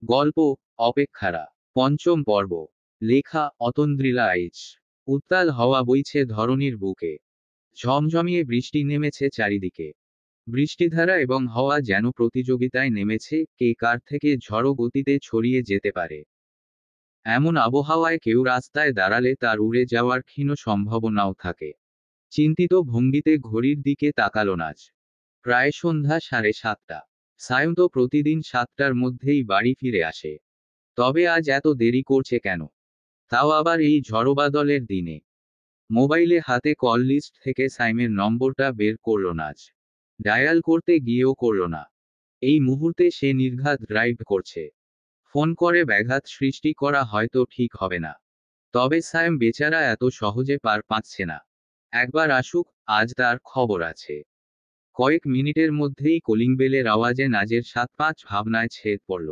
গল্প অপেক্ষারা পঞ্চম পর্ব। লেখা অতন্দ্রিলা আইচ। উত্তাল হাওয়া বইছে ধরণীর বুকে। ঝমঝমিয়ে বৃষ্টি নেমেছে চারিদিকে। বৃষ্টিধারা এবং হাওয়া যেন প্রতিযোগিতায় নেমেছে, কে কার থেকে ঝড়ো গতিতে ছড়িয়ে যেতে পারে। এমন আবহাওয়ায় কেউ রাস্তায় দাঁড়ালে তার উড়ে যাওয়ার ক্ষীণ সম্ভাবনাও থাকে। চিন্তিত ভঙ্গিতে ঘড়ির দিকে তাকালো নাজ। প্রায় সন্ধ্যা 7:30। সায়ন্ত প্রতিদিন 7টার মধ্যেই বাড়ি ফিরে আসে। তবে আজ এত দেরি করছে কেন? তাও আবার এই ঝড়বাদলের দিনে। মোবাইলে হাতে কল লিস্ট থেকে সাইমের নম্বরটা বের করল নাজ। ডায়াল করতে গিয়েও করল না। এই মুহূর্তে সে নির্ঘাত ড্রাইভ করছে। ফোন করে ব্যাঘাত সৃষ্টি করা হয়তো ঠিক হবে না। তবে সাইম বেচারা এত সহজে পার পাচ্ছে না। একবার আসুক, আজ তার খবর আছে। কয়েক মিনিটের মধ্যেই কলিং বেলের আওয়াজে নাজের 7-5 ভাবনায় ছেদ পড়ল।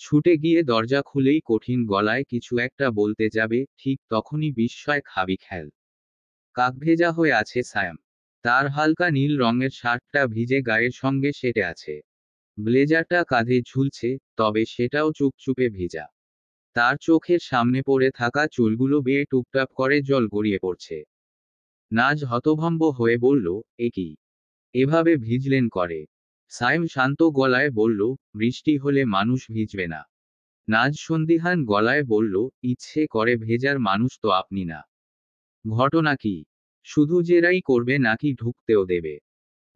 ছুটে গিয়ে দরজা খুলেই কঠিন গলায় কিছু একটা বলতে যাবে, ঠিক তখনই বিস্ময় খাবি খেল। কাকভেজা হয়ে আছে সায়াম। তার হালকা নীল রঙের শার্টটা ভিজে গায়ের সঙ্গে সেটে আছে। ব্লেজারটা কাঁধে ঝুলছে, তবে সেটাও চুপচুপে ভিজা। তার চোখের সামনে পড়ে থাকা চুলগুলো বেয়ে টুপটাপ করে জল গড়িয়ে পড়ছে। নাজ হতভম্ব হয়ে বলল, এ কি? এভাবে ভিজলেন করে? সাইম শান্ত গলায় বলল, বৃষ্টি হলে মানুষ ভিজবে না। নাজ সন্দিহান গলায় বলল, ইচ্ছে করে ভেজার মানুষ তো আপনি না। ঘটনা কি? শুধু জেরাই করবে নাকি ঢুকতেও দেবে?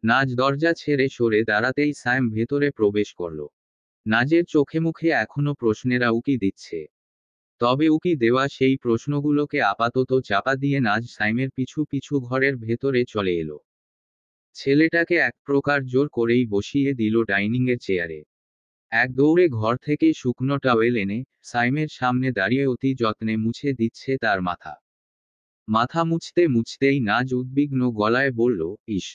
নাজ দরজা ছেড়ে সরে দাঁড়াতেই সাইম ভেতরে প্রবেশ করল। নাজের চোখে মুখে এখনো প্রশ্নেরা উকি দিচ্ছে। তবে উকি দেওয়া সেই প্রশ্নগুলোকে আপাতত চাপা দিয়ে নাজ সাইমের পিছু পিছু ঘরের ভেতরে চলে এলো। ছেলেটাকে এক প্রকার জোর করেই বসিয়ে দিল ডাইনিংয়ের চেয়ারে। এক দৌড়ে ঘর থেকে শুকনো টাওয়েল এনে সাইমের সামনে দাঁড়িয়ে অতি যত্নে মুছে দিচ্ছে তার মাথা। মাথা মুছতে মুছতেই নাজ উদ্বিগ্ন গলায় বলল, ইস,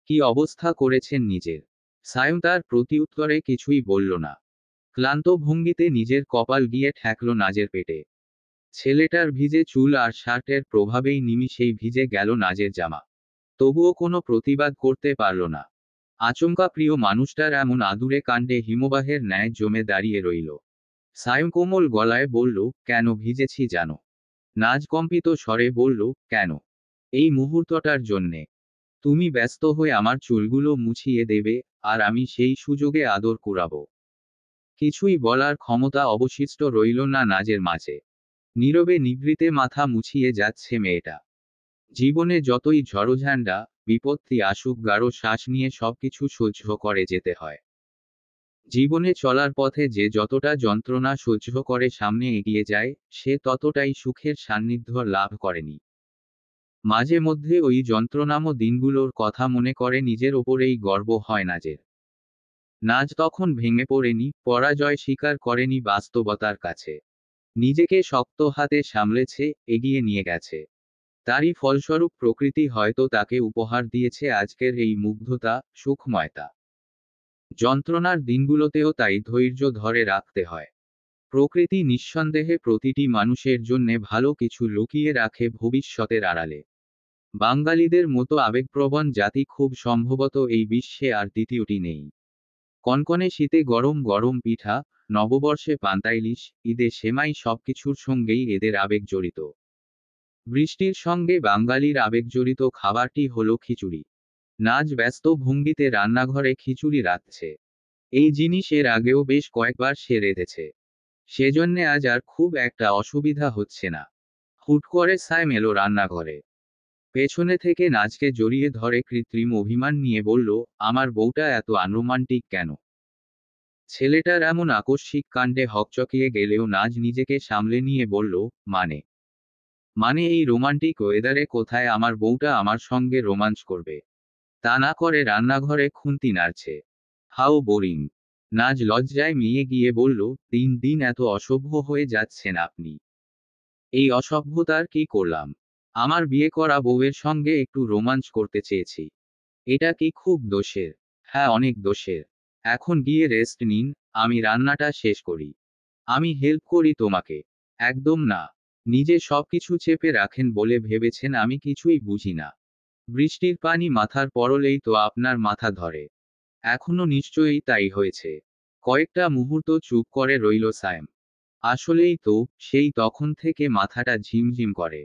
কি অবস্থা করেছেন নিজের। সাইম তার প্রতিউত্তরে কিছুই বলল না। ক্লান্ত ভঙ্গিতে নিজের কপাল গিয়ে ঠেকল নাজের পেটে। ছেলেটার ভিজে চুল আর শার্টের প্রভাবেই নিমিষেই ভিজে গেল নাজের জামা। তবুও কোনো প্রতিবাদ করতে পারল না। আচমকা প্রিয় মানুষটার এমন আদুরে কাণ্ডে হিমবাহের ন্যায় জমে দাঁড়িয়ে রইল। সাইম কোমল গলায় বলল, কেন ভিজেছি জানো? নাজ কম্পিত স্বরে বলল, কেন? এই মুহূর্তটার জন্যে। তুমি ব্যস্ত হয়ে আমার চুলগুলো মুছিয়ে দেবে, আর আমি সেই সুযোগে আদর কুড়াবো। কিছুই বলার ক্ষমতা অবশিষ্ট রইল না নাজের মাঝে। নীরবে নিভৃতে মাথা মুছিয়ে যাচ্ছে মেয়েটা। জীবনে যতই ঝড়োঝান্ডা, বিপত্তি আসুক, গাঢ় শ্বাস নিয়ে সবকিছু সহ্য করে যেতে হয়। জীবনে চলার পথে যে যতটা যন্ত্রণা সহ্য করে সামনে এগিয়ে যায়, সে ততটাই সুখের সান্নিধ্য লাভ করেনি। মাঝে মধ্যে ওই যন্ত্রণাময় দিনগুলোর কথা মনে করে নিজের ওপরেই গর্ব হয় নাজের। নাজ তখন ভেঙে পড়েনি, পরাজয় স্বীকার করেনি বাস্তবতার কাছে। নিজেকে শক্ত হাতে সামলেছে, এগিয়ে নিয়ে গেছে। তারই ফলস্বরূপ প্রকৃতি হয়তো তাকে উপহার দিয়েছে আজকের এই মুগ্ধতা, সুখময়তা। যন্ত্রণার দিনগুলোতেও তাই ধৈর্য ধরে রাখতে হয়। প্রকৃতি নিঃসন্দেহে প্রতিটি মানুষের জন্যে ভালো কিছু লুকিয়ে রাখে ভবিষ্যতের আড়ালে। বাঙালিদের মতো আবেগপ্রবণ জাতি খুব সম্ভবত এই বিশ্বে আর দ্বিতীয়টি নেই। কনকনে শীতে গরম গরম পিঠা, নববর্ষে পান্তা ইলিশ, ঈদে সেমাই, সবকিছুর সঙ্গেই এদের আবেগ জড়িত। বৃষ্টির সঙ্গে বাঙালির আবেগজড়িত খাবারটি হলো খিচুড়ি। নাজ ব্যস্ত ভঙ্গিতে রান্নাঘরে খিচুড়ি রাঁধছে। এই জিনিস এর আগেও বেশ কয়েকবার সে রেঁধেছে। সেজন্যে আজ আর খুব একটা অসুবিধা হচ্ছে না। হুট করে সাইম এলো রান্নাঘরে। পেছনে থেকে নাজকে জড়িয়ে ধরে কৃত্রিম অভিমান নিয়ে বলল, আমার বউটা এত আনরোমান্টিক কেন? ছেলেটার এমন আকস্মিক কাণ্ডে হকচকিয়ে গেলেও নাজ নিজেকে সামলে নিয়ে বলল, মানে মানে এই রোমান্টিক ওয়েদারে কোথায় আমার বউটা আমার সঙ্গে রোমাঞ্চ করবে? তা না করে রান্নাঘরে খুন্তি নাড়ছে। How boring. নাজ লজ্জায় মিয়ে গিয়ে বলল, দিন দিন এত অসভ্য হয়ে যাচ্ছেন আপনি। এই অসভ্যতার কি করলাম? আমার বিয়ে করা বউয়ের সঙ্গে একটু রোমাঞ্চ করতে চেয়েছি। এটা কি খুব দোষের? হ্যাঁ, অনেক দোষের। এখন গিয়ে রেস্ট নিন, আমি রান্নাটা শেষ করি। আমি হেল্প করি তোমাকে। একদম না। নিজে সবকিছু চেপে রাখেন বলে ভেবেছেন আমি কিছুই বুঝি না। বৃষ্টির পানি মাথার পরলেই তো আপনার মাথা ধরে। এখনো নিশ্চয়ই তাই হয়েছে। কয়েকটা মুহূর্ত চুপ করে রইল সায়েম। আসলেই তো, সেই তখন থেকে মাথাটা ঝিমঝিম করে।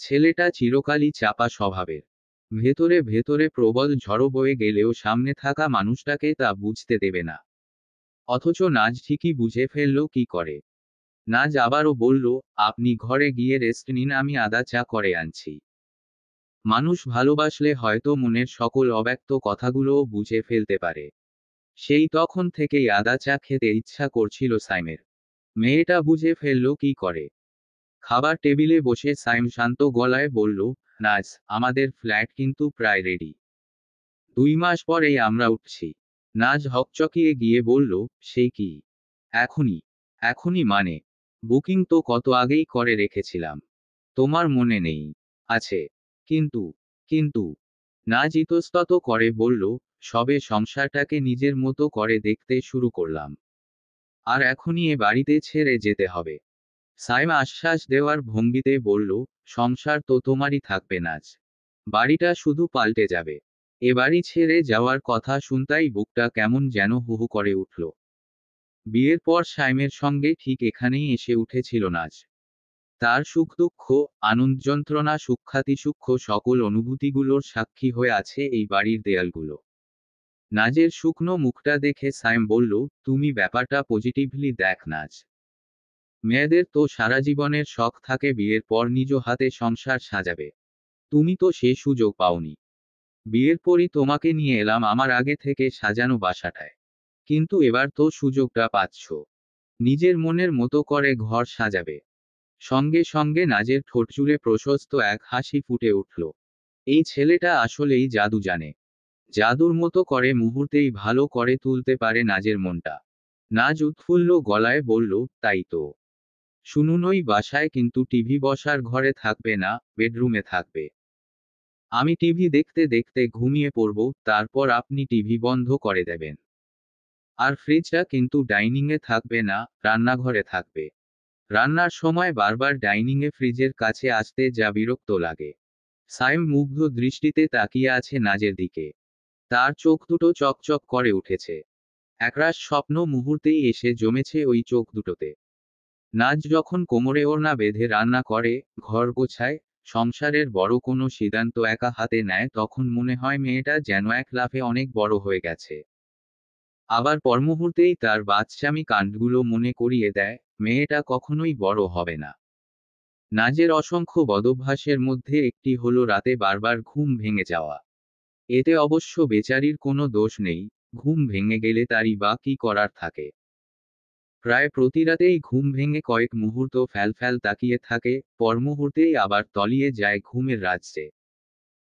ছেলেটা চিরকালই চাপা স্বভাবের। ভেতরে ভেতরে প্রবল ঝড়ো বয়ে গেলেও সামনে থাকা মানুষটাকে তা বুঝতে দেবে না। অথচ নাজ ঠিকই বুঝে ফেলল কি করে। নাজ আবারও বলল, আপনি ঘরে গিয়ে রেস্ট নিন, আমি আদা চা করে আনছি। মানুষ ভালোবাসলে হয়তো মনের সকল অব্যক্ত কথাগুলোও বুঝে ফেলতে পারে। সেই তখন থেকেই আদা চা খেতে ইচ্ছা করছিল সাইমের। মেয়েটা বুঝে ফেলল কি করে। খাবার টেবিলে বসে সাইম শান্ত গলায় বলল, নাজ, আমাদের ফ্ল্যাট কিন্তু প্রায় রেডি। 2 মাস পরেই আমরা উঠছি। নাজ হকচকিয়ে গিয়ে বলল, সেই কি? এখনই? এখনই মানে? বুকিং তো কত আগেই করে রেখেছিলাম। তোমার মনে নেই? আছে। কিন্তু, কিন্তু, নাজ ইতস্তত করে বলল, সবে সংসারটাকে নিজের মতো করে দেখতে শুরু করলাম। আর এখনই এ বাড়িতে ছেড়ে যেতে হবে। সাইম আশ্বাস দেওয়ার ভঙ্গিতে বলল, সংসার তো তোমারই থাকবে নাজ। বাড়িটা শুধু পাল্টে যাবে। এ বাড়ি ছেড়ে যাওয়ার কথা শুনতাই বুকটা কেমন যেন হুহু করে উঠল। বিয়ের পর সাইমের সঙ্গে ঠিক এখানেই এসে উঠেছিল নাজ। তার সুখ দুঃখ, আনন্দ যন্ত্রণা সূক্ষ্মাতিসূক্ষ্ম সকল অনুভূতিগুলোর সাক্ষী হয়ে আছে এই বাড়ির দেয়ালগুলো। নাজের শুকনো মুখটা দেখে সাইম বলল, তুমি ব্যাপারটা পজিটিভলি দেখ নাজ। মেয়েদের তো সারা জীবনের শখ থাকে বিয়ের পর নিজ হাতে সংসার সাজাবে। তুমি তো সে সুযোগ পাওনি। বিয়ের পরই তোমাকে নিয়ে এলাম আমার আগে থেকে সাজানো বাসাটায়। কিন্তু এবার তো সুযোগটা পাচ্ছ। নিজের মনের মতো করে ঘর সাজাবে। সঙ্গে সঙ্গে নাজের ঠোঁট জুড়ে প্রশস্ত এক হাসি ফুটে উঠল। এই ছেলেটা আসলেই জাদু জানে। জাদুর মতো করে মুহূর্তেই ভালো করে তুলতে পারে নাজের মনটা। নাজ উৎফুল্ল গলায় বলল, তাই তো। শুনুন, ওই বাসায় কিন্তু টিভি বসার ঘরে থাকবে না, বেডরুমে থাকবে। আমি টিভি দেখতে দেখতে ঘুমিয়ে পড়ব, তারপর আপনি টিভি বন্ধ করে দেবেন। আর ফ্রিজটা কিন্তু ডাইনিংয়ে থাকবে না, রান্নাঘরে থাকবে। রান্নার সময় বারবার ডাইনিংয়ে ফ্রিজের কাছে আসতে যা বিরক্ত লাগে। সাইম মুগ্ধ দৃষ্টিতে তাকিয়ে আছে নাজের দিকে। তার চোখ দুটো চকচক করে উঠেছে। একরাশ স্বপ্ন মুহূর্তেই এসে জমেছে ওই চোখ দুটোতে। নাজ যখন কোমরে ওড়না বেঁধে রান্না করে, ঘর গোছায়, সংসারের বড় কোনো সিদ্ধান্ত একা হাতে নেয়, তখন মনে হয় মেয়েটা যেন এক লাফে অনেক বড় হয়ে গেছে। আবার পরমুহূর্তেই তার বাচ্চামি কাণ্ডগুলো মনে করিয়ে দেয়, মেয়েটা কখনোই বড় হবে না। নাজের অসংখ্য বদভ্যাসের মধ্যে একটি হলো রাতে বারবার ঘুম ভেঙে যাওয়া। এতে অবশ্য বেচারির কোনো দোষ নেই, ঘুম ভেঙে গেলে তারই বা কী করার থাকে। প্রায় প্রতি রাতেই ঘুম ভেঙে কয়েক মুহূর্ত ফ্যালফ্যাল তাকিয়ে থাকে, পর মুহূর্তেই আবার তলিয়ে যায় ঘুমের রাজ্যে।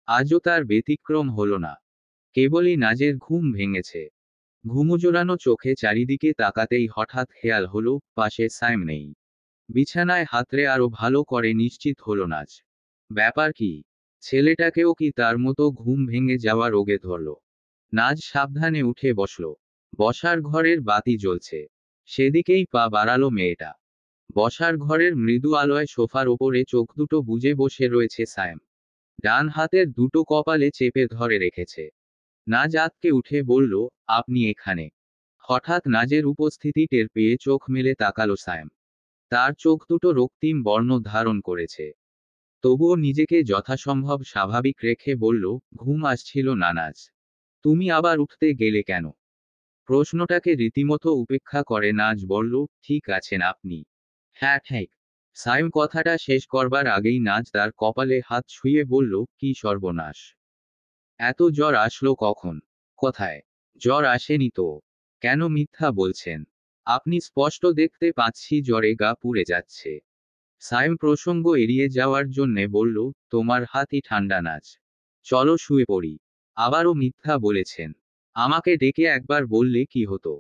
আজও তার ব্যতিক্রম হলো না। কেবলই নাজের ঘুম ভেঙেছে। ঘুমোজোড়ানো চোখে চারিদিকে তাকাতেই হঠাৎ খেয়াল হলো, পাশে সাইম নেই। বিছানায় হাতড়ে আরো ভালো করে নিশ্চিত হলো নাজ। ব্যাপার কি? ছেলেটাকেও কি তার মতো ঘুম ভেঙে যাওয়া রোগে ধরল? নাজ সাবধানে উঠে বসল। বসার ঘরের বাতি জ্বলছে। সেদিকেই পা বাড়ালো মেয়েটা। বসার ঘরের মৃদু আলোয় সোফার ওপরে চোখ দুটো বুজে বসে রয়েছে সায়েম। ডান হাতের দুটো কপালে চেপে ধরে রেখেছে। নাজ আঁতকে উঠে বলল, আপনি এখানে? হঠাৎ নাজের উপস্থিতি টের পেয়ে চোখ মেলে তাকালো সায়েম। তার চোখ দুটো রক্তিম বর্ণ ধারণ করেছে। তবুও নিজেকে যথাসম্ভব স্বাভাবিক রেখে বলল, ঘুম আসছিল না নাজ। তুমি আবার উঠতে গেলে কেন? প্রশ্নটাকে রীতিমতো উপেক্ষা করে নাজ বলল, ঠিক আছেন আপনি? হ্যাঁ ঠিক। সাইম কথাটা শেষ করবার আগেই নাজ তার কপালে হাত ছুঁয়ে বলল, কি সর্বনাশ! এত জ্বর আসলো কখন? কোথায়? জ্বর আসেনি তো। কেন মিথ্যা বলছেন? আপনি স্পষ্ট দেখতে পাচ্ছি জ্বরে গা পুড়ে যাচ্ছে। সাইম প্রসঙ্গ এড়িয়ে যাওয়ার জন্যে বলল, তোমার হাতই ঠান্ডা নাজ। চলো শুয়ে পড়ি। আবারও মিথ্যা বলেছেন। আমাকে ডেকে একবার বললে কি হতো?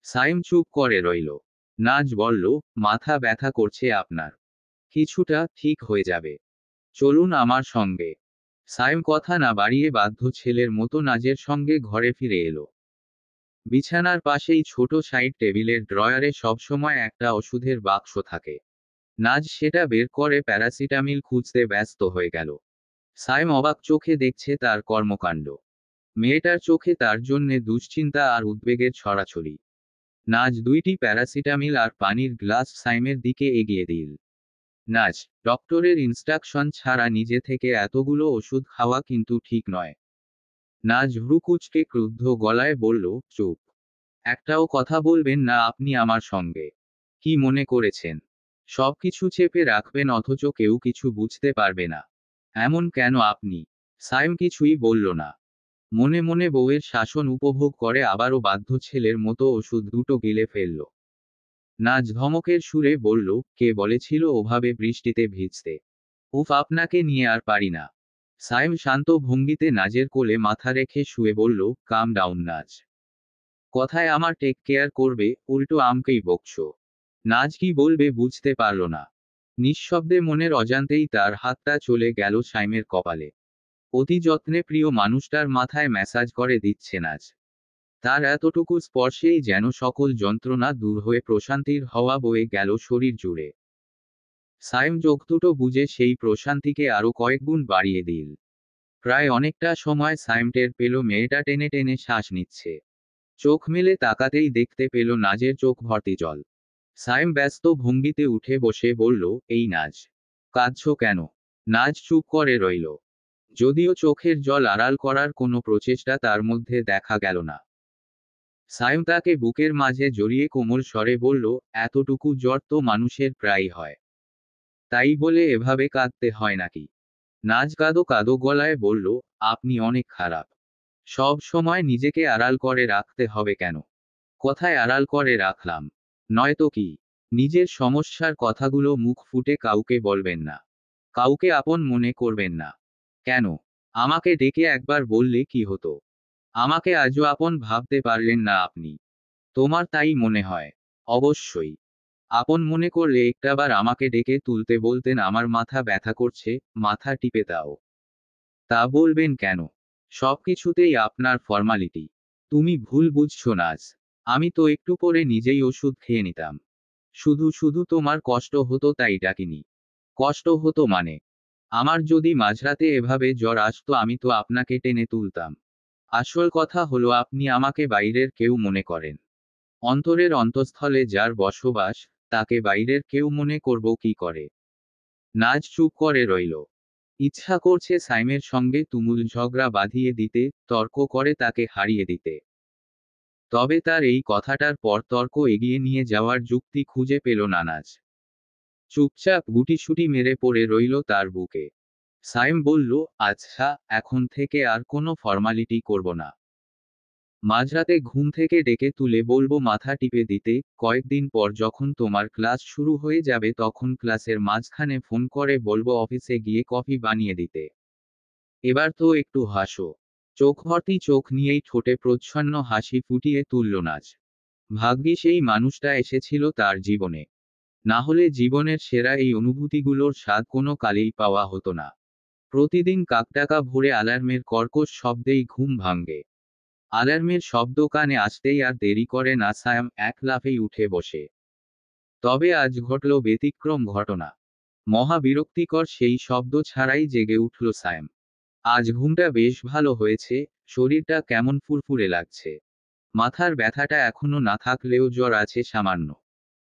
সাইম চুপ করে রইল। নাজ বলল, মাথা ব্যথা করছে আপনার। কিছুটা ঠিক হয়ে যাবে। চলুন আমার সঙ্গে। সাইম কথা না বাড়িয়ে বাধ্য ছেলের মতো নাজের সঙ্গে ঘরে ফিরে এলো। বিছানার পাশেই ছোট সাইড টেবিলের ড্রয়ারে সবসময় একটা ওষুধের বাক্স থাকে। নাজ সেটা বের করে প্যারাসিটামিল খুঁজতে ব্যস্ত হয়ে গেল। সাইম অবাক চোখে দেখছে তার কর্মকাণ্ড। মেয়েটার চোখে তার জন্যে দুশ্চিন্তা আর উদ্বেগের ছড়াছড়ি। নাজ 2টি প্যারাসিটামিল আর পানির গ্লাস সাইমের দিকে এগিয়ে দিল। নাজ, ডক্টরের ইনস্ট্রাকশন ছাড়া নিজে থেকে এতগুলো ওষুধ খাওয়া কিন্তু ঠিক নয়। নাজ ভ্রুকুঁচকে ক্রুদ্ধ গলায় বলল, চুপ। একটাও কথা বলবেন না আপনি আমার সঙ্গে। কি মনে করেছেন সবকিছু চেপে রাখবেন অথচ কেউ কিছু বুঝতে পারবে না? এমন কেন আপনি? সাইম কিছুই বলল না। মনে মনে বউয়ের শাসন উপভোগ করে আবারও বাধ্য ছেলের মতো ওষুধ দুটো গিলে ফেলল। নাজ ধমকের সুরে বলল, কে বলেছিল ওভাবে বৃষ্টিতে ভিজতে? উফ, আপনাকে নিয়ে আর পারি না। সাইম শান্ত ভঙ্গিতে নাজের কোলে মাথা রেখে শুয়ে বলল, কাম ডাউন নাজ। কথায় আমার টেক কেয়ার করবে, উল্টো আমকেই বকছো। নাজ কি বলবে বুঝতে পারল না। নিঃশব্দে মনের অজান্তেই তার হাতটা চলে গেল সাইমের কপালে। অতি যত্নে প্রিয় মানুষটার মাথায় ম্যাসাজ করে দিচ্ছে নাজ। তার এতটুকু স্পর্শেই যেন সকল যন্ত্রণা দূর হয়ে প্রশান্তির হাওয়া বয়ে গেল শরীর জুড়ে। সাইম চোখ দুটো বুজে সেই প্রশান্তিকে আরো কয়েকগুণ বাড়িয়ে দিল। প্রায় অনেকটা সময় সাইম টের পেল মেয়েটা টেনে টেনে শ্বাস নিচ্ছে। চোখ মেলে তাকাতেই দেখতে পেল নাজের চোখ ভর্তি জল। সাইম ব্যস্ত ভঙ্গিতে উঠে বসে বলল, এই নাজ, কাঁদছো কেন? নাজ চুপ করে রইল। যদিও চোখের জল আড়াল করার কোনো প্রচেষ্টা তার মধ্যে দেখা গেল না। সাইম তাকে বুকের মাঝে জড়িয়ে কোমল স্বরে বলল, এতটুকু জ্বর তো মানুষের প্রায়ই হয়। তাই বলে এভাবে কাঁদতে হয় নাকি? নাজ কাঁদো কাঁদো গলায় বলল, আপনি অনেক খারাপ। সব সময় নিজেকে আড়াল করে রাখতে হবে কেন? কথায় আড়াল করে রাখলাম, নয়তো কি? নিজের সমস্যার কথাগুলো মুখ ফুটে কাউকে বলবেন না। কাউকে আপন মনে করবেন না। কেন? আমাকে ডেকে একবার বললে কি হতো? আমাকে আজও আপন ভাবতে পারলেন না আপনি? তোমার তাই মনে হয়? অবশ্যই। আপন মনে করলে একটাবার আমাকে ডেকে তুলতে বলতেন আমার মাথা ব্যথা করছে, মাথা টিপে দাও। তা বলবেন কেন? সবকিছুতেই আপনার ফর্মালিটি। তুমি ভুল বুঝছো নাজ। আমি তো একটু পরে নিজেই ওষুধ খেয়ে নিতাম। শুধু শুধু তোমার কষ্ট হতো তাই ডাকিনি। কষ্ট হতো মানে? আমার যদি মাঝরাতে এভাবে জ্বর আসতো আমি তো আপনাকে টেনে তুলতাম। আসল কথা হলো আপনি আমাকে বাইরের কেউ মনে করেন। অন্তরের অন্তঃস্থলে যার বসবাস, তাকে বাইরের কেউ মনে করব কি করে? নাজ চুপ করে রইল। ইচ্ছা করছে সাইমের সঙ্গে তুমুল ঝগড়া বাঁধিয়ে দিতে, তর্ক করে তাকে হারিয়ে দিতে। তবে তার এই কথাটার পর তর্ক এগিয়ে নিয়ে যাওয়ার যুক্তি খুঁজে পেল না নাজ। চুপচাপ গুটিসুটি মেরে পড়ে রইল তার বুকে। সাইম বলল, আচ্ছা, এখন থেকে আর কোনো ফর্মালিটি করব না। মাঝরাতে ঘুম থেকে ডেকে তুলে বলবো মাথা টিপে দিতে, কয়েকদিন পর যখন তোমার ক্লাস শুরু হয়ে যাবে তখন ক্লাসের মাঝখানে ফোন করে বলবো অফিসে গিয়ে কফি বানিয়ে দিতে। এবার তো একটু হাসো। চোখ ভর্তি চোখ নিয়েই ঠোঁটে প্রচ্ছন্ন হাসি ফুটিয়ে তুলল নাজ। ভাগ্যিস এই মানুষটা এসেছিল তার জীবনে। না হলে জীবনের সেরা এই অনুভূতিগুলোর স্বাদ কোনো কালেই পাওয়া হতো না। প্রতিদিন কাকডাকা ভোরে অ্যালার্মের কর্কশ শব্দেই ঘুম ভাঙে। অ্যালার্মের শব্দ কানে আসতেই আর দেরি করে না সায়াম এক লাফেই উঠে বসে। তবে আজ ঘটল ব্যতিক্রম ঘটনা। মহা বিরক্তিকর সেই শব্দ ছাড়াই জেগে উঠল সায়াম। আজ ঘুমটা বেশ ভালো হয়েছে, শরীরটা কেমন ফুরফুরে লাগছে। মাথার ব্যথাটা এখনো না থাকলেও জ্বর আছে সামান্য।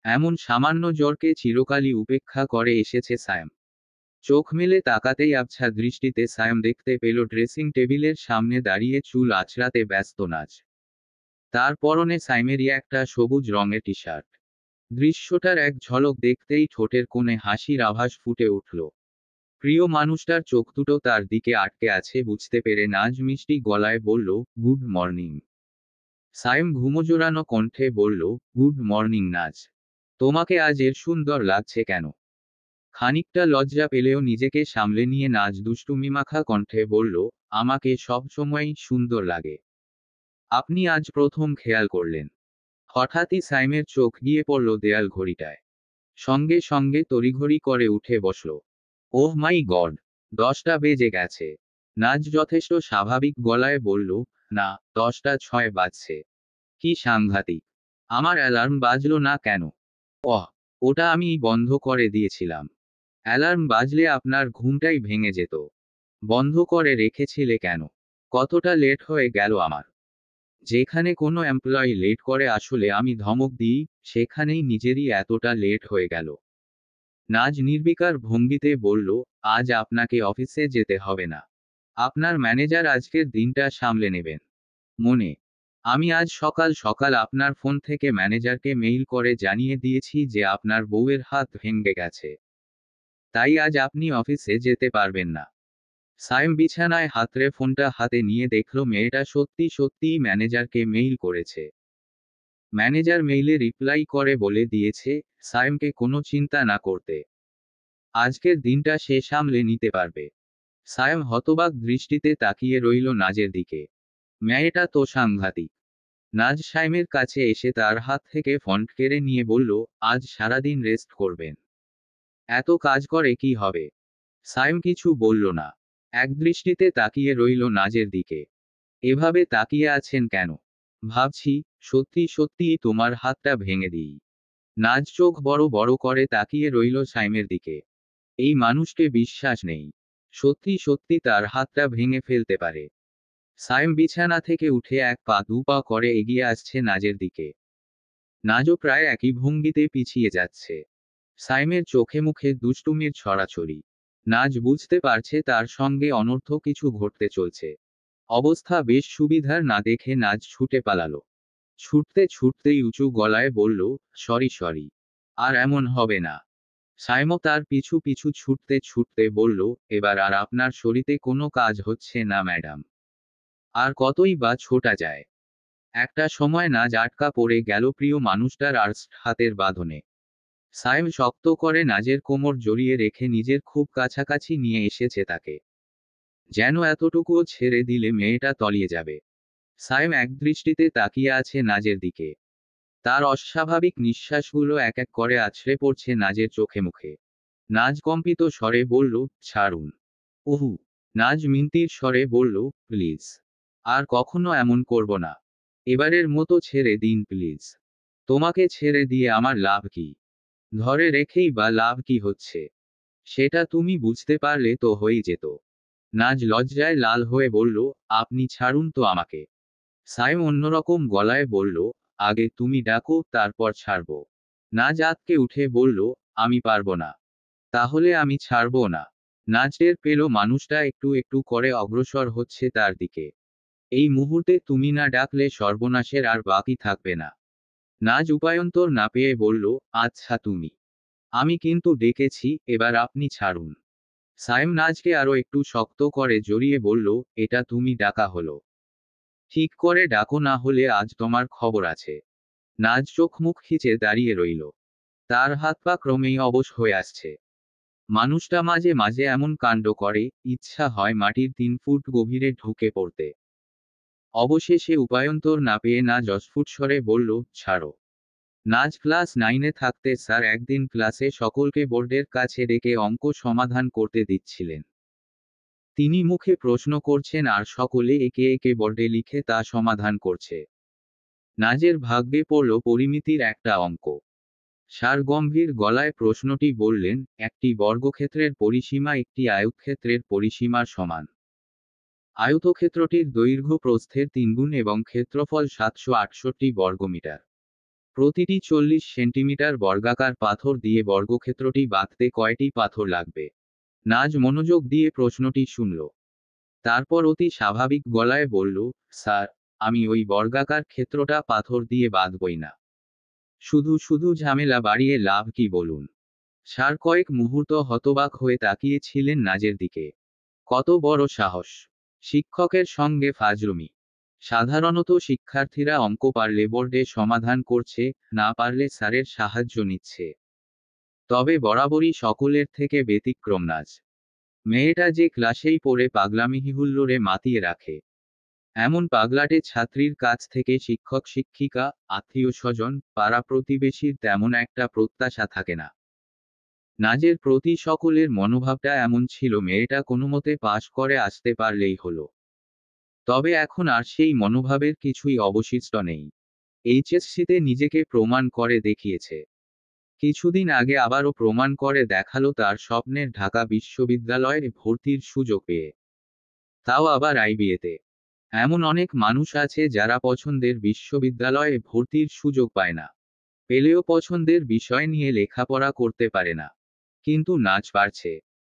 এমন সামান্য জ্বরকে চিরকালই উপেক্ষা করে এসেছে সায়াম। চোখ মেলে তাকাতেই আবছা দৃষ্টিতে সায়াম দেখতে পেল ড্রেসিং টেবিলের সামনে দাঁড়িয়ে চুল আঁচড়াতে ব্যস্ত নাজ। তার পরনে সাইমেরই একটা সবুজ রঙের টি শার্ট। দৃশ্যটার এক ঝলক দেখতেই ঠোঁটের কোণে হাসির আভাস ফুটে উঠল। প্রিয় মানুষটার চোখ দুটো তার দিকে আটকে আছে বুঝতে পেরে নাজ মিষ্টি গলায় বলল, গুড মর্নিং। সাইম ঘুমোজোড়ানো কণ্ঠে বলল, গুড মর্নিং নাজ। তোমাকে আজ এর সুন্দর লাগছে কেন? খানিকটা লজ্জা পেলেও নিজেকে সামলে নিয়ে নাজ দুষ্টুমিমাখা কণ্ঠে বলল, আমাকে সব সময়ই সুন্দর লাগে। আপনি আজ প্রথম খেয়াল করলেন? হঠাৎই সাইমের চোখ গিয়ে পড়ল দেয়াল ঘড়িটায়। সঙ্গে সঙ্গে তড়িঘড়ি করে উঠে বসল। ওহ মাই গড, 10টা বেজে গেছে। নাজ যথেষ্ট স্বাভাবিক গলায় বলল, না, 10টা 6 বাজছে। কি সাংঘাতিক! আমার অ্যালার্ম বাজলো না কেন? ওহ, ওটা আমি বন্ধ করে দিয়েছিলাম। অ্যালার্ম বাজলে আপনার ঘুমটাই ভেঙে যেত। বন্ধ করে রেখেছিলে কেন? কতটা লেট হয়ে গেল আমার। যেখানে কোনো এমপ্লয়ি লেট করে আসলে আমি ধমক দিই, সেখানেই নিজেরই এতটা লেট হয়ে গেল। নাজ নির্বিকার ভঙ্গিতে বলল, আজ আপনাকে অফিসে যেতে হবে না। আপনার ম্যানেজার আজকের দিনটা সামলে নেবেন। মনে, আমি আজ সকাল সকাল আপনার ফোন থেকে ম্যানেজারকে মেইল করে জানিয়ে দিয়েছি যে আপনার বউয়ের হাত ভেঙে গেছে। তাই আজ আপনি অফিসে যেতে পারবেন না। সায়েম বিছানায় হাতড়ে ফোনটা হাতে নিয়ে দেখল মেয়েটা সত্যি সত্যিই ম্যানেজারকে মেইল করেছে। ম্যানেজার মেইলে রিপ্লাই করে বলে দিয়েছে, সায়েমকে কোনো চিন্তা না করতে। আজকের দিনটা সে সামলে নিতে পারবে। সায়েম হতবাক দৃষ্টিতে তাকিয়ে রইল নাজের দিকে। মেয়েটা তো সাংঘাতিক। নাজ সায়েমের কাছে এসে তার হাত থেকে ফোন কেড়ে নিয়ে বলল, আজ সারাদিন রেস্ট করবেন। এত কাজ করে কি হবে? সায়েম কিছু বলল না। একদৃষ্টিতে তাকিয়ে রইল নাজের দিকে। এভাবে তাকিয়ে আছেন কেন? ভাবছি, সত্যি সত্যিই তোমার হাতটা ভেঙে দিই। নাজ চোখ বড় বড় করে তাকিয়ে রইল সাইমের দিকে। এই মানুষকে বিশ্বাস নেই। সত্যি সত্যি তার হাতটা ভেঙে ফেলতে পারে। সাইম বিছানা থেকে উঠে এক পা দু পা করে এগিয়ে আসছে নাজের দিকে। নাজও প্রায় একই ভঙ্গিতে পিছিয়ে যাচ্ছে। সাইমের চোখে মুখে দুষ্টুমির ছড়াছড়ি। নাজ বুঝতে পারছে তার সঙ্গে অনর্থ কিছু ঘটতে চলছে। অবস্থা বেশ সুবিধার না দেখে নাজ ছুটে পালালো। ছুটতে ছুটতেই উঁচু গলায় বলল, সরি সরি। আর এমন হবে না। সাইমও তার পিছু পিছু ছুটতে ছুটতে বলল, এবার আর আপনার শরীরে কোনো কাজ হচ্ছে না ম্যাডাম। আর কতই বা ছোটা যায়। একটা সময় নাজ আটকা পড়ে গেল প্রিয় মানুষটার আর্স্ট হাতের বাঁধনে। সাইম শক্ত করে নাজের কোমর জড়িয়ে রেখে নিজের খুব কাছাকাছি নিয়ে এসেছে তাকে। যেন এতটুকুও ছেড়ে দিলে মেয়েটা তলিয়ে যাবে। সাইম একদৃষ্টিতে তাকিয়ে আছে নাজের দিকে। তার অস্বাভাবিক নিঃশ্বাসগুলো এক এক করে আছড়ে পড়ছে নাজের চোখে মুখে। নাজ কম্পিত স্বরে বলল, ছাড়ুন। ওহু। নাজ মিনতির স্বরে বলল, প্লিজ। আর কখনো এমন করব না। এবারের মতো ছেড়ে দিন প্লিজ। তোমাকে ছেড়ে দিয়ে আমার লাভ কি? ধরে রেখেই বা লাভ কি হচ্ছে? সেটা তুমি বুঝতে পারলে তো হয়েই যেত। নাজ লজ্জায় লাল হয়ে বলল, আপনি ছাড়ুন তো আমাকে। সাইম অন্যরকম গলায় বলল, আগে তুমি ডাকো তারপর ছাড়ব। নাজ আঁতকে উঠে বলল, আমি পারবো না। তাহলে আমি ছাড়বো না। নাজ টের পেল মানুষটা একটু একটু করে অগ্রসর হচ্ছে তার দিকে। এই মুহূর্তে তুমি না ডাকলে সর্বনাশের আর বাকি থাকবে না। নাজ উপায়ন্তর না পেয়ে বলল, আচ্ছা তুমি। আমি কিন্তু ডেকেছি, এবার আপনি ছাড়ুন। সাইম নাজকে আরো একটু শক্ত করে জড়িয়ে বলল, এটা তুমি ডাকা হলো? ঠিক করে ডাকো, না হলে আজ তোমার খবর আছে। নাজ চোখ মুখ খিচে দাঁড়িয়ে রইল। তার হাত পা ক্রমেই অবশ হয়ে আসছে। মানুষটা মাঝে মাঝে এমন কাণ্ড করে, ইচ্ছা হয় মাটির 3 ফুট গভীরে ঢুকে পড়তে। অবশেষে উপায়ন্তর না পেয়ে নাজ অস্ফুট স্বরে বলল, ছাড়ো। নাজ ক্লাস 9-এ থাকতে স্যার একদিন ক্লাসে সকলকে বোর্ডের কাছে ডেকে অঙ্ক সমাধান করতে দিচ্ছিলেন। তিনি মুখে প্রশ্ন করছেন আর সকলে একে একে বোর্ডে লিখে তা সমাধান করছে। নাজের ভাগ্যে পড়ল পরিমিতির একটা অঙ্ক। স্যার গম্ভীর গলায় প্রশ্নটি বললেন, একটি বর্গক্ষেত্রের পরিসীমা একটি আয়তক্ষেত্রের পরিসীমার সমান। আয়তক্ষেত্রটির দৈর্ঘ্য প্রস্থের 3 গুণ এবং ক্ষেত্রফল 768 বর্গমিটার। প্রতিটি 40 সেন্টিমিটার বর্গাকার পাথর দিয়ে বর্গক্ষেত্রটি বাঁধতে কয়টি পাথর লাগবে? নাজ মনোযোগ দিয়ে প্রশ্নটি শুনল। তারপর অতি স্বাভাবিক গলায় বলল, স্যার, আমি ওই বর্গাকার ক্ষেত্রটা পাথর দিয়ে বাঁধবই না। শুধু শুধু ঝামেলা বাড়িয়ে লাভ কি বলুন? স্যার কয়েক মুহূর্ত হতবাক হয়ে তাকিয়েছিলেন নাজের দিকে। কত বড় সাহস! শিক্ষকের সঙ্গে ফাজলামি! সাধারণত শিক্ষার্থীরা অঙ্ক পারলে বোর্ডে সমাধান করছে, না পারলে স্যারের সাহায্য নিচ্ছে। তবে বরাবরই সকলের থেকে ব্যতিক্রম নাজ। মেয়েটা যে ক্লাসেই পড়ে পাগলামি হিহুল্লোড়ে মাতিয়ে রাখে। এমন পাগলাটে ছাত্রীর কাছ থেকে শিক্ষক শিক্ষিকা, আত্মীয় স্বজন, পাড়া প্রতিবেশীর তেমন একটা প্রত্যাশা থাকে না। নাজের প্রতি সকলের মনোভাবটা এমন ছিল, মেয়েটা কোনোমতে পাশ করে আসতে পারলেই হলো। তবে এখন আর সেই মনোভাবের কিছুই অবশিষ্ট নেই। এইচএসসিতে নিজেকে প্রমাণ করে দেখিয়েছে। কিছুদিন আগে আবারও প্রমাণ করে দেখালো তার স্বপ্নের ঢাকা বিশ্ববিদ্যালয়ে ভর্তির সুযোগ পেয়ে। তাও আবার আইবিএতে। এমন অনেক মানুষ আছে যারা পছন্দের বিশ্ববিদ্যালয়ে ভর্তির সুযোগ পায় না, পেলেও পছন্দের বিষয় নিয়ে লেখাপড়া করতে পারে না। কিন্তু নাচ পারছে।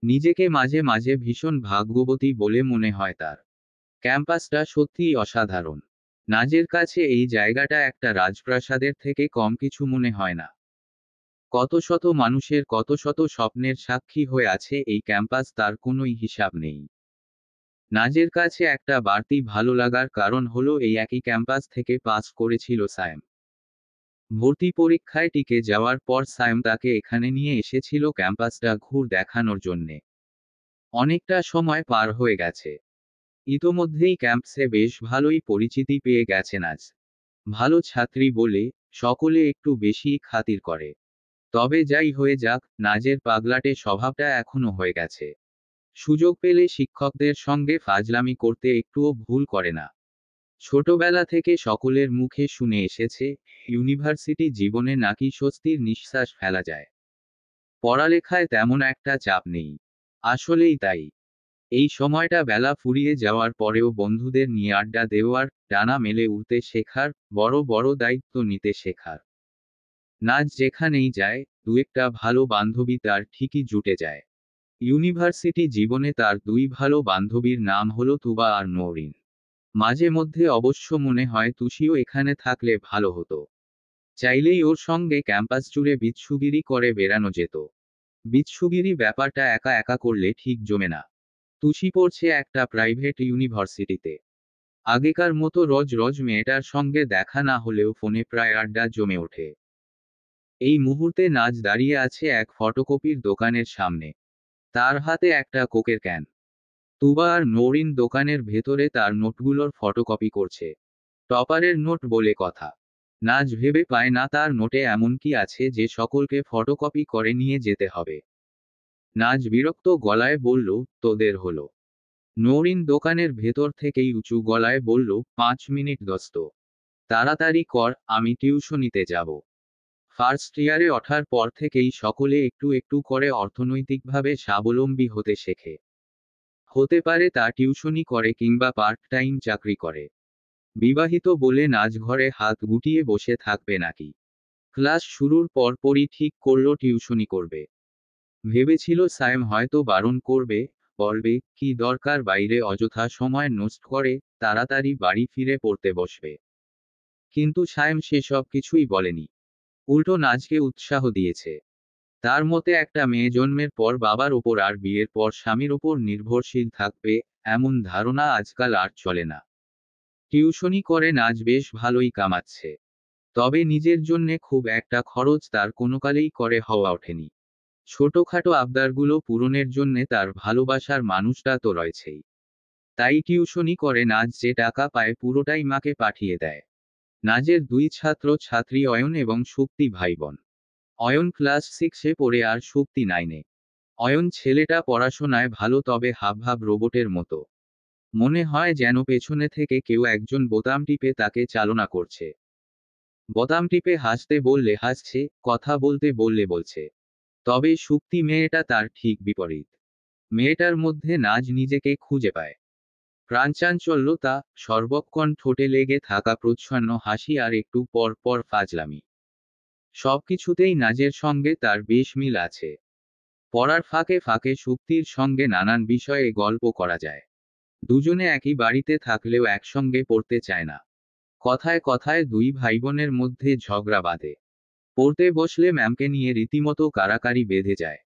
নিজেকে মাঝে মাঝে ভীষণ ভাগ্যবতী বলে মনে হয় তার। ক্যাম্পাসটা সত্যিই অসাধারণ। নাজের কাছে এই জায়গাটা একটা রাজপ্রাসাদের থেকে কম কিছু মনে হয় না। কত শত মানুষের কত শত স্বপ্নের সাক্ষী হয়ে আছে এই ক্যাম্পাস, তার কোনোই হিসাব নেই। নাজের কাছে একটা বাড়তি ভালো লাগার কারণ হলো এই একই ক্যাম্পাস থেকে পাস করেছিল সায়েম। ভর্তি পরীক্ষায় টিকে যাওয়ার পর সায়েম তাকে এখানে নিয়ে এসেছিল ক্যাম্পাসটা ঘুর দেখানোর জন্যে। অনেকটা সময় পার হয়ে গেছে। ইতোমধ্যেই ক্যাম্পাসে বেশ ভালোই পরিচিতি পেয়ে গেছে নাজ। ভালো ছাত্রী বলে সকলে একটু বেশি খাতির করে। তবে যাই হয়ে যাক, নাজের পাগলাটে স্বভাবটা এখনো হয়ে গেছে। সুযোগ পেলে শিক্ষকদের সঙ্গে ফাজলামি করতে একটুও ভুল করে না। ছোটবেলা থেকে সকলের মুখে শুনে এসেছে, ইউনিভার্সিটি জীবনে নাকি স্বস্তির নিঃশ্বাস ফেলা যায়। পড়ালেখায় তেমন একটা চাপ নেই। আসলেই তাই। এই সময়টা বেলা ফুরিয়ে যাওয়ার পরেও বন্ধুদের নিয়ে আড্ডা দেওয়ার, ডানা মেলে উড়তে শেখার, বড় বড় দায়িত্ব নিতে শেখার। নাচ যেখানেই যায়, দু একটা ভালো বান্ধবী তার ঠিকই জুটে যায়। ইউনিভার্সিটি জীবনে তার দুই ভালো বান্ধবীর নাম হলো তুবা আর নওরিন। মাঝে মধ্যে অবশ্য মনে হয় তুষিও এখানে থাকলে ভালো হতো। চাইলেই ওর সঙ্গে ক্যাম্পাস জুড়ে বিচ্ছুগিরি করে বেড়ানো যেত। বিচ্ছুগিরি ব্যাপারটা একা একা করলে ঠিক জমে না। তুষি পড়ছে একটা প্রাইভেট ইউনিভার্সিটিতে। আগেকার মতো রোজ রোজ মেয়েটার সঙ্গে দেখা না হলেও ফোনে প্রায় আড্ডা জমে ওঠে। এই মুহূর্তে নাজ দাঁড়িয়ে আছে এক ফটোকপির দোকানের সামনে। তার হাতে একটা কোকের ক্যান। তুবা আর নওরিন দোকানের ভেতরে তার নোটগুলোর ফটোকপি করছে। টপারের নোট বলে কথা। নাজ ভেবে পায় না তার নোটে এমন কি আছে যে সকলকে ফটোকপি করে নিয়ে যেতে হবে। নাজ বিরক্ত গলায় বলল, তোদের হলো? নওরিন দোকানের ভেতর থেকেই উঁচু গলায় বলল, 5 মিনিট দোস্ত। তাড়াতাড়ি কর, আমি টিউশনিতে যাব। ফার্স্ট ইয়ারে ওঠার পর থেকেই সকলে একটু একটু করে অর্থনৈতিকভাবে স্বাবলম্বী হতে শেখে। হতে পারে তা টিউশনি করে কিংবা পার্ট টাইম চাকরি করে। বিবাহিত বলে নাচ ঘরে হাত গুটিয়ে বসে থাকবে নাকি? ক্লাস শুরুর পরপরই ঠিক করলো টিউশনি করবে। ভেবেছিল সায়েম হয়তো বারণ করবে, বলবে কি দরকার বাইরে অযথা সময় নষ্ট করে, তাড়াতাড়ি বাড়ি ফিরে পড়তে বসবে। কিন্তু সায়েম সেসব কিছুই বলেনি। উল্টো নাজকে উৎসাহ দিয়েছে। তার মতে একটা মেয়ে জন্মের পর বাবার ওপর আর বিয়ের পর স্বামীর ওপর নির্ভরশীল থাকবে, এমন ধারণা আজকাল আর চলে না। টিউশনি করে নাজ বেশ ভালোই কামাচ্ছে। তবে নিজের জন্যে খুব একটা খরচ তার কোনোকালেই করে হওয়া ওঠেনি। ছোটখাটো আবদারগুলো পূরণের জন্যে তার ভালোবাসার মানুষটা তো রয়েছেই। তাই টিউশনি করে নাজ যে টাকা পায় পুরোটাই মাকে পাঠিয়ে দেয়। নাজের দুই ছাত্র ছাত্রী অয়ন এবং শক্তি ভাইবোন। অয়ন ক্লাস 6-এ পড়ে আর শক্তি 9-এ। অয়ন ছেলেটা পড়াশোনায় ভালো, তবে হাবভাব রোবটের মতো। মনে হয় যেন পেছনে থেকে কেউ একজন বোতাম টিপে তাকে চালনা করছে। বোতাম টিপে হাসতে বললে হাসছে, কথা বলতে বললে বলছে। তবে শক্তি মেয়েটা তার ঠিক বিপরীত। মেয়েটার মধ্যে নাজ নিজেকে খুঁজে পায়। প্রাণচাঞ্চল্যতা, সর্বক্ষণ ঠোঁটে লেগে থাকা প্রচ্ছন্ন হাসি আর একটু পর পর ফাজলামি। সবকিছুতেই নাজের সঙ্গে তার বেশ মিল আছে। পড়ার ফাঁকে ফাঁকে শক্তির সঙ্গে নানান বিষয়ে গল্প করা যায়। দুজনে একই বাড়িতে থাকলেও একসঙ্গে পড়তে চায় না। কথায় কথায় দুই ভাইবোনের মধ্যে ঝগড়া বাঁধে। পড়তে বসলে ম্যামকে নিয়ে রীতিমতো কারাকারি বেঁধে যায়।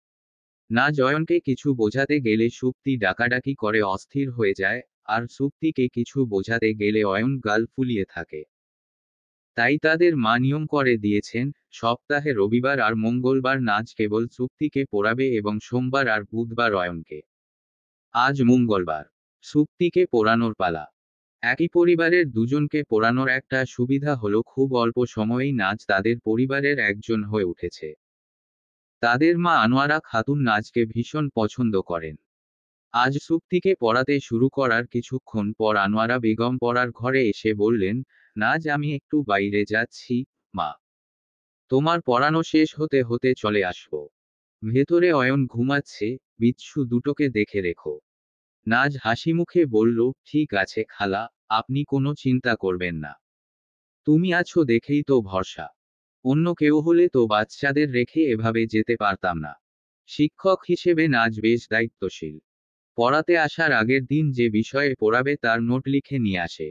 না জয়নকে কিছু বোঝাতে গেলে শক্তি ডাকাডাকি করে অস্থির হয়ে যায়, আর শক্তিকে কিছু বোঝাতে গেলে অয়ন গাল ফুলিয়ে থাকে। তাই তাদের মা নিয়ম করে দিয়েছেন, সপ্তাহে রবিবার আর মঙ্গলবার নাচ কেবল শক্তিকে পড়াবে এবং সোমবার আর বুধবার অয়নকে। আজ মঙ্গলবার। শক্তিকে পড়ানোর পালা। একই পরিবারের দুজনকে পড়ানোর একটা সুবিধা হলো খুব অল্প সময়েই নাচ তাদের পরিবারের একজন হয়ে উঠেছে। তাদের মা আনোয়ারা খাতুন নাচকে ভীষণ পছন্দ করেন। আজ শক্তিকে পড়াতে শুরু করার কিছুক্ষণ পর আনোয়ারা বেগম পড়ার ঘরে এসে বললেন, নাজ আমি একটু বাইরে যাচ্ছি, মা। তোমার পড়ানো শেষ হতে হতে চলে আসবো। ভেতরে অয়ন ঘুমাচ্ছে, বিচ্ছু দুটোকে দেখে রেখো। নাজ হাসি মুখে বলল, ঠিক আছে খালা, আপনি কোনো চিন্তা করবেন না। তুমি আছো দেখেই তো ভরসা। অন্য কেউ হলে তো বাচ্চাদের রেখে এভাবে যেতে পারতাম না। শিক্ষক হিসেবে নাজ বেশ দায়িত্বশীল। পড়াতে আসার আগের দিন যে বিষয়ে পড়াবে তার নোট লিখে নিয়ে আসে।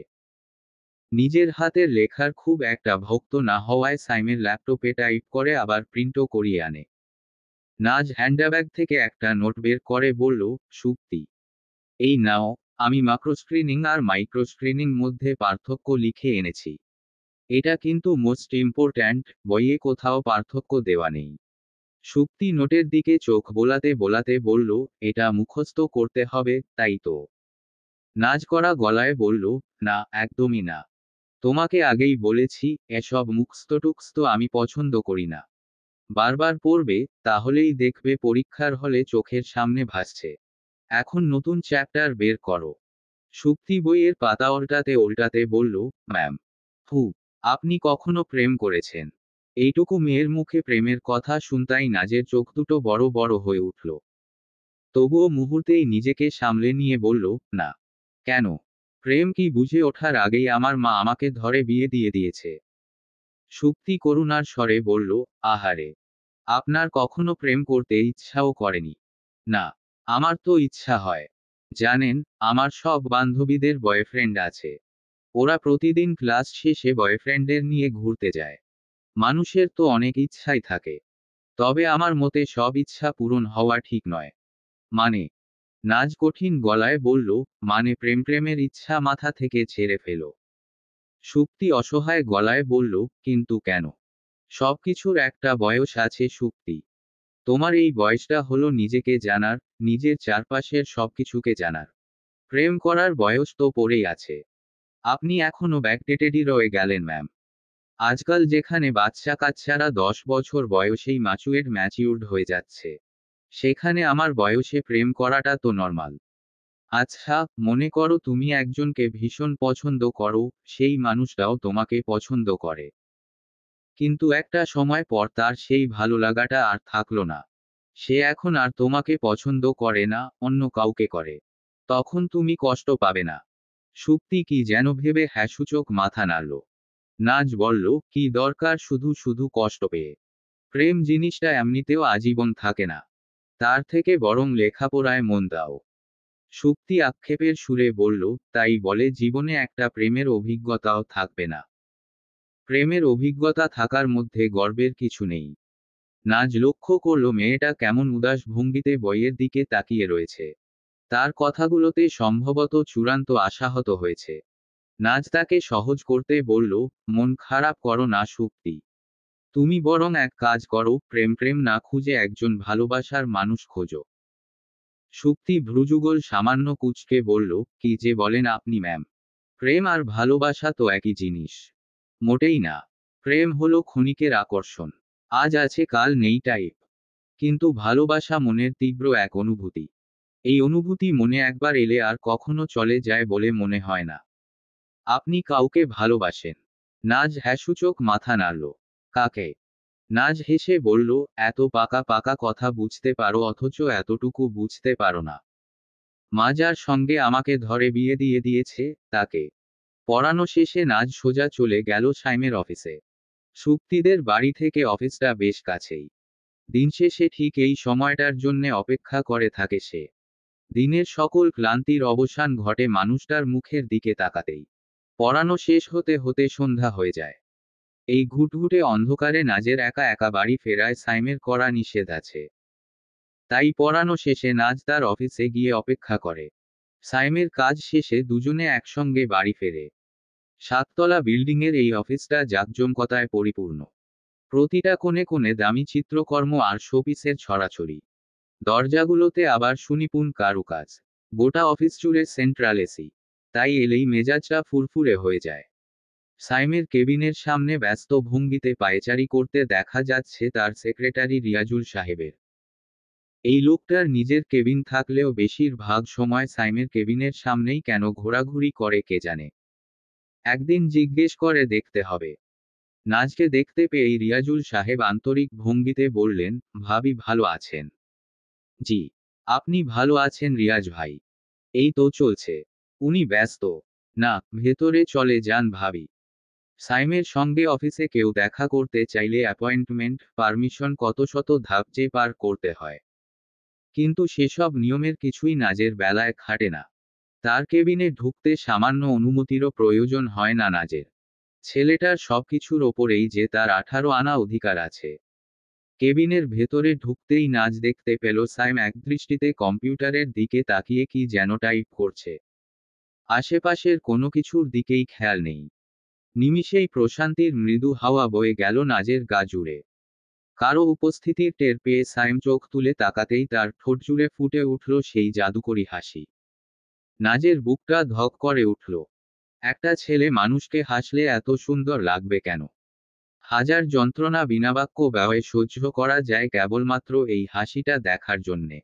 নিজের হাতের লেখার খুব একটা ভক্ত না হওয়ায় সাইমের ল্যাপটপে টাইপ করে আবার প্রিন্টও করিয়ে আনে। নাজ হ্যান্ডব্যাগ থেকে একটা নোট বের করে বলল, সুপ্তি, এই নাও, আমি ম্যাক্রোস্ক্রিনিং আর মাইক্রোস্ক্রিনিং মধ্যে পার্থক্য লিখে এনেছি। এটা কিন্তু মোস্ট ইম্পর্ট্যান্ট, বইয়ে কোথাও পার্থক্য দেওয়া নেই। সুপ্তি নোটের দিকে চোখ বোলাতে বোলাতে বলল, এটা মুখস্থ করতে হবে, তাই তো? নাজ করা গলায় বলল, না, একদমই না। তোমাকে আগেই বলেছি, এসব মুখস্থ টুখস্থ আমি পছন্দ করি না। বারবার পড়বে, তাহলেই দেখবে পরীক্ষার হলে চোখের সামনে ভাসছে। এখন নতুন চ্যাপ্টার বের করো। সুপ্তি বইয়ের পাতা উল্টাতে উল্টাতে বলল, ম্যাম, হু, আপনি কখনো প্রেম করেছেন? এইটুকু মেয়ের মুখে প্রেমের কথা শুনতাই নাজের চোখ দুটো বড় বড় হয়ে উঠল। তবুও মুহূর্তেই নিজেকে সামলে নিয়ে বলল, না। কেন? প্রেম কি বুঝে ওঠার আগেই আমার মা আমাকে ধরে বিয়ে দিয়ে দিয়েছে। সুপ্তি করুণার স্বরে বলল, আহারে, আপনার কখনো প্রেম করতে ইচ্ছাও করেনি? না, আমার তো ইচ্ছা হয়। জানেন, আমার সব বান্ধবীদের বয়ফ্রেন্ড আছে। ওরা প্রতিদিন ক্লাস শেষে বয়ফ্রেন্ডদের নিয়ে ঘুরতে যায়। মানুষের তো অনেক ইচ্ছাই থাকে। তবে আমার মতে সব ইচ্ছা পূরণ হওয়া ঠিক নয়। মানে? নাজ কঠিন গলায় বলল, মানে প্রেমের ইচ্ছা মাথা থেকে ছেড়ে ফেলো। সুপ্তি অসহায় গলায় বলল, কিন্তু কেন? সবকিছুর একটা বয়স আছে সুপ্তি। তোমার এই বয়সটা হলো নিজেকে জানার, নিজের চারপাশের সবকিছুকে জানার। প্রেম করার বয়স তো পড়েই আছে। আপনি এখনো ব্যাকডেটেডই রয়ে গেলেন ম্যাম। আজকাল যেখানে বাচ্চা কাচ্চারা 10 বছর বয়সেই ম্যাচিউরড হয়ে যাচ্ছে, সেখানে আমার বয়সে প্রেম করাটা তো নর্মাল। আচ্ছা, মনে করো তুমি একজনকে ভীষণ পছন্দ করো, সেই মানুষটাও তোমাকে পছন্দ করে। কিন্তু একটা সময় পর তার সেই ভালো লাগাটা আর থাকলো না। সে এখন আর তোমাকে পছন্দ করে না, অন্য কাউকে করে। তখন তুমি কষ্ট পাবে না? সুপ্তি কি যেন ভেবে হ্যাঁসূচক মাথা নাড়ল। নাজ বলল, কি দরকার শুধু শুধু কষ্ট পেয়ে? প্রেম জিনিসটা এমনিতেও আজীবন থাকে না। তার থেকে বরং লেখাপড়ায় মন দাও। সুপ্তি আক্ষেপের সুরে বলল, তাই বলে জীবনে একটা প্রেমের অভিজ্ঞতাও থাকবে না? প্রেমের অভিজ্ঞতা থাকার মধ্যে গর্বের কিছু নেই। নাজ লক্ষ্য করল মেয়েটা কেমন উদাস ভঙ্গিতে বইয়ের দিকে তাকিয়ে রয়েছে। তার কথাগুলোতে সম্ভবত চূড়ান্ত আশাহত হয়েছে। নাজ তাকে সহজ করতে বলল, মন খারাপ করো না সুপ্তি। তুমি বরং এক কাজ করো, প্রেম না খুঁজে একজন ভালোবাসার মানুষ খোঁজো। সুপ্তি ভ্রুযুগল সামান্য কুঁচকে বলল, কি যে বলেন আপনি ম্যাম? প্রেম আর ভালোবাসা তো একই জিনিস। মোটেই না। প্রেম হলো ক্ষণিকের আকর্ষণ। আজ আছে কাল নেই টাইপ। কিন্তু ভালোবাসা মনের তীব্র এক অনুভূতি। এই অনুভূতি মনে একবার এলে আর কখনো চলে যায় বলে মনে হয় না। আপনি কাউকে ভালোবাসেন? নাজ হ্যাঁসূচক মাথা নাড়ল। কাকে? নাজ হেসে বলল, এত পাকা পাকা কথা বুঝতে পারো অথচ এতটুকু বুঝতে পারো না। মা যার সঙ্গে আমাকে ধরে বিয়ে দিয়ে দিয়েছে, তাকে। পড়ানো শেষে নাজ সোজা চলে গেল সাইমের অফিসে। সুপ্তিদের বাড়ি থেকে অফিসটা বেশ কাছেই। দিন শেষে ঠিক এই সময়টার জন্যে অপেক্ষা করে থাকে সে। দিনের সকল ক্লান্তির অবসান ঘটে মানুষটার মুখের দিকে তাকাতেই। পড়ানো শেষ হতে হতে সন্ধ্যা হয়ে যায়। এই ঘুটঘুটে অন্ধকারে নাজের একা একা বাড়ি ফেরায় সাইমের কড়া নিষেধ আছে। তাই পড়ানো শেষে নাজ তার অফিসে গিয়ে অপেক্ষা করে। সাইমের কাজ শেষে দুজনে একসঙ্গে বাড়ি ফেরে। 7 তলা বিল্ডিংয়ের এই অফিসটা জাঁকজমকতায় পরিপূর্ণ। প্রতিটা কোণে কোণে দামি চিত্রকর্ম আর শোপিসের ছড়াছড়ি। দরজাগুলোতে আবার সুনিপুণ কারুকাজ। গোটা অফিস জুড়ে সেন্ট্রাল এসি। তাই এলেই মেজাজটা ফুরফুরে হয়ে যায়। সাইমের কেবিনের সামনে ব্যস্ত ভঙ্গিতে পায়চারি করতে দেখা যাচ্ছে তার সেক্রেটারি রিয়াজুল সাহেবের। এই লোকটার নিজের কেবিন থাকলেও বেশিরভাগ সময় সাইমের কেবিনের সামনেই কেন ঘোরাঘুরি করে কে জানে। একদিন জিজ্ঞেস করে দেখতে হবে। নাজকে দেখতে পেয়েই রিয়াজুল সাহেব আন্তরিক ভঙ্গিতে বললেন, ভাবি ভালো আছেন? জি। আপনি ভালো আছেন রিয়াজ ভাই? এই তো চলছে। উনি ব্যস্ত। না, ভেতরে চলে যান ভাবি। সাইমের সঙ্গে অফিসে কেউ দেখা করতে চাইলে অ্যাপয়েন্টমেন্ট, পারমিশন কত শত ধাপ যে পার করতে হয়। কিন্তু সেসব নিয়মের কিছুই নাজের বেলায় খাটে না। তার কেবিনে ঢুকতে সামান্য অনুমতিরও প্রয়োজন হয় না নাজের। ছেলেটার সবকিছুর ওপরেই যে তার 18 আনা অধিকার আছে। কেবিনের ভেতরে ঢুকতেই নাজ দেখতে পেল সাইম একদৃষ্টিতে কম্পিউটারের দিকে তাকিয়ে কি যেন টাইপ করছে। আশেপাশের কোনো কিছুর দিকেই খেয়াল নেই। নিমিষেই প্রশান্তির মৃদু হাওয়া বয়ে গেল নাজের গা জুড়ে। কারো উপস্থিতির টের পেয়ে সাইম চোখ তুলে তাকাতেই তার ঠোঁট জুড়ে ফুটে উঠল সেই জাদুকরী হাসি। নাজের বুকটা ধক করে উঠল। একটা ছেলে মানুষকে হাসলে এত সুন্দর লাগবে কেন? হাজার যন্ত্রণা বিনাবাক্য ব্যয়ে সহ্য করা যায় কেবলমাত্র এই হাসিটা দেখার জন্যে।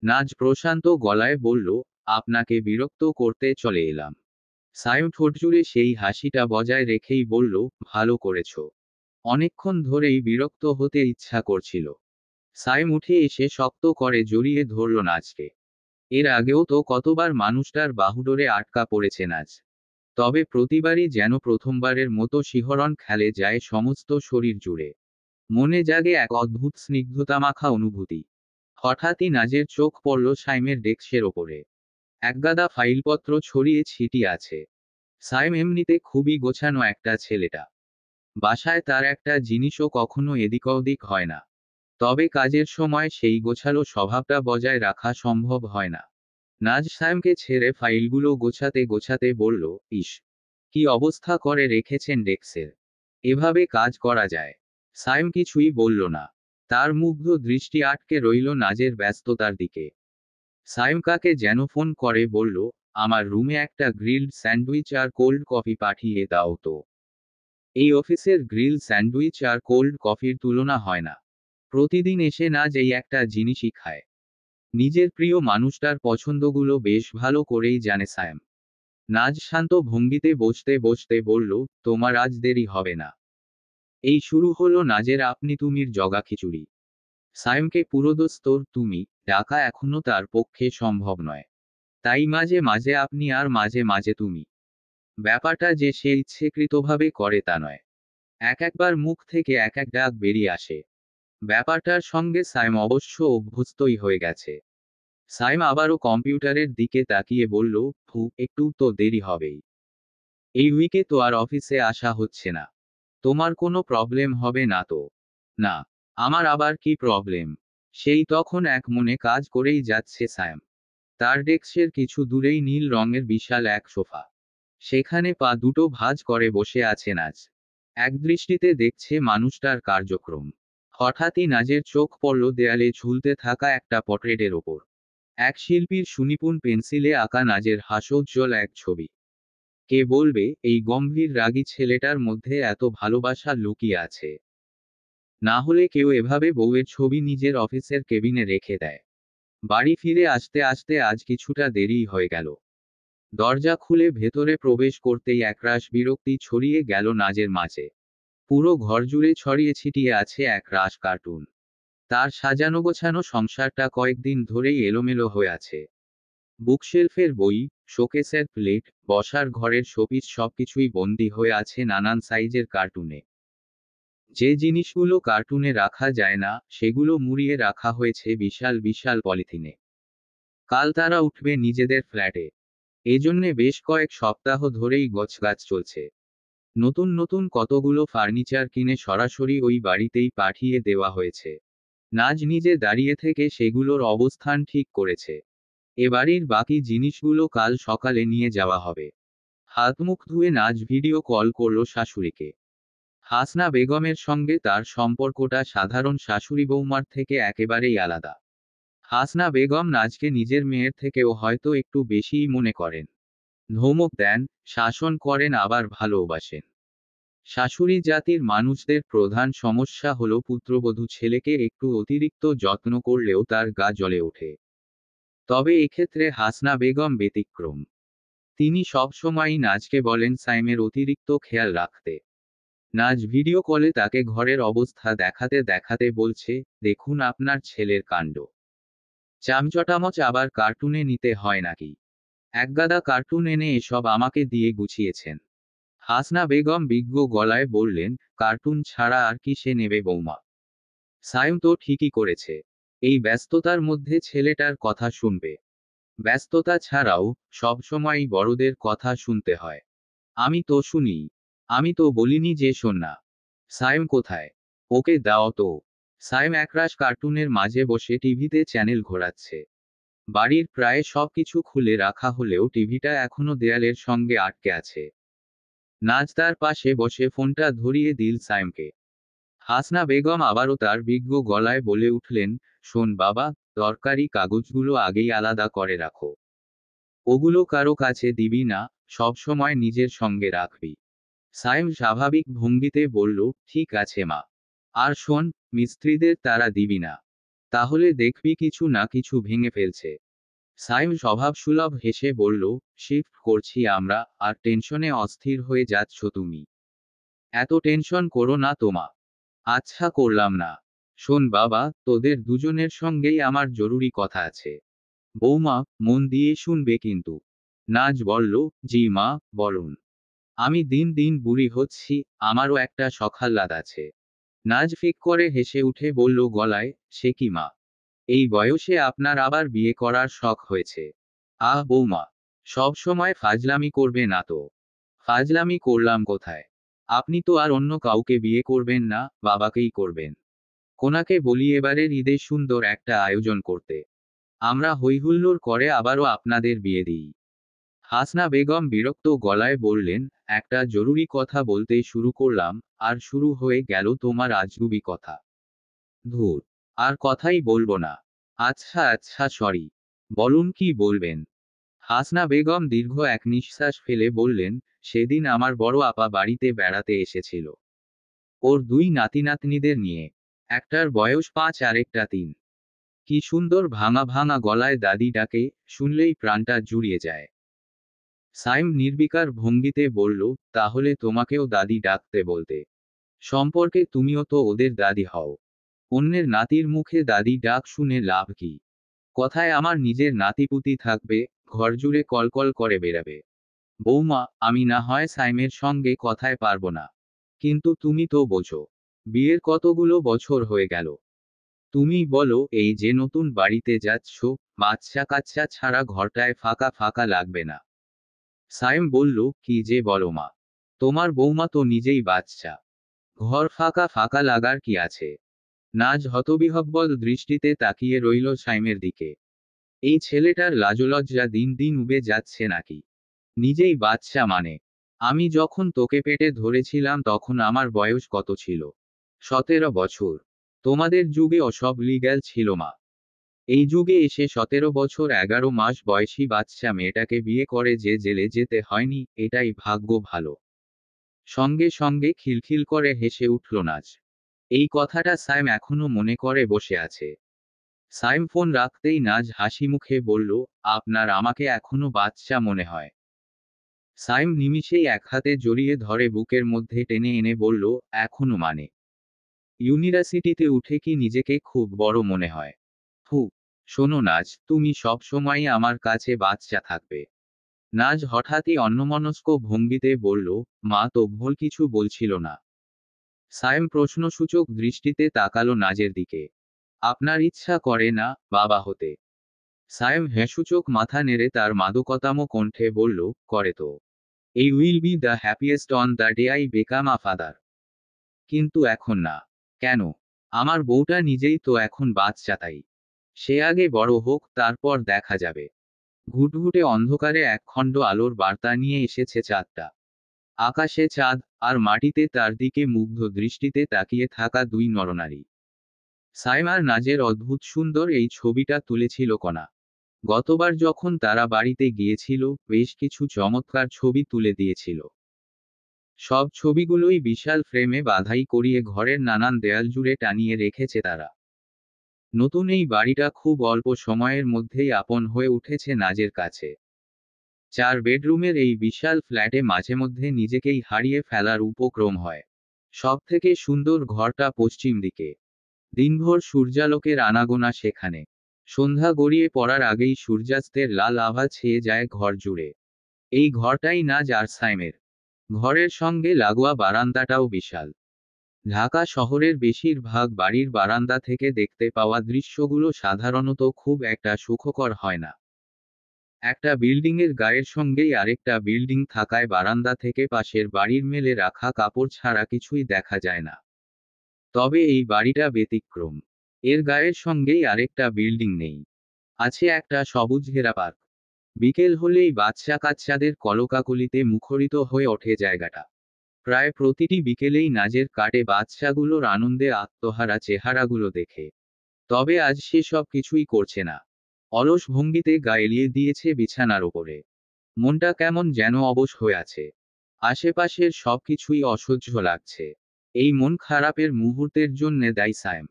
নাজ প্রশান্ত গলায় বলল, আপনাকে বিরক্ত করতে চলে এলাম। সাইম ঠোঁটজুড়ে সেই হাসিটা বজায় রেখেই বলল, ভালো করেছ। অনেকক্ষণ ধরেই বিরক্ত হতে ইচ্ছা করছিল। সাইম উঠে এসে শক্ত করে জড়িয়ে ধরল নাজকে। এর আগেও তো কতবার মানুষটার বাহুডোরে আটকা পড়েছে নাজ। তবে প্রতিবারই যেন প্রথমবারের মতো শিহরণ খেলে যায় সমস্ত শরীর জুড়ে। মনে জাগে এক অদ্ভুত স্নিগ্ধতামাখা অনুভূতি। হঠাৎই নাজের চোখ পড়ল সাইমের ডেস্কের ওপরে। একগাদা ফাইলপত্র ছড়িয়ে ছিটিয়ে আছে। সাইম এমনিতে খুবই গোছানো একটা ছেলেটা। বাসায় তার একটা জিনিসও কখনো এদিক ওদিক হয় না। তবে কাজের সময় সেই গোছালো স্বভাবটা বজায় রাখা সম্ভব হয় না। নাজ সাইমকে ছেড়ে ফাইলগুলো গোছাতে গোছাতে বলল, ইস, কি অবস্থা করে রেখেছেন ডেস্কের। এভাবে কাজ করা যায়? সাইম কিছুই বলল না। তার মুগ্ধ দৃষ্টি আটকে রইল নাজের ব্যস্ততার দিকে। সাইম কাকে যেন ফোন করে বলল, আমার রুমে একটা গ্রিলড স্যান্ডউইচ আর কোল্ড কফি পাঠিয়ে দাও তো। এই অফিসের গ্রিল স্যান্ডউইচ আর কোল্ড কফির তুলনা হয় না। প্রতিদিন এসে নাজ এই একটা জিনিসই খায়। নিজের প্রিয় মানুষটার পছন্দগুলো বেশ ভালো করেই জানে সাইম। নাজ শান্ত ভঙ্গিতে বসতে বসতে বলল, তোমার আজ দেরি হবে না। এই শুরু হলো নাজের আপনি তুমির জগা খিচুড়ি। সাইমকে পুরোদস্তুর তুমি ডাকা এখনো তার পক্ষে সম্ভব নয়। তাই মাঝে মাঝে আপনি আর মাঝে মাঝে তুমি। ব্যাপারটা যে সে ইচ্ছেকৃতভাবে করে তা নয়। এক একবার মুখ থেকে এক এক ডাক বেরিয়ে আসে। ব্যাপারটার সঙ্গে সাইম অবশ্য অভ্যস্তই হয়ে গেছে। সাইম আবারও কম্পিউটারের দিকে তাকিয়ে বলল, একটু তো দেরি হবেই। এই উইকে তো আর অফিসে আসা হচ্ছে না। তোমার কোনো প্রবলেম হবে না তো? না। আমার আবার কি প্রবলেম? সেই তখন এক মনে কাজ করেই যাচ্ছে সাইম। তার ডেস্কের কিছু দূরেই নীল রঙের বিশাল এক সোফা। সেখানে পা দুটো ভাঁজ করে বসে আছে নাজ। একদৃষ্টিতে দেখছে মানুষটার কার্যক্রম। হঠাৎই নাজের চোখ পড়ল দেয়ালে ঝুলতে থাকা একটা পট্রেটের ওপর। এক শিল্পীর সুনিপুণ পেন্সিলে আঁকা নাজের হাস্যোজ্জ্বল এক ছবি। কে বলবে এই গম্ভীর রাগী ছেলেটার মধ্যে এত ভালোবাসা লুকিয়ে আছে? না হলে কেউ এভাবে বউয়ের ছবি নিজের অফিসের কেবিনে রেখে দেয়? বাড়ি ফিরে আসতে আসতে আজ কিছুটা দেরিই হয়ে গেল। দরজা খুলে ভেতরে প্রবেশ করতেই একরাশ বিরক্তি ছড়িয়ে গেল নাজের মাঝে। পুরো ঘর জুড়ে ছড়িয়ে ছিটিয়ে আছে এক রাশ কার্টুন। তার সাজানো গোছানো সংসারটা কয়েকদিন ধরেই এলোমেলো হয়ে আছে। বুকশেলফের বই, শোকেসের প্লেট, বসার ঘরের শোপিস সবকিছুই বন্দী হয়ে আছে নানান সাইজের কার্টুনে। যে জিনিসগুলো কার্টুনে রাখা যায় না, সেগুলো মুড়িয়ে রাখা হয়েছে বিশাল বিশাল পলিথিনে। কাল তারা উঠবে নিজেদের ফ্ল্যাটে। এজন্যে বেশ কয়েক সপ্তাহ ধরেই গোছগাছ চলছে। নতুন নতুন কতগুলো ফার্নিচার কিনে সরাসরি ওই বাড়িতেই পাঠিয়ে দেওয়া হয়েছে। নাজ নিজে দাঁড়িয়ে থেকে সেগুলোর অবস্থান ঠিক করেছে। এ বাড়ির বাকি জিনিসগুলো কাল সকালে নিয়ে যাওয়া হবে। হাত মুখ ধুয়ে নাজ ভিডিও কল করল শাশুড়িকে। হাসনা বেগমের সঙ্গে তার সম্পর্কটা সাধারণ শাশুড়ি বৌমার থেকে একেবারেই আলাদা। হাসনা বেগম নাজকে নিজের মেয়ের থেকেও হয়তো একটু বেশিই মনে করেন। ধমক দেন, শাসন করেন আবার ভালোবাসেন। শাশুড়ি জাতির মানুষদের প্রধান সমস্যা হলো পুত্রবধূ ছেলেকে একটু অতিরিক্ত যত্ন করলেও তার গা জ্বলে ওঠে। তবে এক্ষেত্রে হাসনা বেগম ব্যতিক্রম। তিনি সবসময়ই নাজকে বলেন সাইমের অতিরিক্ত খেয়াল রাখতে। নাজ ভিডিও কলে তাকে ঘরের অবস্থা দেখাতে দেখাতে বলছে, দেখুন আপনার ছেলের কাণ্ড। চামচটামচ আবার কার্টুনে নিতে হয় নাকি? একগাদা কার্টুন এনে এসব আমাকে দিয়ে গুছিয়েছেন। হাসনা বেগম বিজ্ঞ গলায় বললেন, কার্টুন ছাড়া আর কি সে নেবে বৌমা? সায়ম তো ঠিকই করেছে। এই ব্যস্ততার মধ্যে ছেলেটার কথা শুনবে। ব্যস্ততা ছাড়াও সবসময়ই বড়দের কথা শুনতে হয়। আমি তো শুনি। আমি তো বলিনি যে শোন না। সায়ম কোথায়? ওকে দাও তো। সায়ম একরাশ কার্টুনের মাঝে বসে টিভিতে চ্যানেল ঘোরাচ্ছে। বাড়ির প্রায় সবকিছু খুলে রাখা হলেও টিভিটা এখনো দেয়ালের সঙ্গে আটকে আছে। নাজ তার পাশে বসে ফোনটা ধরিয়ে দিল সায়মকে। হাসনা বেগম আবারও তার বিজ্ঞ গলায় বলে উঠলেন, শোন বাবা, দরকারি কাগজগুলো আগেই আলাদা করে রাখো। ওগুলো কারো কাছে দিবি না, সবসময় নিজের সঙ্গে রাখবি। সাইম স্বাভাবিক ভঙ্গিতে বলল, ঠিক আছে মা। আর শোন, মিস্ত্রিদের তারা দিবি না। তাহলে দেখবি কিছু না কিছু ভেঙে ফেলছে। সাইম স্বভাবসুলভ হেসে বলল, শিফট করছি আমরা, আর টেনশনে অস্থির হয়ে যাচ্ছ তুমি। এত টেনশন করো না তোমা। আচ্ছা করলাম না। শোন বাবা, তোদের দুজনের সঙ্গেই আমার জরুরি কথা আছে। বৌমা, মন দিয়ে শুনবে কিন্তু। নাজ বলল, জি মা, বলুন। আমি দিন দিন বুড়ি হচ্ছি, আমারও একটা সখাল্লাদ আছে। নাজ ফিক করে হেসে উঠে বলল গলায়, সে কি মা? এই বয়সে আপনার আবার বিয়ে করার শখ হয়েছে? আহ বৌমা, সব সময় ফাজলামি করবে না তো। ফাজলামি করলাম কোথায়? আপনি তো আর অন্য কাউকে বিয়ে করবেন না, বাবাকেই করবেন। কোনাকে বলি এবারের ঈদে সুন্দর একটা আয়োজন করতে। আমরা হৈহুল্লোড় করে আবারও আপনাদের বিয়ে দিই। হাসনা বেগম বিরক্ত গলায় বললেন, একটা জরুরি কথা বলতে শুরু করলাম, আর শুরু হয়ে গেল তোমার আজগুবি কথা। ধুর, আর কথাই বলবো না। আচ্ছা আচ্ছা সরি। বলুন কি বলবেন? হাসনা বেগম দীর্ঘ এক নিঃশ্বাস ফেলে বললেন, সেদিন আমার বড় আপা বাড়িতে বেড়াতে এসেছিল। ওর দুই নাতি নাতনিদের নিয়ে। একটার বয়স 5 আরেকটা 3। কি সুন্দর ভাঙা ভাঙা গলায় দাদি ডাকে, শুনলেই প্রাণটা জুড়িয়ে যায়। সাইম নির্বিকার ভঙ্গিতে বলল, তাহলে তোমাকেও দাদি ডাকতে বলতে। সম্পর্কে তুমিও তো ওদের দাদি হও। অন্যের নাতির মুখে দাদি ডাক শুনে লাভ কি? কথায় আমার নিজের নাতিপুতি থাকবে, ঘরজুড়ে কলকল করে বেরাবে। বৌমা, আমি না হয় সাইমের সঙ্গে কথায় পারবো না। কিন্তু তুমি তো বোঝো। বিয়ের কতগুলো বছর হয়ে গেল। তুমি বলো, এই যে নতুন বাড়িতে যাচ্ছ, বাচ্চা কাচ্চা ছাড়া ঘরটায় ফাঁকা ফাঁকা লাগবে না? সাইম বলল, কি যে বলো মা। তোমার বৌমা তো নিজেই বাচ্চা। ঘর ফাঁকা ফাঁকা লাগার কি আছে? নাজ হতবিহ্বল দৃষ্টিতে তাকিয়ে রইল সাইমের দিকে। এই ছেলেটার লাজলজ্জা দিন দিন উবে যাচ্ছে নাকি? নিজেই বাচ্চা মানে? আমি যখন তোকে পেটে ধরেছিলাম তখন আমার বয়স কত ছিল? 17 বছর। তোমাদের যুগে ওসব লিগ্যাল ছিল মা। এই যুগে এসে 17 বছর 11 মাস বয়সী বাচ্চা মেয়েটাকে বিয়ে করে যে জেলে যেতে হয়নি, এটাই ভাগ্য ভালো। সঙ্গে সঙ্গে খিলখিল করে হেসে উঠল নাজ। এই কথাটা সাইম এখনো মনে করে বসে আছে। সাইম ফোন রাখতেই নাজ হাসি মুখে বলল, আপনার আমাকে এখনো বাচ্চা মনে হয়? সাইম নিমিষেই এক হাতে জড়িয়ে ধরে বুকের মধ্যে টেনে এনে বলল, এখনো মানে? ইউনিভার্সিটিতে উঠে কি নিজেকে খুব বড় মনে হয়? হু। শোনো নাজ, তুমি সব সময়ই আমার কাছে বাচ্চা থাকবে। নাজ হঠাৎই অন্যমনস্ক ভঙ্গিতে বলল, মা তো ভুল কিছু বলছিল না। সাইম প্রশ্নসূচক দৃষ্টিতে তাকালো নাজের দিকে। আপনার ইচ্ছা করে না বাবা হতে? সাইম হেঁসূচক মাথা নেড়ে তার মাদকতাম কণ্ঠে বলল, করে তো। এই will be the happiest on the day I বেকাম a father. কিন্তু এখন না। কেন? আমার বউটা নিজেই তো এখন বাচ্চা, তাই। সে আগে বড় হোক, তারপর দেখা যাবে। ঘুটঘুটে অন্ধকারে একখণ্ড আলোর বার্তা নিয়ে এসেছে চাঁদটা। আকাশে চাঁদ, আর মাটিতে তার দিকে মুগ্ধ দৃষ্টিতে তাকিয়ে থাকা দুই নরনারী। সাইম আর নাজের অদ্ভুত সুন্দর এই ছবিটা তুলেছিল কণা। গতবার যখন তারা বাড়িতে গিয়েছিল, বেশ কিছু চমৎকার ছবি তুলে দিয়েছিল। সব ছবিগুলোই বিশাল ফ্রেমে বাঁধাই করিয়ে ঘরের নানান দেয়াল জুড়ে টানিয়ে রেখেছে তারা। নতুন এই বাড়িটা খুব অল্প সময়ের মধ্যেই আপন হয়ে উঠেছে নাজের কাছে। 4 বেডরুমের এই বিশাল ফ্ল্যাটে মাঝে মধ্যে নিজেকেই হারিয়ে ফেলার উপক্রম হয়। সবথেকে সুন্দর ঘরটা পশ্চিম দিকে। দিনভর সূর্যালোকের আনাগোনা সেখানে। সন্ধ্যা গড়িয়ে পড়ার আগেই সূর্যাস্তের লাল আভা ছেয়ে যায় ঘর জুড়ে। এই ঘরটাই নাজ আর সাইমের। ঘরের সঙ্গে লাগোয়া বারান্দাটাও বিশাল। ঢাকা শহরের বেশিরভাগ বাড়ির বারান্দা থেকে দেখতে পাওয়া দৃশ্যগুলো সাধারণত খুব একটা সুখকর হয় না। একটা বিল্ডিংয়ের গায়ের সঙ্গেই আরেকটা বিল্ডিং থাকায় বারান্দা থেকে পাশের বাড়ির মেলে রাখা কাপড় ছাড়া কিছুই দেখা যায় না। তবে এই বাড়িটা ব্যতিক্রম। এর গায়ের সঙ্গেই আরেকটা বিল্ডিং নেই। আছে একটা সবুজ ঘেরা পার্ক। বিকেল হলেই বাচ্চা কাচ্চাদের কলকাকলিতে মুখরিত হয়ে ওঠে জায়গাটা। প্রায় প্রতিটি বিকেলেই নাজের কাটে বাচ্চাগুলোর আনন্দে আত্মহারা চেহারাগুলো দেখে। তবে আজ সে সব কিছুই করছে না। অলস ভঙ্গিতে গা এলিয়ে দিয়েছে বিছানার ওপরে। মনটা কেমন যেন অবশ হয়ে আছে। আশেপাশের সবকিছুই অসহ্য লাগছে। এই মন খারাপের মুহূর্তের জন্যে দায়ী সাইম।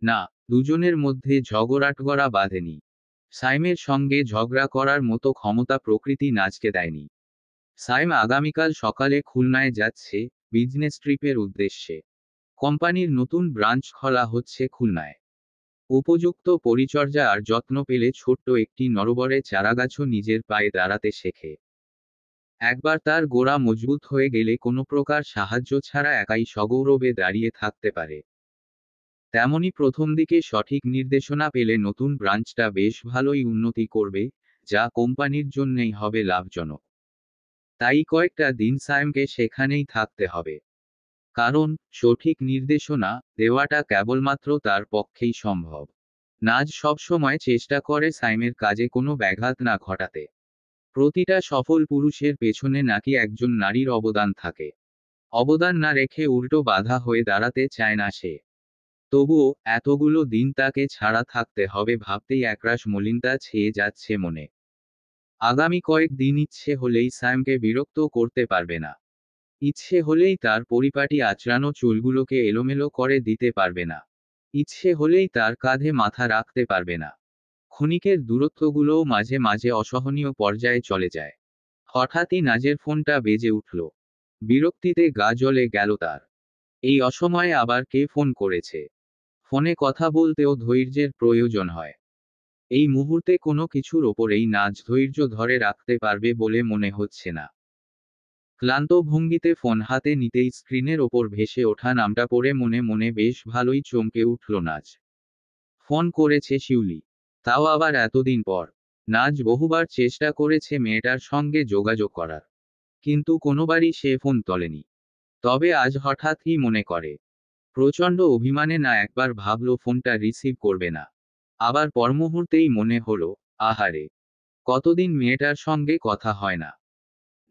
না, দুজনের মধ্যে ঝগড়াটগড়া বাঁধেনি। সাইমের সঙ্গে ঝগড়া করার মতো ক্ষমতা প্রকৃতি নাজকে দেয়নি। সাইম আগামীকাল সকালে খুলনায় যাচ্ছে, বিজনেস ট্রিপের উদ্দেশ্যে। কোম্পানির নতুন ব্রাঞ্চ খোলা হচ্ছে খুলনায়। উপযুক্ত পরিচর্যা আর যত্ন পেলে ছোট্ট একটি নরবরে চারাগাছও নিজের পায়ে দাঁড়াতে শেখে। একবার তার গোড়া মজবুত হয়ে গেলে কোনো প্রকার সাহায্য ছাড়া একাই সগৌরবে দাঁড়িয়ে থাকতে পারে। তেমনি প্রথম দিকে সঠিক নির্দেশনা পেলে নতুন ব্রাঞ্চটা বেশ ভালোই উন্নতি করবে, যা কোম্পানির জন্যই হবে লাভজনক। তাই কয়েকটা দিন সায়েমকে সেখানেই থাকতে হবে। কারণ সঠিক নির্দেশনা দেওয়াটা কেবলমাত্র তার পক্ষেই সম্ভব। নাজ সবসময় চেষ্টা করে সাইমের কাজে কোনো ব্যাঘাত না ঘটাতে। প্রতিটা সফল পুরুষের পেছনে নাকি একজন নারীর অবদান থাকে। অবদান না রেখে উল্টো বাধা হয়ে দাঁড়াতে চায় না সে। তবুও এতগুলো দিন তাকে ছাড়া থাকতে হবে ভাবতেই একরাশ মলিনতা ছেয়ে যাচ্ছে মনে। আগামী কয়েক দিন ইচ্ছে হলেই সাইমকে বিরক্ত করতে পারবে না। ইচ্ছে হলেই তার পরিপাটি আঁচড়ানো চুলগুলোকে এলোমেলো করে দিতে পারবে না। ইচ্ছে হলেই তার কাঁধে মাথা রাখতে পারবে না। ক্ষণিকের দূরত্বগুলোও মাঝে মাঝে অসহনীয় পর্যায়ে চলে যায়। হঠাৎই নাজের ফোনটা বেজে উঠল। বিরক্তিতে গা জ্বলে গেল তার। এই অসময়ে আবার কে ফোন করেছে? ফোনে কথা বলতেও ধৈর্যের প্রয়োজন হয়। এই মুহূর্তে কোনো কিছুর ওপরেই নাজ ধৈর্য ধরে রাখতে পারবে বলে মনে হচ্ছে না। ক্লান্ত ভঙ্গিতে ফোন হাতে নিতেই স্ক্রিনের ওপর ভেসে ওঠা নামটা পড়ে মনে মনে বেশ ভালোই চমকে উঠল নাজ। ফোন করেছে শিউলি। তাও আবার এতদিন পর। নাজ বহুবার চেষ্টা করেছে মেয়েটার সঙ্গে যোগাযোগ করার। কিন্তু কোনোবারই সে ফোন তোলেনি। তবে আজ হঠাৎই মনে করে। প্রচণ্ড অভিমানে না একবার ভাবল ফোনটা রিসিভ করবে না। আবার পরমুহূর্তেই মনে হলো, আহারে, কতদিন মেয়েটার সঙ্গে কথা হয় না।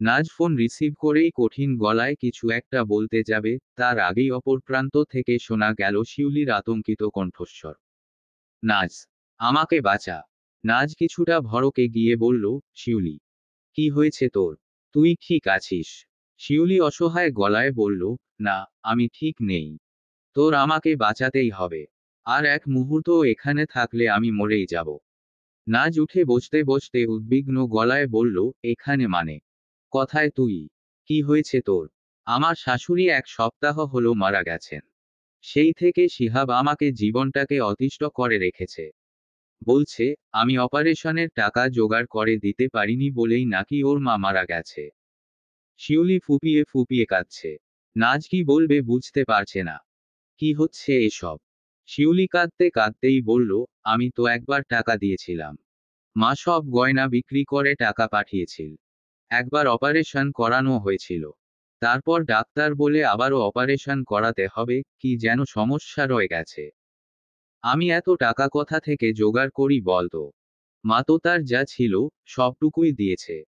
নাজ ফোন রিসিভ করেই কঠিন গলায় কিছু একটা বলতে যাবে, তার আগেই অপর প্রান্ত থেকে শোনা গেল শিউলির আতঙ্কিত কণ্ঠস্বর। নাজ, আমাকে বাঁচা। নাজ কিছুটা ভড়কে গিয়ে বলল, শিউলি, কি হয়েছে তোর? তুই ঠিক আছিস? শিউলি অসহায় গলায় বলল, না, আমি ঠিক নেই। তোর আমাকে বাঁচাতেই হবে। আর এক মুহূর্তও এখানে থাকলে আমি মরেই যাব। নাজ উঠে বসতে বসতে উদ্বিগ্ন গলায় বলল, এখানে মানে? কথায় তুই? কি হয়েছে তোর? আমার শাশুড়ি 1 সপ্তাহ হলো মারা গেছেন। সেই থেকে শিহাব আমাকে জীবনটাকে অতিষ্ঠ করে রেখেছে। বলছে, আমি অপারেশনের টাকা জোগাড় করে দিতে পারিনি বলেই নাকি ওর মা মারা গেছে। শিউলি ফুপিয়ে ফুপিয়ে কাঁদছে। নাজ কি বলবে বুঝতে পারছে না। কি হচ্ছে এসব? শিউলি কাঁদতে কাঁদতেই বলল, আমি তো একবার টাকা দিয়েছিলাম। মা সব গয়না বিক্রি করে টাকা পাঠিয়েছিল। একবার অপারেশন করানো হয়েছিল। তারপর ডাক্তার বলে আবারও অপারেশন করাতে হবে, কি যেন সমস্যা রয়ে গেছে। আমি এত টাকা কোথা থেকে জোগাড় করি বলতো? মা তো তার যা ছিল সবটুকুই দিয়েছে।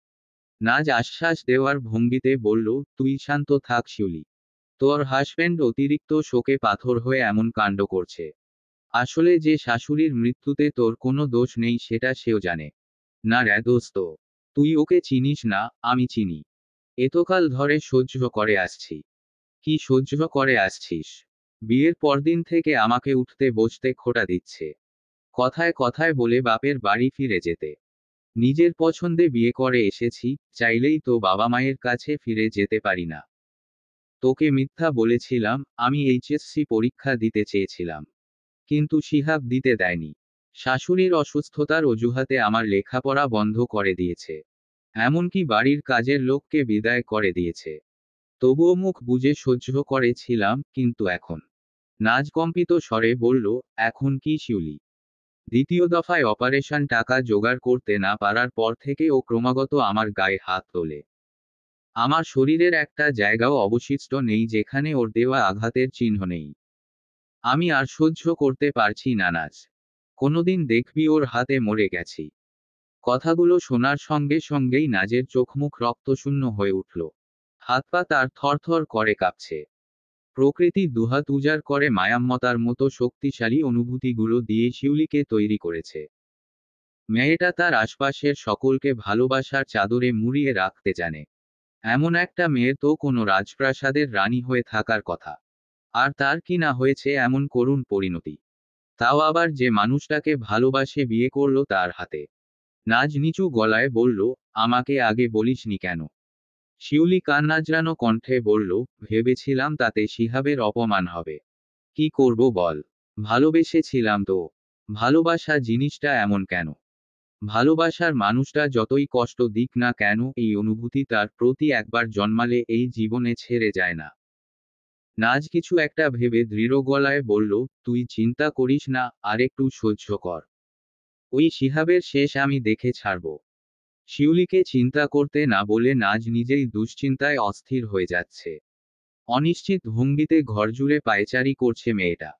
নাজ আশ্বাস দেওয়ার ভঙ্গিতে বলল, তুই শান্ত থাক শিউলি। তোর হাজবেন্ড অতিরিক্ত শোকে পাথর হয়ে এমন কাণ্ড করছে। আসলে যে শাশুড়ির মৃত্যুতে তোর কোনো দোষ নেই সেটা সেও জানে। না রে দোস্ত, তুই ওকে চিনিস না, আমি চিনি। এতকাল ধরে সহ্য করে আসছি। কি সহ্য করে আসছিস? বিয়ের পরদিন থেকে আমাকে উঠতে বসতে খোঁটা দিচ্ছে। কথায় কথায় বলে বাপের বাড়ি ফিরে যেতে। নিজের পছন্দে বিয়ে করে এসেছি, চাইলেই তো বাবা মায়ের কাছে ফিরে যেতে পারি না। তোকে মিথ্যা বলেছিলাম, আমি এইচএসসি পরীক্ষা দিতে চেয়েছিলাম। কিন্তু শিহাব দিতে দেয়নি। শাশুড়ির অসুস্থতার অজুহাতে আমার লেখাপড়া বন্ধ করে দিয়েছে, এমনকি বাড়ির কাজের লোককে বিদায় করে দিয়েছে। তবুও মুখ বুজে সহ্য করেছিলাম, কিন্তু এখন। নাজ কম্পিত স্বরে বলল, এখন কি শিউলি? দ্বিতীয় দফায় অপারেশন টাকা জোগাড় করতে না পারার পর থেকে ও ক্রমাগত আমার গায়ে হাত তোলে। আমার শরীরের একটা জায়গাও অবশিষ্ট নেই যেখানে ওর দেওয়া আঘাতের চিহ্ন নেই। আমি আর সহ্য করতে পারছি না নাজ। কোনোদিন দেখবি ওর হাতে মরে গেছি। কথাগুলো শোনার সঙ্গে সঙ্গেই নাজের চোখমুখ রক্তশূন্য হয়ে উঠল। হাত পা তার থরথর করে কাঁপছে। প্রকৃতি দুহাত উজাড় করে মায়ামমতার মতো শক্তিশালী অনুভূতিগুলো দিয়ে শিউলিকে তৈরি করেছে। মেয়েটা তার আশপাশের সকলকে ভালোবাসার চাদরে মুড়িয়ে রাখতে জানে। এমন একটা মেয়ের তো কোনো রাজপ্রাসাদের রানী হয়ে থাকার কথা। আর তার কি না হয়েছে এমন করুণ পরিণতি। তাও আবার যে মানুষটাকে ভালোবাসে বিয়ে করলো তার হাতে। নাজ নিচু গলায় বলল, আমাকে আগে বলিসনি কেন? শিউলি কান্নাজড়ানো কণ্ঠে বলল, ভেবেছিলাম তাতে শিহাবের অপমান হবে। কি করব বল? ভালোবেসেছিলাম তো। ভালোবাসা জিনিসটা এমন কেন? ভালোবাসার মানুষটা যতই কষ্ট দিক না কেন এই অনুভূতি তার প্রতি একবার জন্মালে এই জীবনে ছেড়ে যায় না। নাজ কিছু একটা ভেবে দৃঢ় গলায় বলল, তুই চিন্তা করিস না, আরেকটু সহ্য কর। ওই শিহাবের শেষ আমি দেখে ছাড়ব। শিউলিকে চিন্তা করতে না বলে নাজ নিজেই দুশ্চিন্তায় অস্থির হয়ে যাচ্ছে। অনিশ্চিত ভঙ্গিতে ঘরজুড়ে পায়চারি করছে মেয়েটা।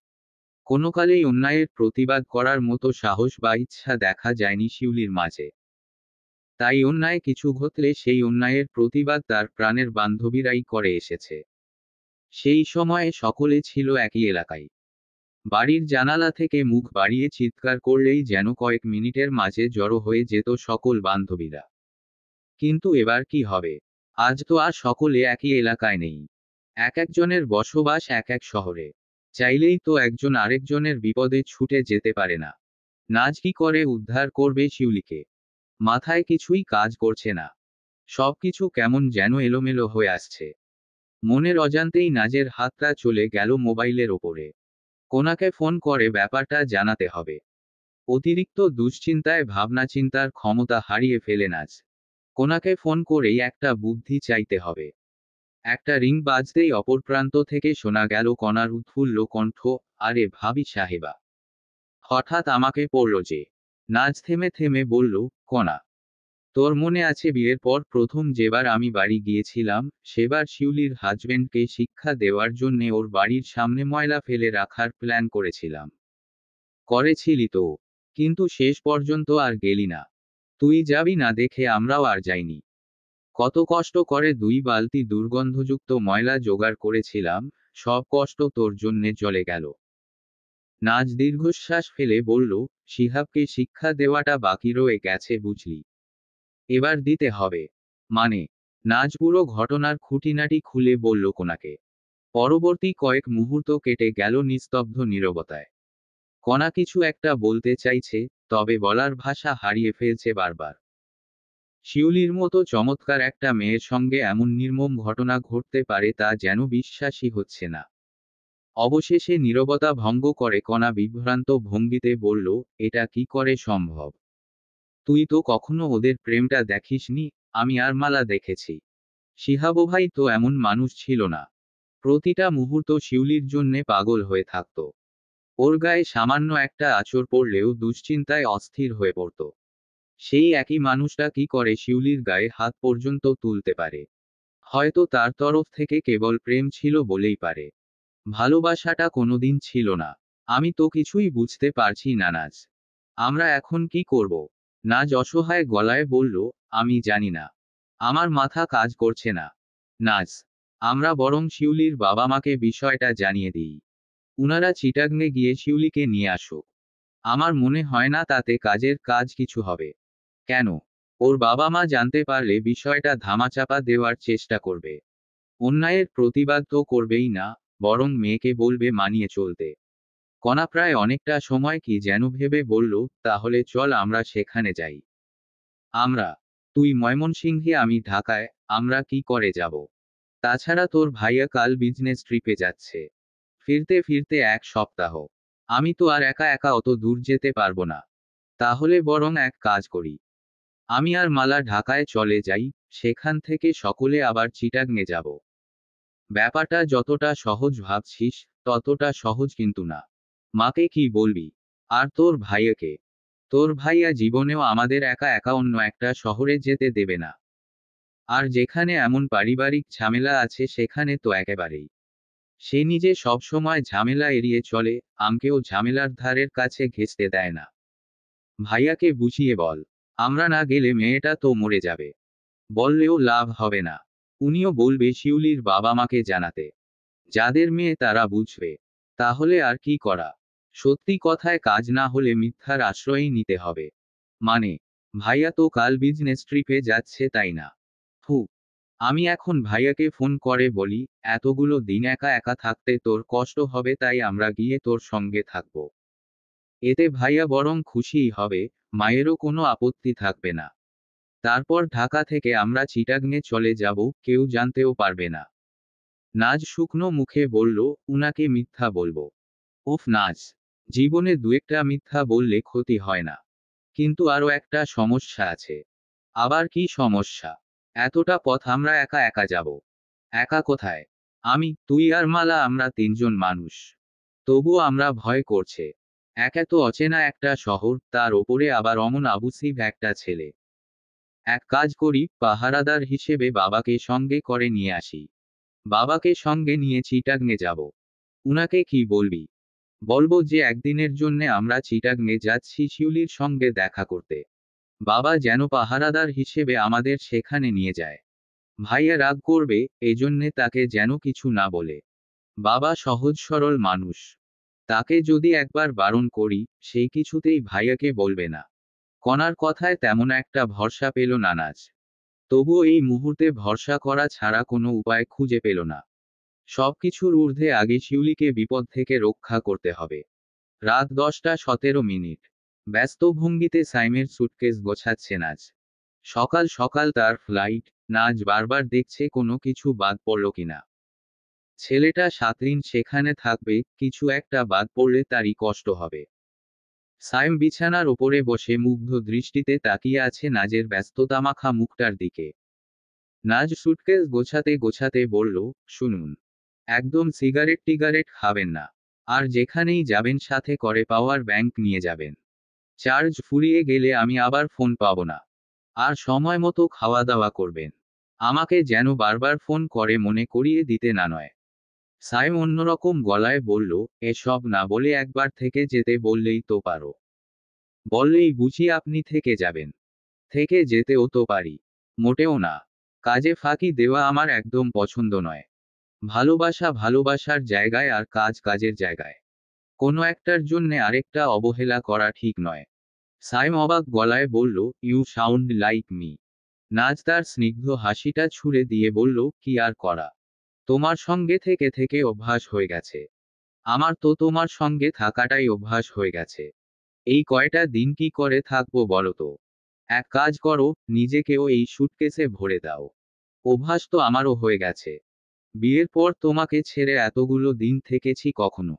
কোনোকালেই অন্যায়ের প্রতিবাদ করার মতো সাহস বা ইচ্ছা দেখা যায়নি শিউলির মাঝে। তাই অন্যায় কিছু ঘটলে সেই অন্যায়ের প্রতিবাদ তার প্রাণের বান্ধবীরাই করে এসেছে। সেই সময়ে সকলে ছিল একই এলাকায়। বাড়ির জানালা থেকে মুখ বাড়িয়ে চিৎকার করলেই যেন কয়েক মিনিটের মাঝে জড়ো হয়ে যেত সকল বান্ধবীরা। কিন্তু এবার কি হবে? আজ তো আর সকলে একই এলাকায় নেই। এক একজনের বসবাস এক এক শহরে। চাইলেই তো একজন আরেকজনের বিপদে ছুটে যেতে পারে না। নাজ কি করে উদ্ধার করবে শিউলিকে? মাথায় কিছুই কাজ করছে না। সবকিছু কেমন যেন এলোমেলো হয়ে আসছে। মনের অজান্তেই নাজের হাতটা চলে গেল মোবাইলের ওপরে। কোনাকে ফোন করে ব্যাপারটা জানাতে হবে। অতিরিক্ত দুশ্চিন্তায় ভাবনাচিন্তার ক্ষমতা হারিয়ে ফেলে নাজ। কোনাকে ফোন করেই একটা বুদ্ধি চাইতে হবে। একটা রিং বাজতেই অপর প্রান্ত থেকে শোনা গেল কণার উৎফুল্ল কণ্ঠ, আরে ভাবি সাহেবা। হঠাৎ আমাকে পড়ল যে। নাজ থেমে থেমে বলল, কণা, তোর মনে আছে বিয়ের পর প্রথম যেবার আমি বাড়ি গিয়েছিলাম, সেবার শিউলির হাজবেন্ডকে শিক্ষা দেওয়ার জন্যে ওর বাড়ির সামনে ময়লা ফেলে রাখার প্ল্যান করেছিলাম। করেছিলি তো। কিন্তু শেষ পর্যন্ত আর গেলি না। তুই যাবি না দেখে আমরাও আর যাইনি। কত কষ্ট করে 2 বালতি দুর্গন্ধযুক্ত ময়লা জোগাড় করেছিলাম, সব কষ্ট তোর জন্যে চলে গেল। নাজ দীর্ঘশ্বাস ফেলে বলল, শিহাবকে শিক্ষা দেওয়াটা বাকি রয়ে গেছে বুঝলি। এবার দিতে হবে। মানে? নাজ পুরো ঘটনার খুঁটিনাটি খুলে বলল কোনাকে। পরবর্তী কয়েক মুহূর্ত কেটে গেল নিস্তব্ধ নীরবতায়। কণা কিছু একটা বলতে চাইছে, তবে বলার ভাষা হারিয়ে ফেলছে বারবার। শিউলির মতো চমৎকার একটা মেয়ের সঙ্গে এমন নির্মম ঘটনা ঘটতে পারে তা যেন বিশ্বাসই হচ্ছে না। অবশেষে নীরবতা ভঙ্গ করে কণা বিভ্রান্ত ভঙ্গিতে বলল, এটা কি করে সম্ভব? তুই তো কখনো ওদের প্রেমটা দেখিসনি। আমি আর মালা দেখেছি। শিহাবু ভাই তো এমন মানুষ ছিল না। প্রতিটা মুহূর্ত শিউলির জন্যে পাগল হয়ে থাকত। ওর গায়ে সামান্য একটা আঁচড় পড়লেও দুশ্চিন্তায় অস্থির হয়ে পড়ত। সেই একই মানুষটা কি করে শিউলির গায়ে হাত পর্যন্ত তুলতে পারে? হয়তো তার তরফ থেকে কেবল প্রেম ছিল বলেই পারে। ভালোবাসাটা কোনোদিন ছিল না। আমি তো কিছুই বুঝতে পারছি না নাজ। আমরা এখন কি করব? নাজ অসহায় গলায় বলল, আমি জানি না। আমার মাথা কাজ করছে না। নাজ, আমরা বরং শিউলির বাবা মাকে বিষয়টা জানিয়ে দিই। উনারা চিটাগংয়ে গিয়ে শিউলিকে নিয়ে আসুক। আমার মনে হয় না তাতে কাজের কাজ কিছু হবে। কেন? ওর বাবা মা জানতে পারলে বিষয়টা ধামাচাপা দেওয়ার চেষ্টা করবে। অন্যায়ের প্রতিবাদ তো করবেই না, বরং মেয়েকে বলবে মানিয়ে চলতে। কণা প্রায় অনেকটা সময় কি যেন ভেবে বলল, তাহলে চল আমরা সেখানে যাই। আমরা? তুই ময়মনসিংহে আমি ঢাকায়, আমরা কি করে যাব? তাছাড়া তোর ভাইয়া কাল বিজনেস ট্রিপে যাচ্ছে। ফিরতে ফিরতে 1 সপ্তাহ। আমি তো আর একা একা অত দূর যেতে পারবো না। তাহলে বরং এক কাজ করি, আমি আর মালা ঢাকায় চলে যাই, সেখান থেকে সকলে আবার চিটাগংয়ে যাব। ব্যাপারটা যতটা সহজ ভাবছিস, ততটা সহজ কিন্তু না। মাকে কি বলবি? আর তোর ভাইয়াকে? তোর ভাইয়া জীবনেও আমাদের একা একা অন্য একটা শহরে যেতে দেবে না। আর যেখানে এমন পারিবারিক ঝামেলা আছে সেখানে তো একেবারেই। সে নিজে সবসময় ঝামেলা এড়িয়ে চলে, আমকেও ঝামেলার ধারের কাছে ঘেঁষতে দেয় না। ভাইয়াকে বুঝিয়ে বল, আমরা না গেলে মেয়েটা তো মরে যাবে। বললেও লাভ হবে না। উনিও বলবে শিউলির বাবা মাকে জানাতে। যাদের মেয়ে তারা বুঝবে। তাহলে আর কি করা? সত্যি কথায় কাজ না হলে মিথ্যার আশ্রয়ই নিতে হবে। মানে, ভাইয়া তো কাল বিজনেস ট্রিপে যাচ্ছে তাই না? হু, আমি এখন ভাইয়াকে ফোন করে বলি, এতগুলো দিন একা একা থাকতে তোর কষ্ট হবে তাই আমরা গিয়ে তোর সঙ্গে থাকবো। এতে ভাইয়া বরং খুশিই হবে, মায়েরও কোনো আপত্তি থাকবে না। তারপর ঢাকা থেকে আমরা চিটাগংয়ে চলে যাব, কেউ জানতেও পারবে না। নাজ শুকনো মুখে বলল, উনাকে মিথ্যা বলবো? উফ নাজ, জীবনে দু একটা মিথ্যা বললে ক্ষতি হয় না। কিন্তু আরো একটা সমস্যা আছে। আবার কি সমস্যা? এতটা পথ আমরা একা একা যাব। একা কোথায়? আমি, তুই আর মালা আমরা তিনজন মানুষ। তবুও আমরা ভয় করছে। একে তো অচেনা একটা শহর, তার ওপরে আবার অমন আবুসিভ একটা ছেলে। এক কাজ করি, পাহারাদার হিসেবে বাবাকে সঙ্গে করে নিয়ে আসি। বাবাকে সঙ্গে নিয়ে চিটাগংয়ে যাব। উনাকে কি বলবি? বলবো যে একদিনের জন্যে আমরা চিটাগংয়ে যাচ্ছি শিউলির সঙ্গে দেখা করতে। বাবা যেন পাহারাদার হিসেবে আমাদের সেখানে নিয়ে যায়। ভাইয়া রাগ করবে, এজন্যে তাকে যেন কিছু না বলে। বাবা সহজ সরল মানুষ। তাকে যদি একবার বারণ করি, সেই কিছুতেই ভাইয়াকে বলবে না। কণার কথায় তেমন একটা ভরসা পেল না নাজ। তবুও এই মুহূর্তে ভরসা করা ছাড়া কোনো উপায় খুঁজে পেল না। সবকিছুর ঊর্ধ্বে আগে শিউলিকে বিপদ থেকে রক্ষা করতে হবে। রাত 10টা 17 মিনিট। ব্যস্ত ভঙ্গিতে সাইমের সুটকেস গোছাচ্ছে নাজ। সকাল সকাল তার ফ্লাইট। নাজ বারবার দেখছে কোনো কিছু বাদ পড়ল কিনা। ছেলেটা 7 দিন সেখানে থাকবে, কিছু একটা বাদ পড়লে তারই কষ্ট হবে। সাইম বিছানার ওপরে বসে মুগ্ধ দৃষ্টিতে তাকিয়ে আছে নাজের ব্যস্ততামাখা মুখটার দিকে। নাজ সুটকেস গোছাতে গোছাতে বলল, শুনুন, একদম সিগারেট টিগারেট খাবেন না। আর যেখানেই যাবেন সাথে করে পাওয়ার ব্যাংক নিয়ে যাবেন। চার্জ ফুরিয়ে গেলে আমি আবার ফোন পাবো না। আর সময় মতো খাওয়া দাওয়া করবেন। আমাকে যেন বারবার ফোন করে মনে করিয়ে দিতে না নয়। সাইম অন্যরকম গলায় বলল, এসব না বলে একবার থেকে যেতে বললেই তো পারো। বললেই বুঝি আপনি থেকে যাবেন? থেকে যেতেও তো পারি। মোটেও না। কাজে ফাঁকি দেওয়া আমার একদম পছন্দ নয়। ভালোবাসা ভালোবাসার জায়গায় আর কাজ কাজের জায়গায়। কোনো একটার জন্যে আরেকটা অবহেলা করা ঠিক নয়। সাইম অবাক গলায় বলল, ইউ সাউন্ড লাইক মি। নাজ তার স্নিগ্ধ হাসিটা ছুঁড়ে দিয়ে বলল, কি আর করা। তোমার সঙ্গে থেকে থেকে অভ্যাস হয়ে গেছে। আমার তো তোমার সঙ্গে থাকাটাই অভ্যাস হয়ে গেছে। এই কয়টা দিন কি করে থাকবো বলো তো? এক কাজ করো, নিজেকেও এই সুটকেসে ভরে দাও। অভ্যাস তো আমারও হয়ে গেছে। বিয়ের পর তোমাকে ছেড়ে এতগুলো দিন থেকেছি কখনো?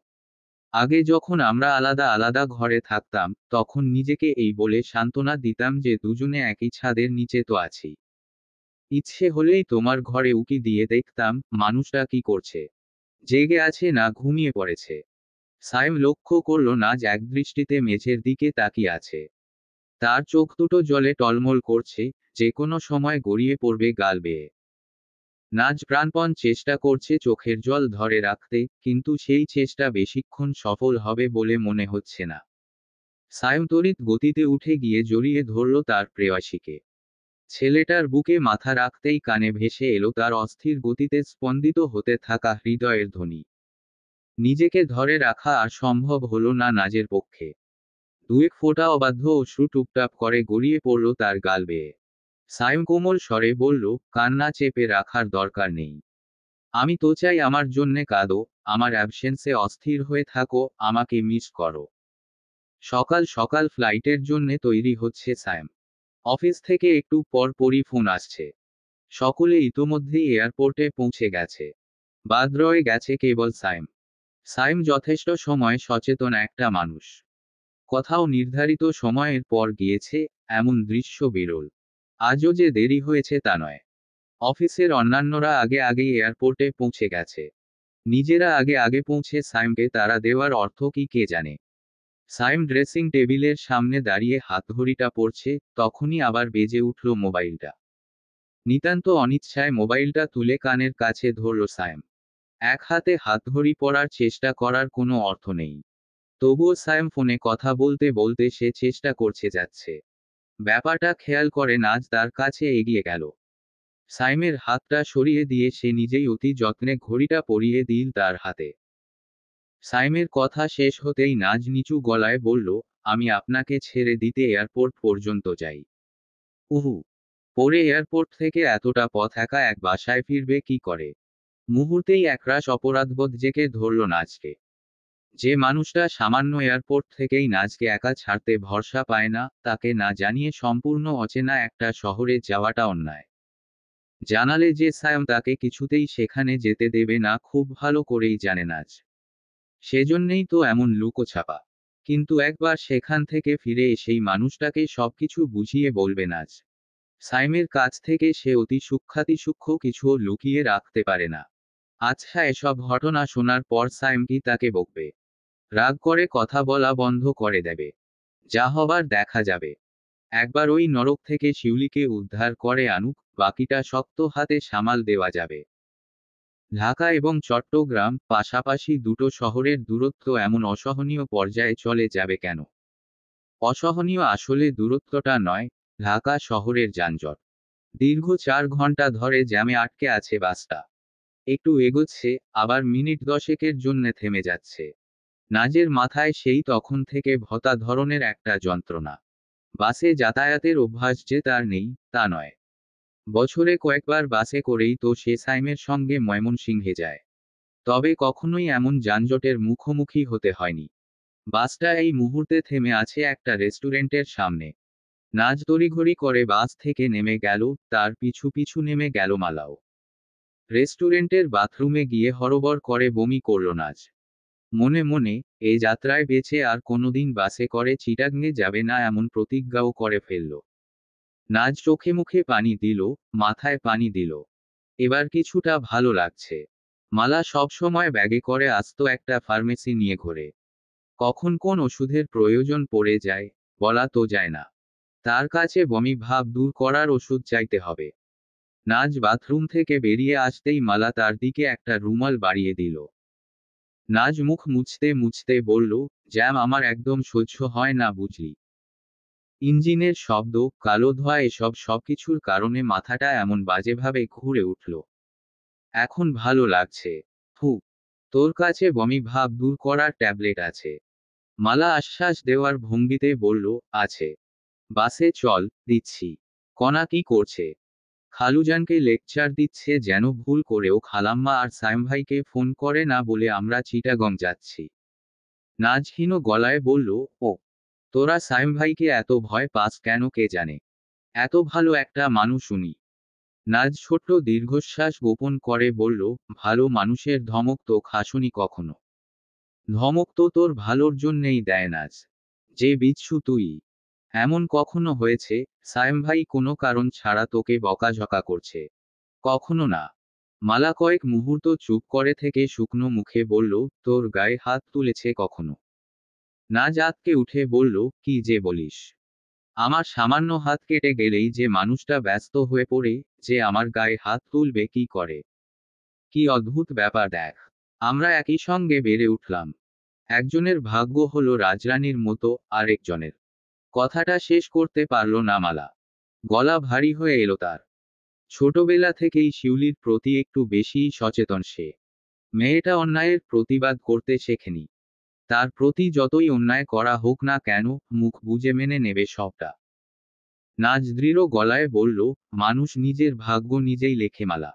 আগে যখন আমরা আলাদা আলাদা ঘরে থাকতাম, তখন নিজেকে এই বলে সান্ত্বনা দিতাম যে দুজনে একই ছাদের নিচে তো আছি। ইচ্ছে হলেই তোমার ঘরে উকি দিয়ে দেখতাম, মানুষটা কি করছে। জেগে আছে না ঘুমিয়ে পড়েছে। সাইম লক্ষ্য করল নাজ একদৃষ্টিতে মেঝের দিকে তাকিয়ে আছে। তার চোখ দুটো জলে টলমল করছে, যে কোনো সময় গড়িয়ে পড়বে গাল বেয়ে। নাজ প্রাণপণ চেষ্টা করছে চোখের জল ধরে রাখতে, কিন্তু সেই চেষ্টা বেশিক্ষণ সফল হবে বলে মনে হচ্ছে না। সায়ম তড়িৎ গতিতে উঠে গিয়ে জড়িয়ে ধরল তার প্রেয়সীকে। ছেলেটার বুকে মাথা রাখতেই কানে ভেসে এলো তার অস্থির গতিতে স্পন্দিত হতে থাকা হৃদয়ের ধ্বনি। নিজেকে ধরে রাখা আর সম্ভব হলো না নাজের পক্ষে। দুয়েক ফোঁটা অবাধ্য অশ্রু টুপটাপ করে গড়িয়ে পড়ল তার গাল বেয়ে। সায়ম কোমল স্বরে বলল, কান্না চেপে রাখার দরকার নেই। আমি তো চাই আমার জন্যে কাঁদো, আমার অ্যাবসেন্সে অস্থির হয়ে থাকো, আমাকে মিস করো। সকাল সকাল ফ্লাইটের জন্যে তৈরি হচ্ছে সায়ম। অফিস থেকে একটু পর পরই ফোন আসছে। সকলে ইতোমধ্যেই এয়ারপোর্টে পৌঁছে গেছে। বাদ রয়ে গেছে কেবল সায়ম। সাইম যথেষ্ট সময় সচেতন একটা মানুষ। কোথাও নির্ধারিত সময়ের পর গিয়েছে, এমন দৃশ্য বিরল। আজও যে দেরি হয়েছে তা নয়। অফিসের অন্যান্যরা আগে আগেই এয়ারপোর্টে পৌঁছে গেছে। নিজেরা আগে আগে পৌঁছে সাইমকে তাড়া দেওয়ার অর্থ কি কে জানে। সাইম ড্রেসিং টেবিলের সামনে দাঁড়িয়ে হাতঘড়িটা পড়ছে, তখনই আবার বেজে উঠল মোবাইলটা। নিতান্ত অনিচ্ছায় মোবাইলটা তুলে কানের কাছে ধরল সাইম। এক হাতে হাতঘড়ি পরার চেষ্টা করার কোনো অর্থ নেই। তবুও সাইম ফোনে কথা বলতে বলতে সে চেষ্টা করছে যাচ্ছে। ব্যাপারটা খেয়াল করে নাজ তার কাছে এগিয়ে গেল। সাইমের হাতটা সরিয়ে দিয়ে সে নিজেই অতি যত্নে ঘড়িটা পরিয়ে দিল তার হাতে। সাইমের কথা শেষ হতেই নাজ নিচু গলায় বলল, আমি আপনাকে ছেড়ে দিতে এয়ারপোর্ট পর্যন্ত যাই। উহু। পরে এয়ারপোর্ট থেকে এতটা পথ একা এক বাসায় ফিরবে কি করে? মুহূর্তেই একরাশ অপরাধবোধ জেগে ধরল নাজকে। যে মানুষটা সামান্য এয়ারপোর্ট থেকেই নাজকে একা ছাড়তে ভরসা পায় না, তাকে না জানিয়ে সম্পূর্ণ অচেনা একটা শহরে যাওয়াটা অন্যায়। জানালে যে সায়ম তাকে কিছুতেই সেখানে যেতে দেবে না খুব ভালো করেই জানে নাজ। সেজন্যেই তো এমন লুকোছাপা। কিন্তু একবার সেখান থেকে ফিরে এসেই মানুষটাকে সবকিছু বুঝিয়ে বলবে নাজ। সাইমের কাছ থেকে সে অতি সূক্ষ্ম কিছুও লুকিয়ে রাখতে পারে না। আচ্ছা, এসব ঘটনা শোনার পর সাইম কি তাকে বকবে? রাগ করে কথা বলা বন্ধ করে দেবে? যা হবার দেখা যাবে। একবার ওই নরক থেকে শিউলিকে উদ্ধার করে আনুক, বাকিটা শক্ত হাতে সামাল দেওয়া যাবে। ঢাকা এবং চট্টগ্রাম, পাশাপাশি দুটো শহরের দূরত্ব এমন অসহনীয় পর্যায়ে চলে যাবে কেন? অসহনীয় আসলে দূরত্বটা নয়, ঢাকা শহরের যানজট। দীর্ঘ 4 ঘন্টা ধরে জ্যামে আটকে আছে বাসটা। একটু এগোচ্ছে, আবার মিনিট 10 জন্যে থেমে যাচ্ছে। নাজের মাথায় সেই তখন থেকে ভতা ধরনের একটা যন্ত্রণা। বাসে যাতায়াতের অভ্যাস যে তার নেই, তা নয়। বছরে কয়েকবার বাসে করেই তো সে সাইমের সঙ্গে ময়মনসিংহে যায়। তবে কখনোই এমন যানজটের মুখোমুখি হতে হয়নি। বাসটা এই মুহূর্তে থেমে আছে একটা রেস্টুরেন্টের সামনে। নাজ তড়িঘড়ি করে বাস থেকে নেমে গেল, তার পিছু পিছু নেমে গেল মালাও। রেস্টুরেন্টের বাথরুমে গিয়ে হরবর করে বমি করল নাজ। মনে মনে, এই যাত্রায় বেঁচে আর কোনোদিন বাসে করে চিটাগংয়ে যাবে না এমন প্রতিজ্ঞাও করে ফেলল। নাজ চোখে মুখে পানি দিল, মাথায় পানি দিল। এবার কিছুটা ভালো লাগছে। মালা সবসময় ব্যাগে করে আসতো একটা ফার্মেসি নিয়ে ঘোরে। কখন কোন ওষুধের প্রয়োজন পড়ে যায়, বলা তো যায় না। তার কাছে বমি ভাব দূর করার ওষুধ চাইতে হবে। নাজ বাথরুম থেকে বেরিয়ে আসতেই মালা তার দিকে একটা রুমাল বাড়িয়ে দিল। নাজ মুখ মুছতে মুছতে বলল, জ্যাম আমার একদম সহ্য হয় না বুঝলি। ইঞ্জিনের শব্দ, কালো ধোঁয়া, এসব সবকিছুর কারণে মাথাটা এমন বাজেভাবে ঘুরে উঠল। এখন ভালো লাগছে। হু। তোর কাছে বমি ভাব দূর করার ট্যাবলেট আছে? মালা আশ্বাস দেওয়ার ভঙ্গিতে বলল, আছে। বাসে চল, দিচ্ছি। কণা কি করছে? খালুজানকে লেকচার দিচ্ছে যেন ভুল করেও খালাম্মা আর সাইম ভাইকে ফোন করে না বলে আমরা চিটাগং যাচ্ছি। নাজহীন গলায় বলল, ও, তোরা সাইম ভাইকে এত ভয় পাস কেন কে জানে। এত ভালো একটা মানুষ উনি। নাজ ছোট্ট দীর্ঘশ্বাস গোপন করে বলল, ভালো মানুষের ধমক তো খাসনি কখনো। ধমক তো তোর ভালোর জন্যেই দেয় নাজ। যে বিচ্ছু তুই। এমন কখনো হয়েছে, সাইম ভাই কোনো কারণ ছাড়া তোকে বকাঝকা করছে? কখনো না। মালা কয়েক মুহূর্ত চুপ করে থেকে শুকনো মুখে বলল, তোর গায়ে হাত তুলেছে কখনো? নাজ আঁতকে উঠে বলল, কি যে বলিস। আমার সামান্য হাত কেটে গেলেই যে মানুষটা ব্যস্ত হয়ে পড়ে, যে আমার গায়ে হাত তুলবে কি করে? কি অদ্ভুত ব্যাপার দেখ। আমরা একই সঙ্গে বেড়ে উঠলাম। একজনের ভাগ্য হলো রাজরানীর মতো, আরেকজনের। কথাটা শেষ করতে পারল না মালা। গলা ভারী হয়ে এলো তার। ছোটবেলা থেকেই শিউলির প্রতি একটু বেশিই সচেতন সে। মেয়েটা অন্যায়ের প্রতিবাদ করতে শেখেনি। তার প্রতি যতই অন্যায় করা হোক না কেন, মুখ বুজে মেনে নেবে সবটা। নাজ দৃঢ় গলায় বলল, মানুষ নিজের ভাগ্য নিজেই লেখে মালা।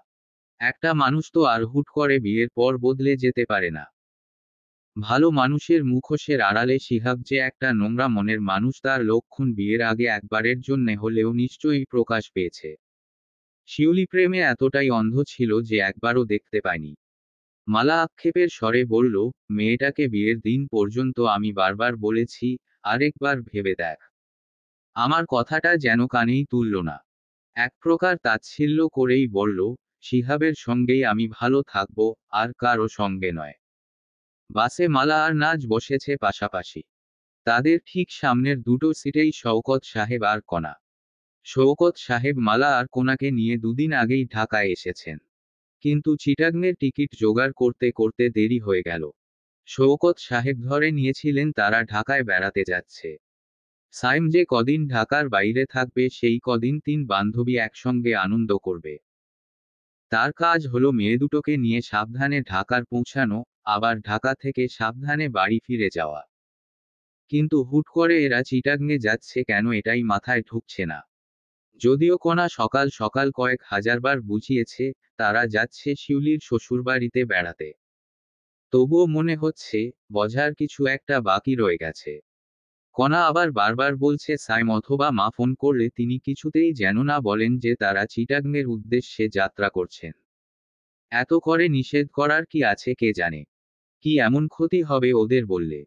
একটা মানুষ তো আর হুট করে বিয়ের পর বদলে যেতে পারে না। ভালো মানুষের মুখোশের আড়ালে শিহাব যে একটা নোংরা মনের মানুষ তার লক্ষণ বিয়ের আগে একবারের জন্যে হলেও নিশ্চয়ই প্রকাশ পেয়েছে। শিউলি প্রেমে এতটাই অন্ধ ছিল যে একবারও দেখতে পায়নি। মালা আক্ষেপের স্বরে বলল, মেয়েটাকে বিয়ের দিন পর্যন্ত আমি বারবার বলেছি, আরেকবার ভেবে দেখ। আমার কথাটা যেন কানেই তুলল না। এক প্রকার তাচ্ছিল্য করেই বলল, শিহাবের সঙ্গেই আমি ভালো থাকব, আর কারো সঙ্গে নয়। বাসে মালা আর নাজ বসেছে পাশাপাশি। তাদের ঠিক সামনের দুটো সিটেই শওকত সাহেব আর কণা। শওকত সাহেব মালা আর কোনাকে নিয়ে দুদিন আগেই ঢাকায় এসেছেন, কিন্তু চিটাগংয়ের টিকিট জোগাড় করতে করতে দেরি হয়ে গেল। শওকত সাহেব ধরে নিয়েছিলেন তারা ঢাকায় বেড়াতে যাচ্ছে। সাইম যে কদিন ঢাকার বাইরে থাকবে সেই কদিন তিন বান্ধবী একসঙ্গে আনন্দ করবে। তার কাজ হলো মেয়ে দুটোকে নিয়ে সাবধানে ঢাকার পৌঁছানো, আবার ঢাকা থেকে সাবধানে বাড়ি ফিরে যাওয়া। কিন্তু হুট করে এরা চিটাগংয়ে যাচ্ছে কেন এটাই মাথায় ঢুকছে না। যদিও কণা সকাল সকাল কয়েক হাজারবার বুঝিয়েছে, তারা যাচ্ছে শিউলির শ্বশুরবাড়িতে বেড়াতে। তবুও মনে হচ্ছে, বোঝার কিছু একটা বাকি রয়ে গেছে। কণা আবার বারবার বলছে সাইম অথবা মা ফোন করলে তিনি কিছুতেই যেন না বলেন যে তারা চিটাগংয়ের উদ্দেশ্যে যাত্রা করছেন। এত করে নিষেধ করার কি আছে কে জানে। কি এমন ক্ষতি হবে ওদের বললে।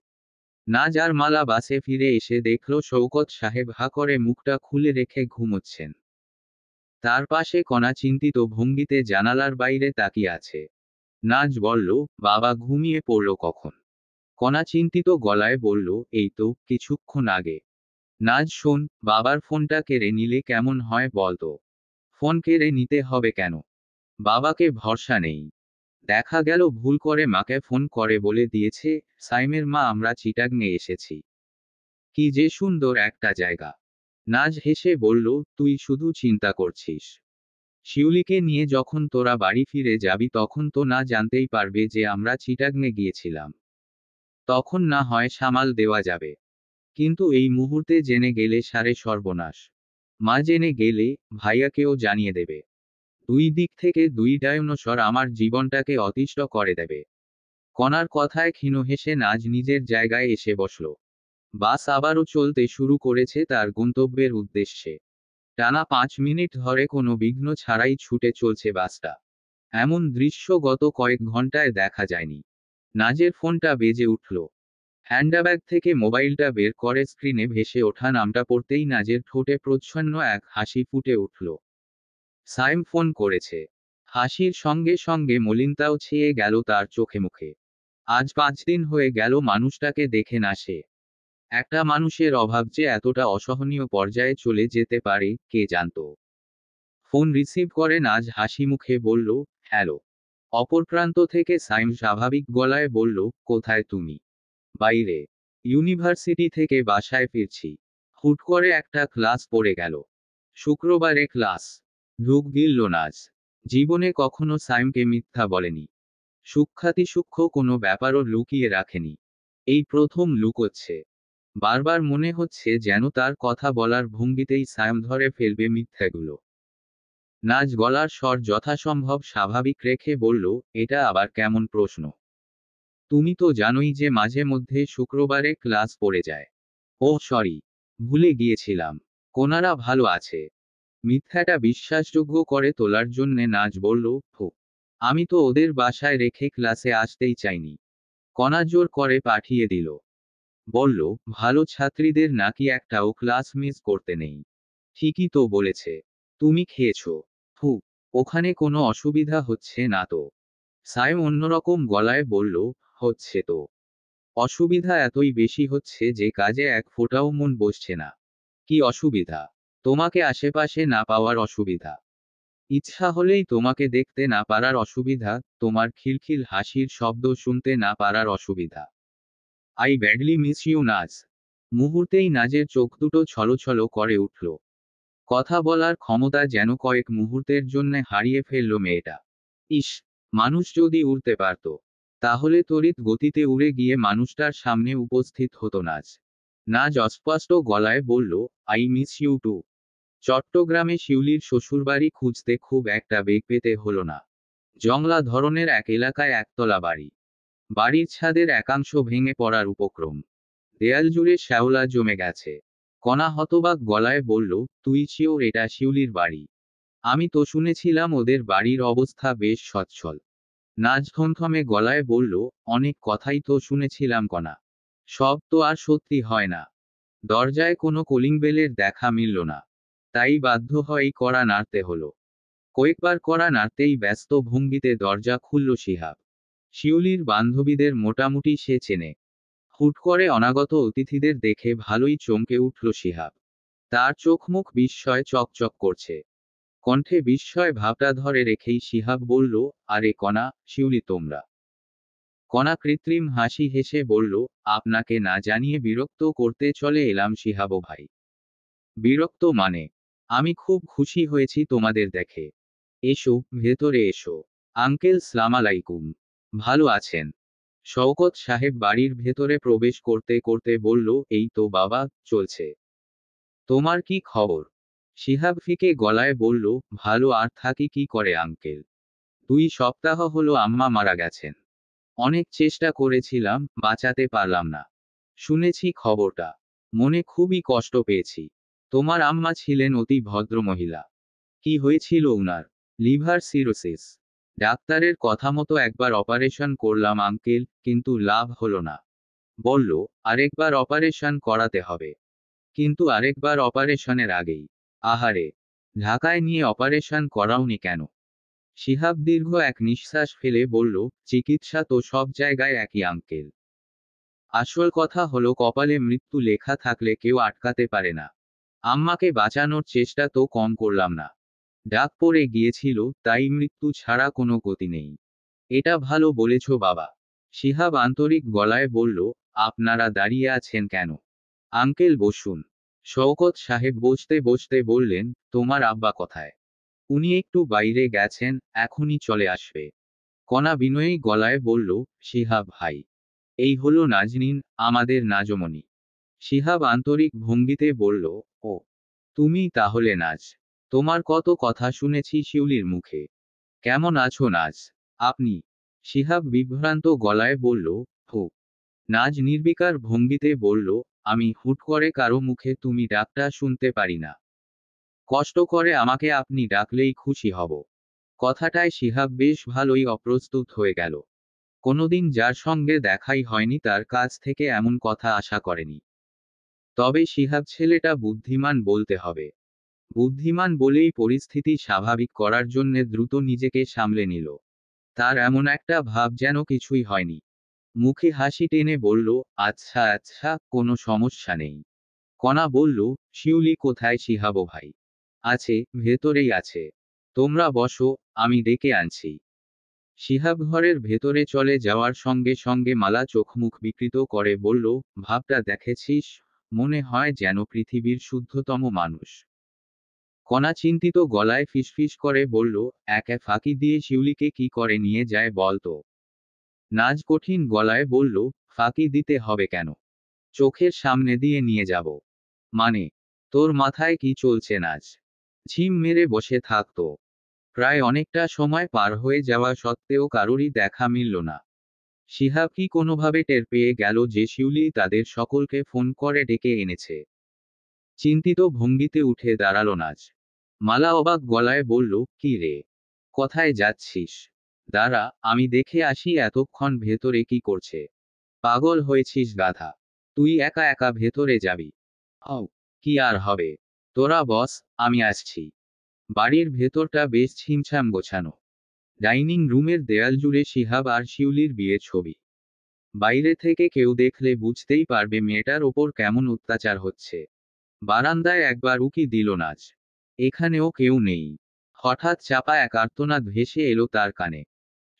নাজ আর মালা বাসে ফিরে এসে দেখল শওকত সাহেব হা করে মুখটা খুলে রেখে ঘুমোচ্ছেন। তার পাশে কণা চিন্তিত ভঙ্গিতে জানালার বাইরে তাকিয়ে আছে। নাজ বলল, বাবা ঘুমিয়ে পড়ল কখন? কণা চিন্তিত গলায় বলল, এই তো কিছুক্ষণ আগে। নাজ শোন, বাবার ফোনটা কেড়ে নিলে কেমন হয় বলতো? ফোন কেড়ে নিতে হবে কেন? বাবাকে ভরসা নেই। দেখা গেল ভুল করে মাকে ফোন করে বলে দিয়েছে, সাইমের মা আমরা চিটাগংয়ে এসেছি। কি যে সুন্দর একটা জায়গা। নাজ হেসে বলল, তুই শুধু চিন্তা করছিস। শিউলিকে নিয়ে যখন তোরা বাড়ি ফিরে যাবি তখন তো না জানতেই পারবে যে আমরা চিটাগংয়ে গিয়েছিলাম। তখন না হয় সামাল দেওয়া যাবে। কিন্তু এই মুহূর্তে জেনে গেলে সারে সর্বনাশ। মা জেনে গেলে, ভাইয়াকেও জানিয়ে দেবে। দুই দিক থেকে দুই ডায়নোসর আমার জীবনটাকে অতিষ্ঠ করে দেবে। কণার কথায় ক্ষীণ হেসে নাজ নিজের জায়গায় এসে বসল। বাস আবারও চলতে শুরু করেছে তার গন্তব্যের উদ্দেশ্যে। টানা 5 মিনিট ধরে কোনো বিঘ্ন ছাড়াই ছুটে চলছে বাসটা। এমন দৃশ্য গত কয়েক ঘন্টায় দেখা যায়নি। নাজের ফোনটা বেজে উঠল। হ্যান্ডব্যাগ থেকে মোবাইলটা বের করে স্ক্রিনে ভেসে ওঠা নামটা পড়তেই নাজের ঠোঁটে প্রচ্ছন্ন এক হাসি ফুটে উঠল। সাইম ফোন করেছে। হাসির সঙ্গে সঙ্গে মলিনতাও ছেয়ে গেল তার চোখে মুখে। আজ 5 দিন হয়ে গেল মানুষটাকে দেখে না সে। একটা মানুষের অভাব যে এতটা অসহনীয় পর্যায়ে চলে যেতে পারে, কে জানতো। ফোন রিসিভ করে নাজ হাসি মুখে বলল, হ্যালো। অপর প্রান্ত থেকে সাইম স্বাভাবিক গলায় বলল, কোথায় তুমি? বাইরে। ইউনিভার্সিটি থেকে বাসায় ফিরছি। হুট করে একটা ক্লাস পড়ে গেল। শুক্রবারে ক্লাস। ঢুক গিলল নাজ। জীবনে কখনো সাইমকে মিথ্যা বলেনি। সূক্ষ্মাতি সূক্ষ্ম কোনো ব্যাপারও লুকিয়ে রাখেনি। এই প্রথম লুকোচ্ছে। বারবার মনে হচ্ছে যেন তার কথা বলার ভঙ্গিতেই সাইম ধরে ফেলবে মিথ্যাগুলো। নাজ গলার স্বর যথাসম্ভব স্বাভাবিক রেখে বলল, এটা আবার কেমন প্রশ্ন? তুমি তো জানোই যে মাঝে মধ্যে শুক্রবারে ক্লাস পড়ে যায়। ওহ সরি, ভুলে গিয়েছিলাম। কোনারা ভালো আছে? মিথ্যাটা বিশ্বাসযোগ্য করে তোলার জন্যে নাজ বলল, ফু, আমি তো ওদের বাসায় রেখে ক্লাসে আসতেই চাইনি। কণা জোর করে পাঠিয়ে দিল। বলল, ভালো ছাত্রীদের নাকি একটাও ক্লাস মিস করতে নেই। ঠিকই তো বলেছে। তুমি খেয়েছো? ফু, ওখানে কোনো অসুবিধা হচ্ছে না তো? সাইম অন্যরকম গলায় বলল, হচ্ছে তো। অসুবিধা এতই বেশি হচ্ছে যে কাজে এক ফোঁটাও মন বসছে না। কি অসুবিধা? তোমাকে আশেপাশে না পাওয়ার অসুবিধা। ইচ্ছা হলেই তোমাকে দেখতে না পারার অসুবিধা, তোমার খিলখিল হাসির শব্দ শুনতে না পারার অসুবিধা। আই ব্যাডলি মিস ইউ নাজ। মুহূর্তেই নাজের চোখ দুটো ছলছল করে উঠল। কথা বলার ক্ষমতা যেন কয়েক মুহূর্তের জন্যে হারিয়ে ফেলল মেয়েটা। ইস, মানুষ যদি উড়তে পারত, তাহলে তড়িৎ গতিতে উড়ে গিয়ে মানুষটার সামনে উপস্থিত হতো নাজ। নাজ অস্পষ্ট গলায় বলল, আই মিস ইউ টু। চট্টগ্রামে শিউলির শ্বশুরবাড়ি খুঁজতে খুব একটা বেগ পেতে হলো না। জংলা ধরনের এক এলাকায় একতলা বাড়ি। বাড়ির ছাদের একাংশ ভেঙে পড়ার উপক্রম। দেয়াল জুড়ে শ্যাওলা জমে গেছে। কণা হতবাক গলায় বলল, তুই শিওর এটা শিউলির বাড়ি? আমি তো শুনেছিলাম ওদের বাড়ির অবস্থা বেশ সচ্ছল। নাজ থমথমে গলায় বলল, অনেক কথাই তো শুনেছিলাম কণা। সব তো আর সত্যি হয় না। দরজায় কোনো কলিং বেলের দেখা মিলল না। তাই বাধ্য হয়েই কড়া নাড়তে হলো। কয়েকবার কড়া নাড়তেই ব্যস্ত ভঙ্গিতে দরজা খুলল শিহাব। শিউলির বান্ধবীদের মোটামুটি সে চেনে। হুট করে অনাগত অতিথিদের দেখে ভালোই চমকে উঠল শিহাব। তার চোখ মুখ বিস্ময়ে চকচক করছে। কণ্ঠে বিস্ময় ভাবটা ধরে রেখেই শিহাব বলল, আরে কণা, শিউলি তোমরা। কণা কৃত্রিম হাসি হেসে বলল, আপনাকে না জানিয়ে বিরক্ত করতে চলে এলাম শিহাব ভাই। বিরক্ত মানে? আমি খুব খুশি হয়েছি তোমাদের দেখে। এসো, ভেতরে এসো। আঙ্কেল সালাম আলাইকুম। ভালো আছেন? শওকত সাহেব বাড়ির ভেতরে প্রবেশ করতে করতে বলল, এই তো বাবা, চলছে। তোমার কি খবর? শিহাব ফিকে গলায় বলল, ভালো আর থাকি কি করে আঙ্কেল। 2 সপ্তাহ হলো আম্মা মারা গেছেন। অনেক চেষ্টা করেছিলাম, বাঁচাতে পারলাম না। শুনেছি খবরটা। মনে খুবই কষ্ট পেয়েছি। তোমার আম্মা ছিলেন অতি ভদ্র মহিলা। কি হয়েছিল উনার? Liver cirrhosis. ডাক্তারের কথা মতো একবার অপারেশন করলাম আঙ্কেল, কিন্তু লাভ হলো না। বলল, আরেকবার অপারেশন করাতে হবে। কিন্তু আরেকবার অপারেশনের আগেই। আহারে, ঢাকায় নিয়ে অপারেশন করাওনি কেন? শিহাব দীর্ঘ এক নিঃশ্বাস ফেলে বলল, চিকিৎসা তো সব জায়গায় একই আঙ্কেল। আসল কথা হলো কপালে মৃত্যু লেখা থাকলে কেউ আটকাতে পারে না। আম্মাকে বাঁচানোর চেষ্টা তো কম করলাম না। ডাক পড়ে গিয়েছিল, তাই মৃত্যু ছাড়া কোনো গতি নেই। এটা ভালো বলেছ বাবা। শিহাব আন্তরিক গলায় বলল, আপনারা দাঁড়িয়ে আছেন কেন? আঙ্কেল বসুন। শওকত সাহেব বসতে বসতে বললেন, তোমার আব্বা কোথায়? উনি একটু বাইরে গেছেন, এখনই চলে আসবে। কণা বিনয়ী গলায় বলল, শিহাব ভাই। এই হলো নাজনীন, আমাদের নাজমণি। শিহাব আন্তরিক ভঙ্গিতে বলল, ও, তুমি তাহলে নাজ। তোমার কত কথা শুনেছি শিউলির মুখে। কেমন আছো নাজ? আপনি? শিহাব বিভ্রান্ত গলায় বলল, হো। নাজ নির্বিকার ভঙ্গিতে বলল, আমি হুট করে কারো মুখে তুমি ডাকটা শুনতে পারি না। কষ্ট করে আমাকে আপনি ডাকলেই খুশি হব। কথাটায় শিহাব বেশ ভালোই অপ্রস্তুত হয়ে গেল। কোনোদিন যার সঙ্গে দেখাই হয়নি তার কাছ থেকে এমন কথা আশা করেনি। তবে শিহাব ছেলেটা বুদ্ধিমান বলতে হবে। বুদ্ধিমান বলেই পরিস্থিতি স্বাভাবিক করার জন্যে দ্রুত নিজেকে সামলে নিল। তার এমন একটা ভাব যেন কিছুই হয়নি। মুখে হাসি টেনে বলল, আচ্ছা আচ্ছা, কোনো সমস্যা নেই। কণা বলল, শিউলি কোথায় শিহাব ভাই? আছে, ভেতরেই আছে। তোমরা বসো, আমি ডেকে আনছি। শিহাব ঘরের ভেতরে চলে যাওয়ার সঙ্গে সঙ্গে মালা চোখ মুখ বিকৃত করে বলল, ভাবটা দেখেছিস? মনে হয় যেন পৃথিবীর শুদ্ধতম মানুষ। কণা চিন্তিত গলায় ফিসফিস করে বলল, একে ফাঁকি দিয়ে শিউলিকে কি করে নিয়ে যায় বলতো? নাজ কঠিন গলায় বলল, ফাঁকি দিতে হবে কেন? চোখের সামনে দিয়ে নিয়ে যাব। মানে? তোর মাথায় কি চলছে নাজ? ঝিম মেরে বসে থাকতো। প্রায় অনেকটা সময় পার হয়ে যাওয়া সত্ত্বেও কারোরই দেখা মিলল না। শিহাব কি কোনোভাবে টের পেয়ে গেল যে শিউলি তাদের সকলকে ফোন করে ডেকে এনেছে? চিন্তিত ভঙ্গিতে উঠে দাঁড়ালো নাজ। মালা অবাক গলায় বলল, কি রে? কোথায় যাচ্ছিস? দাঁড়া, আমি দেখে আসি এতক্ষণ ভেতরে কি করছে। পাগল হয়েছিস গাধা? তুই একা একা ভেতরে যাবি? ও, কি আর হবে। তোরা বস, আমি আসছি। বাড়ির ভেতরটা বেশ ছিমছাম গোছানো। ডাইনিং রুমের দেয়াল জুড়ে শিহাব আর শিউলির বিয়ের ছবি। বাইরে থেকে কেউ দেখলে বুঝতেই পারবে মেয়েটার ওপর কেমন অত্যাচার হচ্ছে। বারান্দায় একবার উকি দিল নাজ। এখানেও কেউ নেই। হঠাৎ চাপা এক আর্তনাদ ভেসে এলো তার কানে।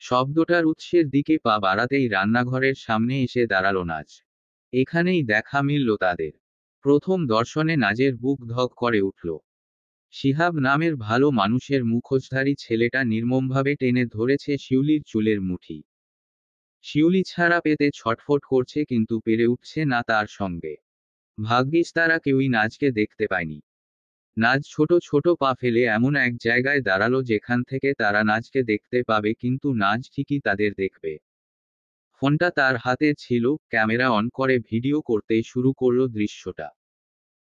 শব্দটার উৎসের দিকে পা বাড়াতেই রান্নাঘরের সামনে এসে দাঁড়ালো নাজ। এখানেই দেখা মিলল তাদের। প্রথম দর্শনে নাজের বুক ধক করে উঠল। শিহাব নামের ভালো মানুষের মুখোশধারী ছেলেটা নির্মমভাবে টেনে ধরেছে শিউলির চুলের মুঠি। শিউলি ছাড়া পেতে ছটফট করছে কিন্তু পেরে উঠছে না তার সঙ্গে। ভাগ্যিস তারা কেউই নাজকে দেখতে পায়নি। নাজ ছোট ছোট পা ফেলে এমন এক জায়গায় দাঁড়ালো যেখান থেকে তারা নাজকে দেখতে পাবে, কিন্তু নাজ ঠিকই তাদের দেখবে। ফোনটা তার হাতে ছিল, ক্যামেরা অন করে ভিডিও করতে শুরু করলো দৃশ্যটা।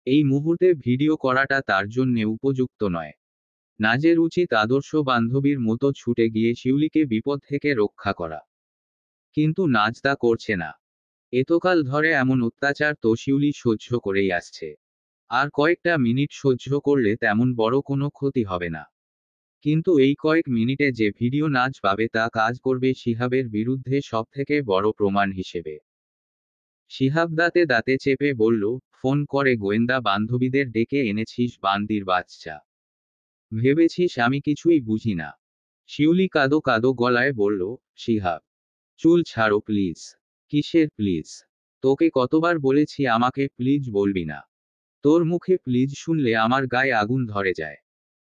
এই মুহূর্তে ভিডিও করাটা তার জন্যে উপযুক্ত নয়। নাজের উচিত আদর্শ বান্ধবীর মতো ছুটে গিয়ে শিউলিকে বিপদ থেকে রক্ষা করা। কিন্তু নাজ তা করছে না। এতকাল ধরে এমন অত্যাচার তো শিউলি সহ্য করেই আসছে। আর কয়েকটা মিনিট সহ্য করলে তেমন বড় কোনো ক্ষতি হবে না। কিন্তু এই কয়েক মিনিটে যে ভিডিও নাজ পাবে তা কাজ করবে শিহাবের বিরুদ্ধে সবথেকে বড় প্রমাণ হিসেবে। শিহাব দাঁতে দাঁতে চেপে বলল, ফোন করে গোয়েন্দা বান্ধবীদের ডেকে এনেছিস বান্দির বাচ্চা। ভেবেছিস আমি কিছুই বুঝি না? শিউলি কাদো কাদো গলায় বলল, শিহাব, চুল ছাড়ো প্লিজ। কিসের প্লিজ? তোকে কতবার বলেছি আমাকে প্লিজ বলবি না? তোর মুখে প্লিজ শুনলে আমার গায়ে আগুন ধরে যায়।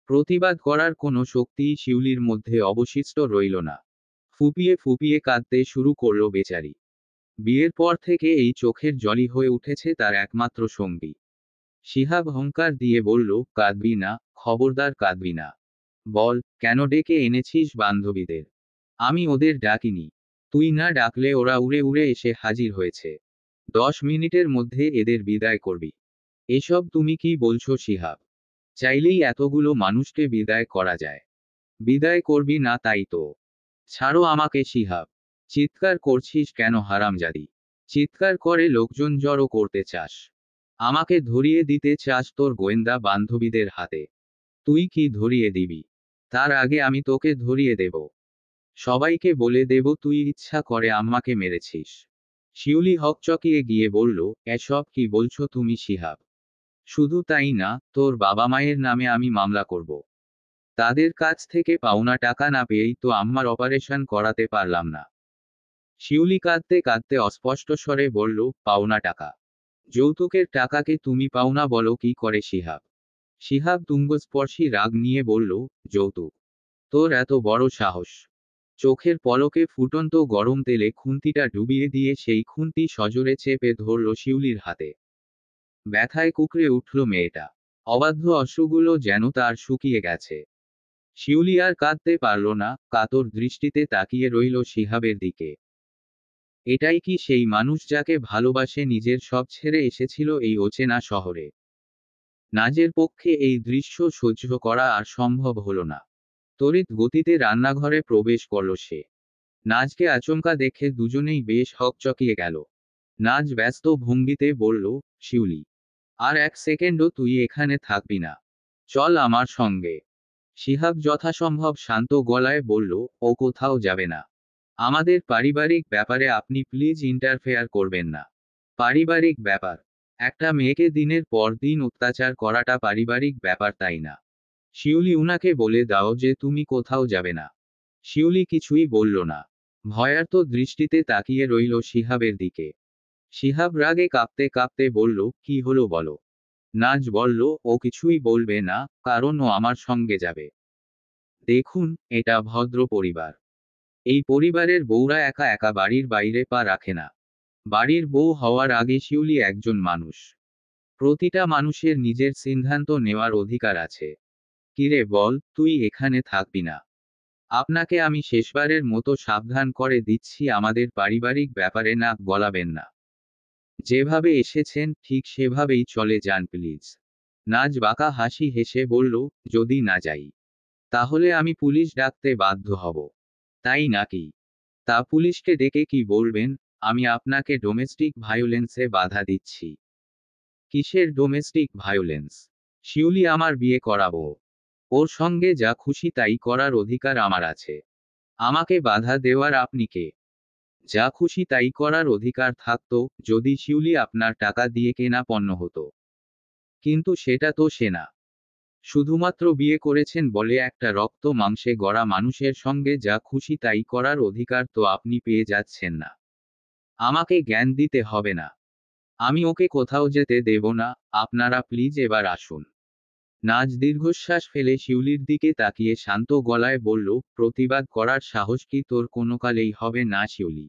প্রতিবাদ করার কোনো শক্তিই শিউলির মধ্যে অবশিষ্ট রইল না। ফুপিয়ে ফুপিয়ে কাঁদতে শুরু করল বেচারি। বিয়ের পর থেকে এই চোখের জলই হয়ে উঠেছে তার একমাত্র সঙ্গী। শিহাব হুঙ্কার দিয়ে বলল, কাঁদবি না, খবরদার কাঁদবি না। বল, কেন ডেকে এনেছিস বান্ধবীদের? আমি ওদের ডাকিনি। তুই না ডাকলে ওরা উড়ে উড়ে এসে হাজির হয়েছে। 10 মিনিটের মধ্যে এদের বিদায় করবি। এসব তুমি কি বলছো শিহাব? চাইলেই এতগুলো মানুষকে বিদায় করা যায়। বিদায় করবি না তাই তো। ছাড়ো আমাকে শিহাব। চিৎকার করছিস কেন হারামজাদি? চিৎকার করে লোকজন জড়ো করতে চাস? আমাকে ধরিয়ে দিতে চাস তোর গোয়েন্দা বান্ধবীদের হাতে? তুই কি ধরিয়ে দিবি? তার আগে আমি তোকে ধরিয়ে দেব। সবাইকে বলে দেব তুই ইচ্ছা করে আম্মাকে মেরেছিস। শিউলি হকচকিয়ে গিয়ে বলল, এসব কি বলছো তুমি শিহাব? শুধু তাই না, তোর বাবা মায়ের নামে আমি মামলা করব। তাদের কাছ থেকে পাওনা টাকা না পেয়েই তো আম্মার অপারেশন করাতে পারলাম না। শিউলি কাঁদতে কাঁদতে অস্পষ্ট স্বরে বলল, পাওনা টাকা? যৌতুকের টাকাকে তুমি পাওনা বলো কি করে শিহাব? শিহাব তুঙ্গস্পর্শী রাগ নিয়ে বলল, যৌতুক? তোর এত বড় সাহস! চোখের পলকে ফুটন্ত গরম তেলে খুন্তিটা ডুবিয়ে দিয়ে সেই খুন্তি সজোরে চেপে ধরল শিউলির হাতে। ব্যথায় কুকড়ে উঠল মেয়েটা। অবাধ্য অশ্রুগুলো যেন তার শুকিয়ে গেছে। শিউলি আর কাঁদতে পারল না, কাতর দৃষ্টিতে তাকিয়ে রইল শিহাবের দিকে। এটাই কি সেই মানুষ যাকে ভালোবাসে নিজের সব ছেড়ে এসেছিল এই অচেনা শহরে? নাজের পক্ষে এই দৃশ্য সহ্য করা আর সম্ভব হলো না। তড়িৎ গতিতে রান্নাঘরে প্রবেশ করল সে। নাজকে আচমকা দেখে দুজনেই বেশ হকচকিয়ে গেল। নাজ ব্যস্ত ভঙ্গিতে বলল, শিউলি, আর 1 সেকেন্ডও তুই এখানে থাকবি না। চল আমার সঙ্গে। শিহাব যথাসম্ভব শান্ত গলায় বলল, ও কোথাও যাবে না। আমাদের পারিবারিক ব্যাপারে আপনি প্লিজ ইন্টারফেয়ার করবেন না। পারিবারিক ব্যাপার? একটা মেয়েকে দিনের পর দিন অত্যাচার করাটা পারিবারিক ব্যাপার তাই না? শিউলি উনাকে বলে দাও যে তুমি কোথাও যাবে না। শিউলি কিছুই বলল না। ভয়ার্ত দৃষ্টিতে তাকিয়ে রইল শিহাবের দিকে। শিহাব রাগে কাঁপতে কাঁপতে বলল, কি হলো বলো? নাজ বলল, ও কিছুই বলবে না, কারণ ও আমার সঙ্গে যাবে। দেখুন, এটা ভদ্র পরিবার। এই পরিবারের বউরা একা একা বাড়ির বাইরে পা রাখে না। বাড়ির বউ হওয়ার আগে শিউলি একজন মানুষ। প্রতিটা মানুষের নিজের সিদ্ধান্ত নেওয়ার অধিকার আছে। কিরে বল, তুই এখানে থাকবি না? আপনাকে আমি শেষবারের মতো সাবধান করে দিচ্ছি, আমাদের পারিবারিক ব্যাপারে নাক গলাবেন না। যেভাবে এসেছেন ঠিক সেভাবেই চলে যান প্লিজ। নাজ বাঁকা হাসি হেসে বলল, যদি না যাই তাহলে আমি পুলিশ ডাকতে বাধ্য হব। তাই নাকি? তা পুলিশকে ডেকে কি বলবেন? আমি আপনাকে ডোমেস্টিক ভায়োলেন্সে বাধা দিচ্ছি। কিসের ডোমেস্টিক ভায়োলেন্স? শিউলি আমার বিয়ে করাবো। ওর সঙ্গে যা খুশি তাই করার অধিকার আমার আছে। আমাকে বাধা দেওয়ার আপনি কে? যা খুশি তাই করার অধিকার থাকতো যদি শিউলি আপনার টাকা দিয়ে কেনা পণ্য হতো। কিন্তু সেটা তো সে না। শুধুমাত্র বিয়ে করেছেন বলে একটা রক্ত মাংসে গড়া মানুষের সঙ্গে যা খুশি তাই করার অধিকার তো আপনি পেয়ে যাচ্ছেন না। আমাকে জ্ঞান দিতে হবে না। আমি ওকে কোথাও যেতে দেব না। আপনারা প্লিজ এবার আসুন। নাজ দীর্ঘশ্বাস ফেলে শিউলির দিকে তাকিয়ে শান্ত গলায় বলল, প্রতিবাদ করার সাহস কি তোর কোনো কালেই হবে না শিউলি?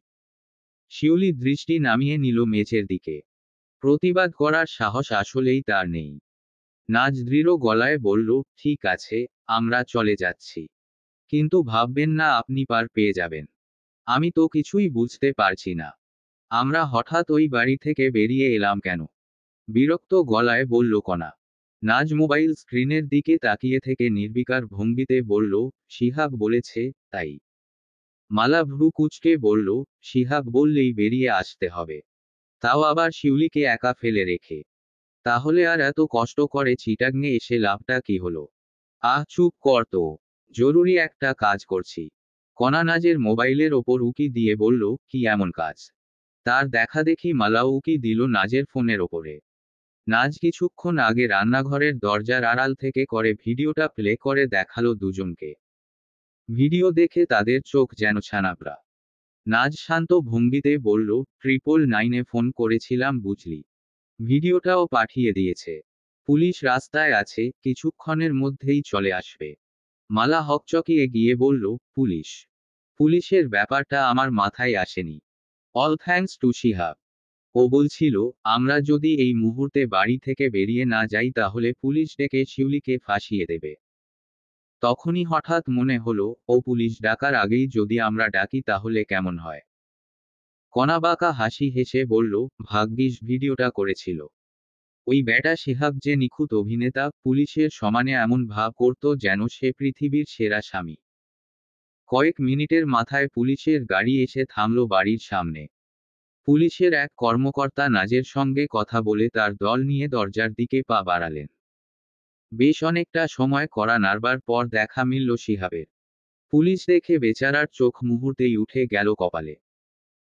শিউলি দৃষ্টি নামিয়ে নিল মেঝের দিকে। প্রতিবাদ করার সাহস আসলেই তার নেই। নাজ দৃঢ় গলায় বলল, ঠিক আছে, আমরা চলে যাচ্ছি। কিন্তু ভাববেন না আপনি পার পেয়ে যাবেন। আমি তো কিছুই বুঝতে পারছি না। আমরা হঠাৎ ওই বাড়ি থেকে বেরিয়ে এলাম কেন? বিরক্ত গলায় বলল কণা। নাজ মোবাইল স্ক্রিনের দিকে তাকিয়ে থেকে নির্বিকার ভঙ্গিতে বলল, শিহাব বলেছে, তাই? মালা ভ্রু কুঁচকে বলল, শিহাব বললেই বেরিয়ে আসতে হবে। তাও আবার শিউলিকে একা ফেলে রেখে। তাহলে আর এত কষ্ট করে চিটাগংয়ে এসে লাভটা কি হলো? চুপ কর তো। জরুরি একটা কাজ করছি। কণা নাজের মোবাইলের ওপর উকি দিয়ে বলল, কি এমন কাজ? তার দেখা দেখি মালাও উকি দিল নাজের ফোনের ওপরে। নাজ কিছুক্ষণ আগে রান্নাঘরের দরজার আড়াল থেকে করে ভিডিওটা প্লে করে দেখালো দুজনকে। ভিডিও দেখে তাদের চোখ যেন ছানাবড়া। নাজ শান্ত ভঙ্গিতে বলল, 999-এ ফোন করেছিলাম বুঝলি। ভিডিওটাও পাঠিয়ে দিয়েছে। পুলিশ রাস্তায় আছে, কিছুক্ষণের মধ্যেই চলে আসবে। মালা হকচকিয়ে গিয়ে বলল, পুলিশ? পুলিশের ব্যাপারটা আমার মাথায় আসেনি। All thanks to Shihab. ও বলছিল, আমরা যদি এই মুহূর্তে বাড়ি থেকে বেরিয়ে না যাই তাহলে পুলিশ ডেকে শিউলিকে ফাঁসিয়ে দেবে। তখনই হঠাৎ মনে হলো, ও পুলিশ ডাকার আগেই যদি আমরা ডাকি তাহলে কেমন হয়। কণা বাঁকা হাসি হেসে বলল, ভাগ্যিস ভিডিওটা করেছিল। ওই ব্যাটা শিহাব যে নিখুঁত অভিনেতা, পুলিশের সমানে এমন ভাব করত যেন সে পৃথিবীর সেরা স্বামী। কয়েক মিনিটের মাথায় পুলিশের গাড়ি এসে থামল বাড়ির সামনে। পুলিশের এক কর্মকর্তা নাজের সঙ্গে কথা বলে তার দল নিয়ে দরজার দিকে পা বাড়ালেন। বেশ অনেকটা সময় কড়া নাড়বার পর দেখা মিলল শিহাবের। পুলিশ দেখে বেচারার চোখ মুহূর্তেই উঠে গেল কপালে।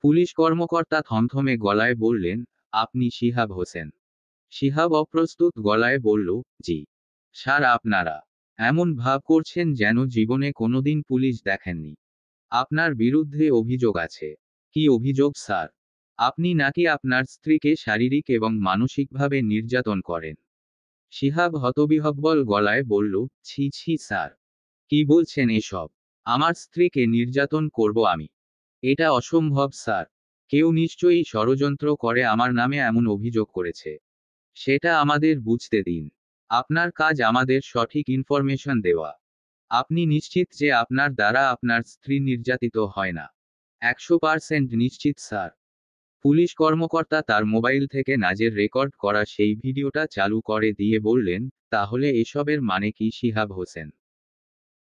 পুলিশ কর্মকর্তা থমথমে গলায় বললেন, আপনি শিহাব হোসেন? শিহাব অপ্রস্তুত গলায় বলল, জি স্যার। আপনারা এমন ভাব করছেন যেন জীবনে কোনোদিন পুলিশ দেখেননি। আপনার বিরুদ্ধে অভিযোগ আছে। কি অভিযোগ স্যার? আপনি নাকি আপনার স্ত্রীকে শারীরিক এবং মানসিকভাবে নির্যাতন করেন। শিহাব হতবিহ্বল গলায় বলল, ছি ছি স্যার, কি বলছেন এসব? আমার স্ত্রীকে নির্যাতন করব আমি? এটা অসম্ভব স্যার। কেউ নিশ্চয়ই ষড়যন্ত্র করে আমার নামে এমন অভিযোগ করেছে। সেটা আমাদের বুঝতে দিন। আপনার কাজ আমাদের সঠিক ইনফরমেশন দেওয়া। আপনি নিশ্চিত যে আপনার দ্বারা আপনার স্ত্রী নির্যাতিত হয় না? 100% নিশ্চিত স্যার। পুলিশ কর্মকর্তা তার মোবাইল থেকে নাজের রেকর্ড করা সেই ভিডিওটা চালু করে দিয়ে বললেন, তাহলে এসবের মানে কি শিহাব হোসেন?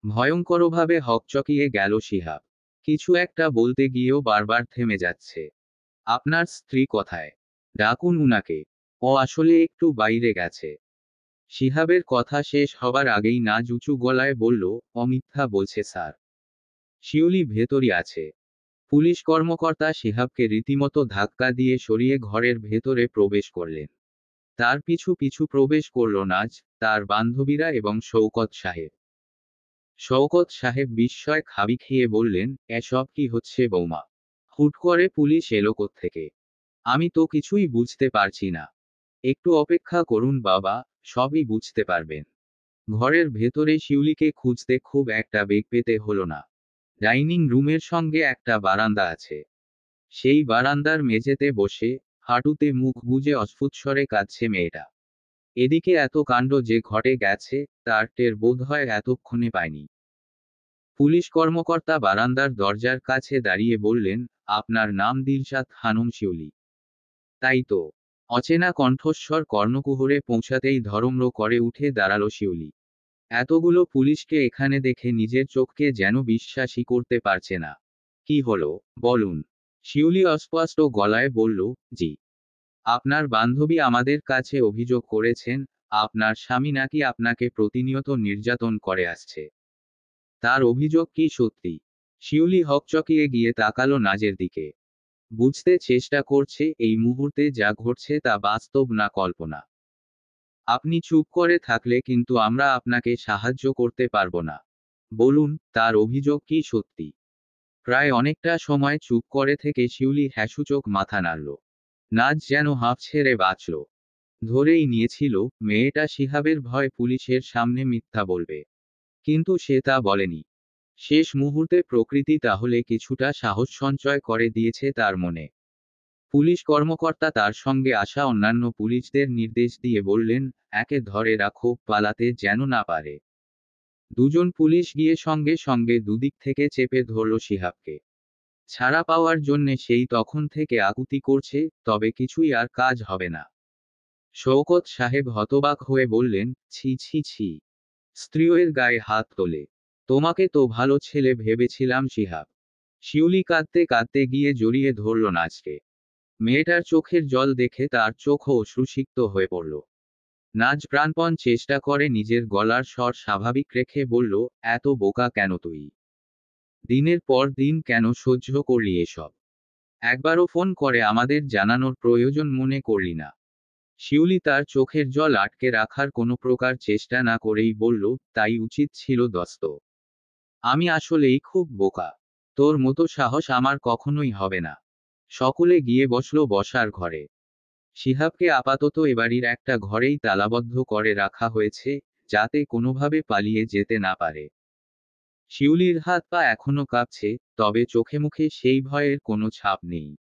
ভয়ঙ্করভাবে হকচকিয়ে গেল শিহাব। কিছু একটা বলতে গিয়েও বারবার থেমে যাচ্ছে। আপনার স্ত্রী কোথায়? ডাকুন উনাকে। ও আসলে একটু বাইরে গেছে। শিহাবের কথা শেষ হবার আগেই নাজ উঁচু গলায় বলল, অমিথ্যা বলছে স্যার। শিউলি ভেতরই আছে। পুলিশ কর্মকর্তা শিহাবকে রীতিমতো ধাক্কা দিয়ে সরিয়ে ঘরের ভেতরে প্রবেশ করলেন। তার পিছু পিছু প্রবেশ করল নাজ, তার বান্ধবীরা এবং শওকত সাহেব। শওকত সাহেব বিস্ময় খাবি খেয়ে বললেন, এসব কি হচ্ছে বৌমা? হুট করে পুলিশ এলো কোত্থেকে? আমি তো কিছুই বুঝতে পারছি না। একটু অপেক্ষা করুন বাবা, সবই বুঝতে পারবেন। ঘরের ভেতরে শিউলিকে খুঁজতে খুব একটা বেগ পেতে হলো না। ডাইনিং রুমের সঙ্গে একটা বারান্দা আছে। সেই বারান্দার মেঝেতে বসে, হাঁটুতে মুখ গুজে অস্ফুটস্বরে কাঁদছে মেয়েটা। এদিকে এত কাণ্ড যে ঘটে গেছে, তার টের বোধহয় এতক্ষণে পায়নি। পুলিশ কর্মকর্তা বারান্দার দরজার কাছে দাঁড়িয়ে বললেন, আপনার নাম দিলশাদ খানম শিউলি, তাই তো? অচেনা কণ্ঠস্বর কর্ণকুহরে পৌঁছাতেই ধরম্র করে উঠে দাঁড়ালো শিউলি। এতগুলো পুলিশকে এখানে দেখে নিজের চোখকে যেন বিশ্বাসই করতে পারছে না। কি হলো, বলুন? শিউলি অস্পষ্ট গলায় বলল, জি। আপনার বান্ধবী আমাদের কাছে অভিযোগ করেছেন, আপনার স্বামী নাকি আপনাকে প্রতিনিয়ত নির্যাতন করে আসছে। তার অভিযোগ কি সত্যি? শিউলি হকচকিয়ে গিয়ে তাকালো নাজের দিকে। বুঝতে চেষ্টা করছে এই মুহূর্তে যা ঘটছে তা বাস্তব না কল্পনা। আপনি চুপ করে থাকলে কিন্তু আমরা আপনাকে সাহায্য করতে পারবো না। বলুন, তার অভিযোগ কি সত্যি? প্রায় অনেকটা সময় চুপ করে থেকে শিউলি হ্যাসূচক মাথা নাড়ল। নাজ যেন হাঁফ ছেড়ে বাঁচল। ধরেই নিয়েছিল, মেয়েটা শিহাবের ভয় পুলিশের সামনে মিথ্যা বলবে। কিন্তু সে তা বলেনি। শেষ মুহূর্তে প্রকৃতি তাহলে কিছুটা সাহস সঞ্চয় করে দিয়েছে তার মনে। পুলিশ কর্মকর্তা তার সঙ্গে আসা অন্যান্য পুলিশদের নির্দেশ দিয়ে বললেন, একে ধরে রাখো, পালাতে যেন না পারে। দুজন পুলিশ গিয়ে সঙ্গে সঙ্গে দুদিক থেকে চেপে ধরল শিহাবকে। ছাড়া পাওয়ার জন্যে সেই তখন থেকে আকুতি করছে, তবে কিছুই আর কাজ হবে না। শওকত সাহেব হতবাক হয়ে বললেন, ছি ছি ছি। স্ত্রীর গায়ে হাত তোলে। তোমাকে তো ভালো ছেলে ভেবেছিলাম শিহাব। শিউলি কাঁদতে কাঁদতে গিয়ে জড়িয়ে ধরল নাজকে। মেয়েটার চোখের জল দেখে তার চোখও অশ্রুসিক্ত হয়ে পড়ল। নাজ প্রাণপণ চেষ্টা করে নিজের গলার স্বর স্বাভাবিক রেখে বলল, এত বোকা কেন তুই? দিনের পর দিন কেন সহ্য করলি এসব? একবারও ফোন করে আমাদের জানানোর প্রয়োজন মনে করলি না? শিউলি তার চোখের জল আটকে রাখার কোনো প্রকার চেষ্টা না করেই বলল, তাই উচিত ছিল দোস্ত। আমি আসলেই খুব বোকা। তোর মতো সাহস আমার কখনোই হবে না। সকলে গিয়ে বসল বসার ঘরে। শিহাবকে আপাতত এবাড়ির একটা ঘরেই তালাবদ্ধ করে রাখা হয়েছে, যাতে কোনোভাবে পালিয়ে যেতে না পারে। শিউলির হাত পা এখনো কাঁপছে, তবে চোখে মুখে সেই ভয়ের কোনো ছাপ নেই।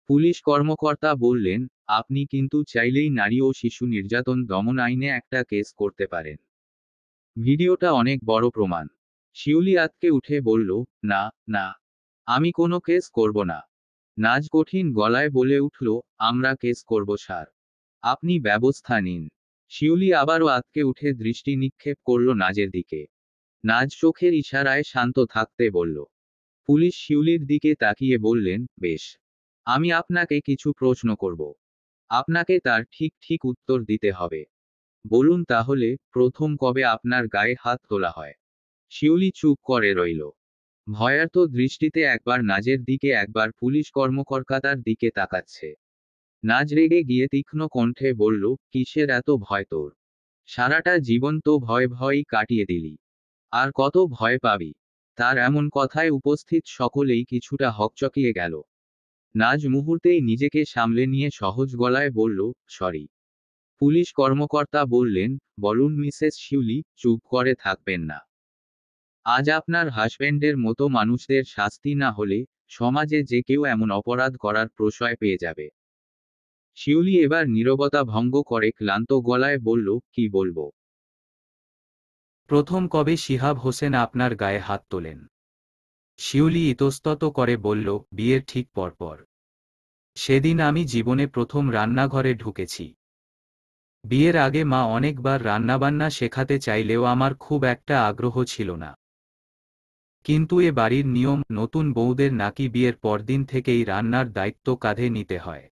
পুলিশ কর্মকর্তা বললেন, আপনি কিন্তু চাইলেই নারী ও শিশু নির্যাতন দমন আইনে একটা কেস করতে পারেন। ভিডিওটা অনেক বড় প্রমাণ। শিউলি আঁতকে উঠে বলল, না, না, আমি কোনো কেস করব না। নাজ কঠিন গলায় বলে উঠল, আমরা কেস করব স্যার। আপনি ব্যবস্থা নিন। শিউলি আবারও আঁতকে উঠে দৃষ্টি নিক্ষেপ করল নাজের দিকে। নাজ চোখের ইশারায় শান্ত থাকতে বলল। পুলিশ শিউলির দিকে তাকিয়ে বললেন, বেশ। আমি আপনাকে কিছু প্রশ্ন করব। আপনাকে তার ঠিক ঠিক উত্তর দিতে হবে। বলুন তাহলে, প্রথম কবে আপনার গায়ে হাত তোলা হয়? শিউলি চুপ করে রইল। ভয়ার্ত দৃষ্টিতে একবার নাজের দিকে একবার পুলিশ কর্মকর্তার দিকে তাকাচ্ছে। নাজ রেগে গিয়ে তীক্ষ্ণ কণ্ঠে বলল, কিসের এত ভয় তোর? সারাটা জীবন তো ভয় ভয়ই কাটিয়ে দিলি। আর কত ভয় পাবি? তার এমন কথায় উপস্থিত সকলেই কিছুটা হকচকিয়ে গেল। নাজ মুহূর্তেই নিজেকে সামলে নিয়ে সহজ গলায় বলল, সরি। পুলিশ কর্মকর্তা বললেন, বলুন মিসেস শিউলি, চুপ করে থাকবেন না। আজ আপনার হাজবেন্ডের মতো মানুষদের শাস্তি না হলে সমাজে যে কেউ এমন অপরাধ করার প্রশ্রয় পেয়ে যাবে। শিউলি এবার নীরবতা ভঙ্গ করে ক্লান্ত গলায় বলল, কি বলবো? প্রথম কবে শিহাব হোসেন আপনার গায়ে হাত তোলেন? শিউলি ইতস্তত করে বলল, বিয়ের ঠিক পরপর। সেদিন আমি জীবনে প্রথম রান্নাঘরে ঢুকেছি। বিয়ের আগে মা অনেকবার রান্নাবান্না শেখাতে চাইলেও আমার খুব একটা আগ্রহ ছিল না। কিন্তু এ বাড়ির নিয়ম, নতুন বউদের নাকি বিয়ের পরদিন থেকেই রান্নার দায়িত্ব কাঁধে নিতে হয়।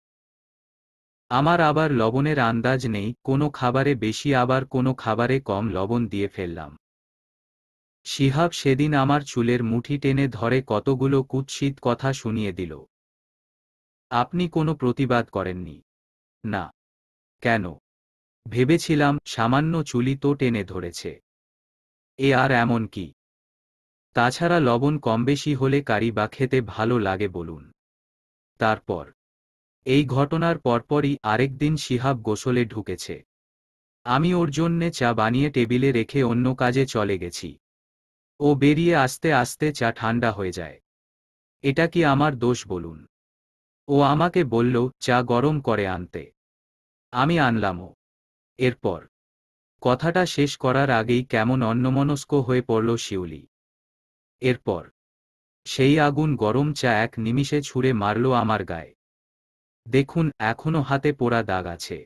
আমার আবার লবণের আন্দাজ নেই, কোনো খাবারে বেশি আবার কোনো খাবারে কম লবণ দিয়ে ফেললাম। শিহাব সেদিন আমার চুলের মুঠি টেনে ধরে কতগুলো কুৎসিত কথা শুনিয়ে দিল। আপনি কোনো প্রতিবাদ করেননি? না। কেন? ভেবেছিলাম সামান্য চুলই তো টেনে ধরেছে। এ আর এমন কি? তাছাড়া লবণ কমবেশি হলে কারি বা খেতে ভালো লাগে বলুন? তারপর এই ঘটনার পরপরই আরেকদিন শিহাব গোসলে ঢুকেছে। আমি ওর জন্যে চা বানিয়ে টেবিলে রেখে অন্য কাজে চলে গেছি। ও বেরিয়ে আসতে আসতে চা ঠান্ডা হয়ে যায়। এটা কি আমার দোষ বলুন? ও আমাকে বলল চা গরম করে আনতে। আমি আনলামও। এরপর কথাটা শেষ করার আগেই কেমন অন্যমনস্ক হয়ে পড়ল শিউলি। এরপর সেই আগুন গরম চা এক নিমিষে ছুঁড়ে মারল আমার গায়ে। দেখুন, এখনো হাতে পোড়া দাগ আছে।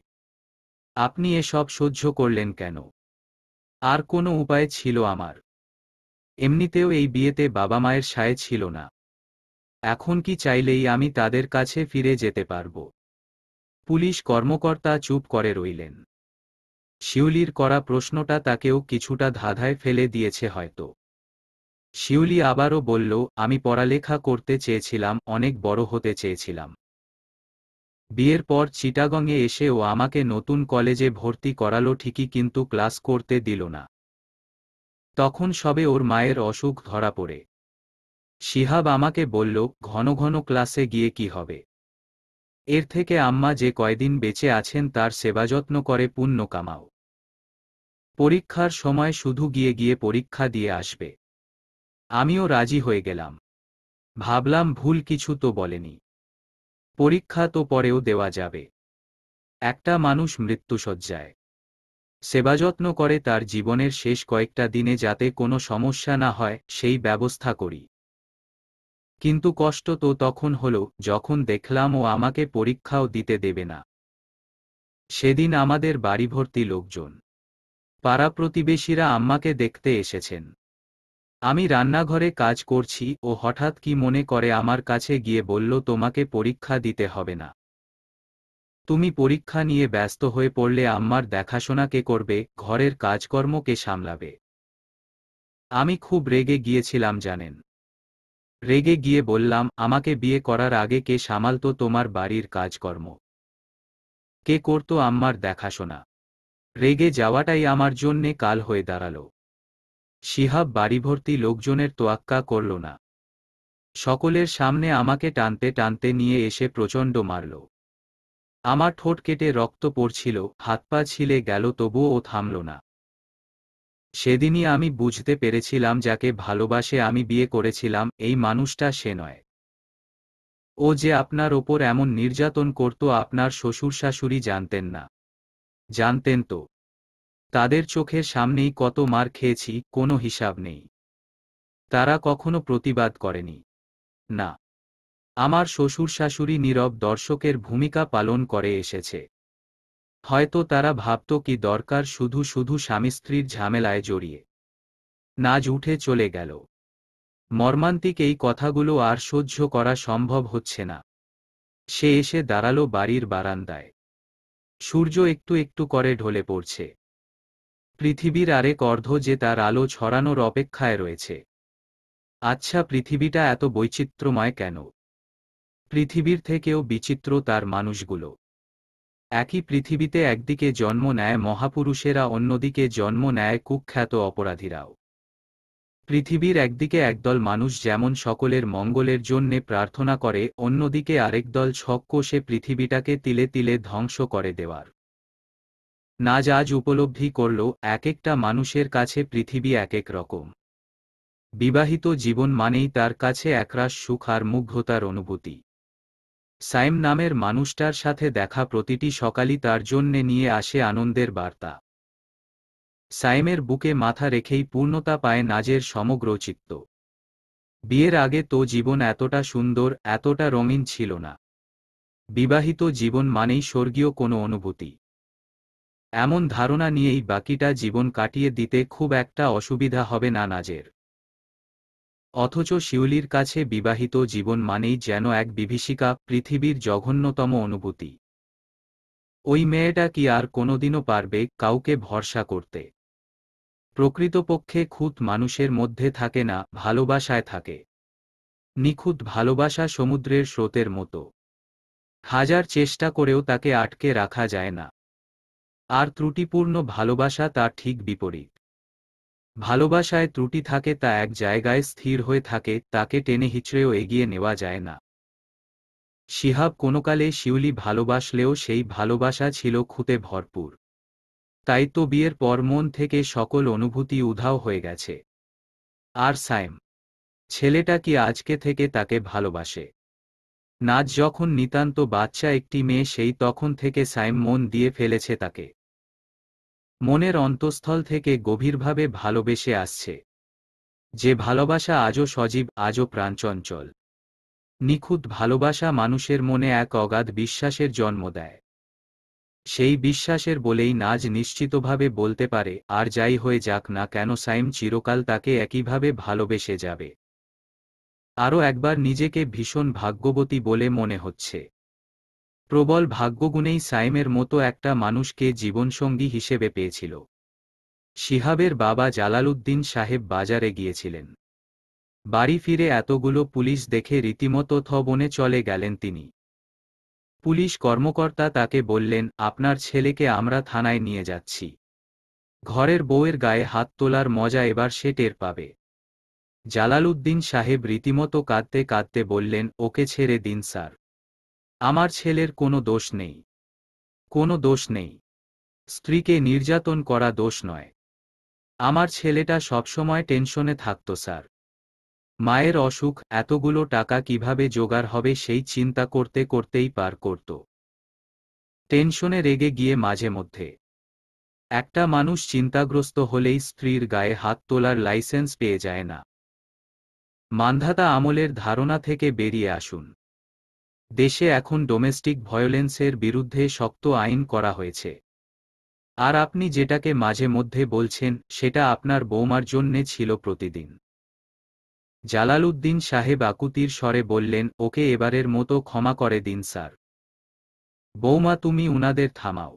আপনি এসব সহ্য করলেন কেন? আর কোনো উপায় ছিল আমার? এমনিতেও এই বিয়েতে বাবা মায়ের সায় ছিল না। এখন কি চাইলেই আমি তাদের কাছে ফিরে যেতে পারব? পুলিশ কর্মকর্তা চুপ করে রইলেন। শিউলির করা প্রশ্নটা তাকেও কিছুটা ধাঁধায় ফেলে দিয়েছে হয়তো। শিউলি আবারও বলল, আমি পড়ালেখা করতে চেয়েছিলাম, অনেক বড় হতে চেয়েছিলাম। বিয়ের পর চিটাগংয়ে এসে ও আমাকে নতুন কলেজে ভর্তি করালো ঠিকই, কিন্তু ক্লাস করতে দিল না। তখন সবে ওর মায়ের অসুখ ধরা পড়ে। শিহাব আমাকে বলল, ঘন ঘন ক্লাসে গিয়ে কি হবে? এর থেকে আম্মা যে কয়দিন বেঁচে আছেন তার সেবাযত্ন করে পুণ্য কামাও। পরীক্ষার সময় শুধু গিয়ে গিয়ে পরীক্ষা দিয়ে আসবে। আমিও রাজি হয়ে গেলাম। ভাবলাম ভুল কিছু তো বলেনি। পরীক্ষা তো পরেও দেওয়া যাবে। একটা মানুষ মৃত্যুশয্যায় সেবাযত্ন করে তার জীবনের শেষ কয়েকটা দিনে যাতে কোনো সমস্যা না হয় সেই ব্যবস্থা করি। কিন্তু কষ্ট তো তখন হলো যখন দেখলাম ও আমাকে পরীক্ষাও দিতে দেবে না। সেদিন আমাদের বাড়ি ভর্তি লোকজন। পাড়া প্রতিবেশীরা আম্মাকে দেখতে এসেছেন। আমি রান্নাঘরে কাজ করছি ও হঠাৎ কি মনে করে আমার কাছে গিয়ে বলল, তোমাকে পরীক্ষা দিতে হবে না। তুমি পরীক্ষা নিয়ে ব্যস্ত হয়ে পড়লে আম্মার দেখাশোনা কে করবে, ঘরের কাজকর্ম কে সামলাবে? আমি খুব রেগে গিয়েছিলাম জানেন। রেগে গিয়ে বললাম, আমাকে বিয়ে করার আগে কে সামালতো তোমার বাড়ির কাজকর্ম? কে করতো আম্মার দেখাশোনা? রেগে যাওয়াটাই আমার জন্যে কাল হয়ে দাঁড়ালো। শিহাব বাড়িভর্তি লোকজনের তোয়াক্কা করল না। সকলের সামনে আমাকে টানতে টানতে নিয়ে এসে প্রচণ্ড মারল। আমার ঠোঁট কেটে রক্ত পড়ছিল, হাত পা ছিলে গেল, তবুও ও থামল না। সেদিনই আমি বুঝতে পেরেছিলাম, যাকে ভালোবাসে আমি বিয়ে করেছিলাম, এই মানুষটা সে নয়। ও যে আপনার ওপর এমন নির্যাতন করত আপনার শ্বশুর শাশুড়ি জানতেন না? জানতেন তো। তাদের চোখের সামনেই কত মার খেয়েছি, কোনো হিসাব নেই। তারা কখনো প্রতিবাদ করেনি। না, আমার শ্বশুর শাশুড়ি নীরব দর্শকের ভূমিকা পালন করে এসেছে। হয়তো তারা ভাবত কি দরকার শুধু শুধু স্বামী স্ত্রীর ঝামেলায় জড়িয়ে। নাজ উঠে চলে গেল। মর্মান্তিক এই কথাগুলো আর সহ্য করা সম্ভব হচ্ছে না। সে এসে দাঁড়ালো বাড়ির বারান্দায়। সূর্য একটু একটু করে ঢলে পড়ছে। পৃথিবীর আরেক অর্ধ যে তার আলো ছড়ানোর অপেক্ষায় রয়েছে। আচ্ছা, পৃথিবীটা এত বৈচিত্র্যময় কেন? পৃথিবীর থেকেও বিচিত্র তার মানুষগুলো। একই পৃথিবীতে একদিকে জন্ম নেয় মহাপুরুষেরা, অন্যদিকে জন্ম নেয় কুখ্যাত অপরাধীরাও। পৃথিবীর একদিকে একদল মানুষ যেমন সকলের মঙ্গলের জন্যে প্রার্থনা করে, অন্যদিকে আরেক দল ছক কষে পৃথিবীটাকে তিলে তিলে ধ্বংস করে দেওয়ার। নাজ আজ উপলব্ধি করল, এক একটা মানুষের কাছে পৃথিবী এক এক রকম। বিবাহিত জীবন মানেই তার কাছে একরাশ সুখ আর মুগ্ধতার অনুভূতি। সাইম নামের মানুষটার সাথে দেখা প্রতিটি সকালই তার জন্যে নিয়ে আসে আনন্দের বার্তা। সাইমের বুকে মাথা রেখেই পূর্ণতা পায় নাজের সমগ্র চিত্ত। বিয়ের আগে তো জীবন এতটা সুন্দর, এতটা রঙিন ছিল না। বিবাহিত জীবন মানেই স্বর্গীয় কোনো অনুভূতি। এমন ধারণা নিয়েই বাকিটা জীবন কাটিয়ে দিতে খুব একটা অসুবিধা হবে না নাজের। অথচ শিউলির কাছে বিবাহিত জীবন মানেই যেন এক বিভীষিকা, পৃথিবীর জঘন্যতম অনুভূতি। ওই মেয়েটা কি আর কোনোদিনও পারবে কাউকে ভরসা করতে? প্রকৃতপক্ষে খুঁত মানুষের মধ্যে থাকে না, ভালোবাসায় থাকে। নিখুঁত ভালোবাসা সমুদ্রের স্রোতের মতো। হাজার চেষ্টা করেও তাকে আটকে রাখা যায় না। আর ত্রুটিপূর্ণ ভালোবাসা তার ঠিক বিপরীত। ভালোবাসায় ত্রুটি থাকে, তা এক জায়গায় স্থির হয়ে থাকে, তাকে টেনে হিচড়েও এগিয়ে নেওয়া যায় না। শিহাব কোনোকালে শিউলি ভালোবাসলেও সেই ভালোবাসা ছিল খুঁতে ভরপুর। তাই তো বিয়ের পর মন থেকে সকল অনুভূতি উধাও হয়ে গেছে। আর সাইম, ছেলেটা কি আজকে থেকে তাকে ভালোবাসে? নাজ যখন নিতান্ত বাচ্চা একটি মেয়ে, সেই তখন থেকে সাইম মন দিয়ে ফেলেছে তাকে। মনের অন্তঃস্থল থেকে গভীরভাবে ভালোবেসে আসছে। যে ভালোবাসা আজও সজীব, আজও প্রাণচঞ্চল। নিখুঁত ভালোবাসা মানুষের মনে এক অগাধ বিশ্বাসের জন্ম দেয়। সেই বিশ্বাসের বলেই নাজ নিশ্চিতভাবে বলতে পারে, আর যাই হয়ে যাক না কেন সাইম চিরকাল তাকে একইভাবে ভালোবেসে যাবে। আরও একবার নিজেকে ভীষণ ভাগ্যবতী বলে মনে হচ্ছে। প্রবল ভাগ্যগুণেই সাইমের মতো একটা মানুষকে জীবনসঙ্গী হিসেবে পেয়েছিল। শিহাবের বাবা জালালউদ্দিন সাহেব বাজারে গিয়েছিলেন। বাড়ি ফিরে এতগুলো পুলিশ দেখে রীতিমতো থ-বনে চলে গেলেন তিনি। পুলিশ কর্মকর্তা তাকে বললেন, আপনার ছেলেকে আমরা থানায় নিয়ে যাচ্ছি। ঘরের বউয়ের গায়ে হাত তোলার মজা এবার সে টের পাবে। জালালউদ্দিন সাহেব রীতিমতো কাঁদতে কাঁদতে বললেন, ওকে ছেড়ে দিন স্যার। আমার ছেলের কোনো দোষ নেই। কোনো দোষ নেই। স্ত্রীকে নির্যাতন করা দোষ নয়। আমার ছেলেটা সবসময় টেনশনে থাকতো স্যার। মায়ের অসুখ, এতগুলো টাকা কিভাবে জোগাড় হবে সেই চিন্তা করতে করতেই পার করত। টেনশনে রেগে গিয়ে মাঝে মধ্যে। একটা মানুষ চিন্তাগ্রস্ত হলেই স্ত্রীর গায়ে হাত তোলার লাইসেন্স পেয়ে যায় না। মান্ধাতা আমলের ধারণা থেকে বেরিয়ে আসুন। দেশে এখন ডোমেস্টিক ভায়োলেন্সের বিরুদ্ধে শক্ত আইন করা হয়েছে। আর আপনি যেটাকে মাঝে মধ্যে বলছেন সেটা আপনার বৌমার জন্যে ছিল প্রতিদিন। জালালউদ্দিন সাহেব আকুতির স্বরে বললেন, ওকে এবারের মতো ক্ষমা করে দিন স্যার। বৌমা, তুমি উনাদের থামাও।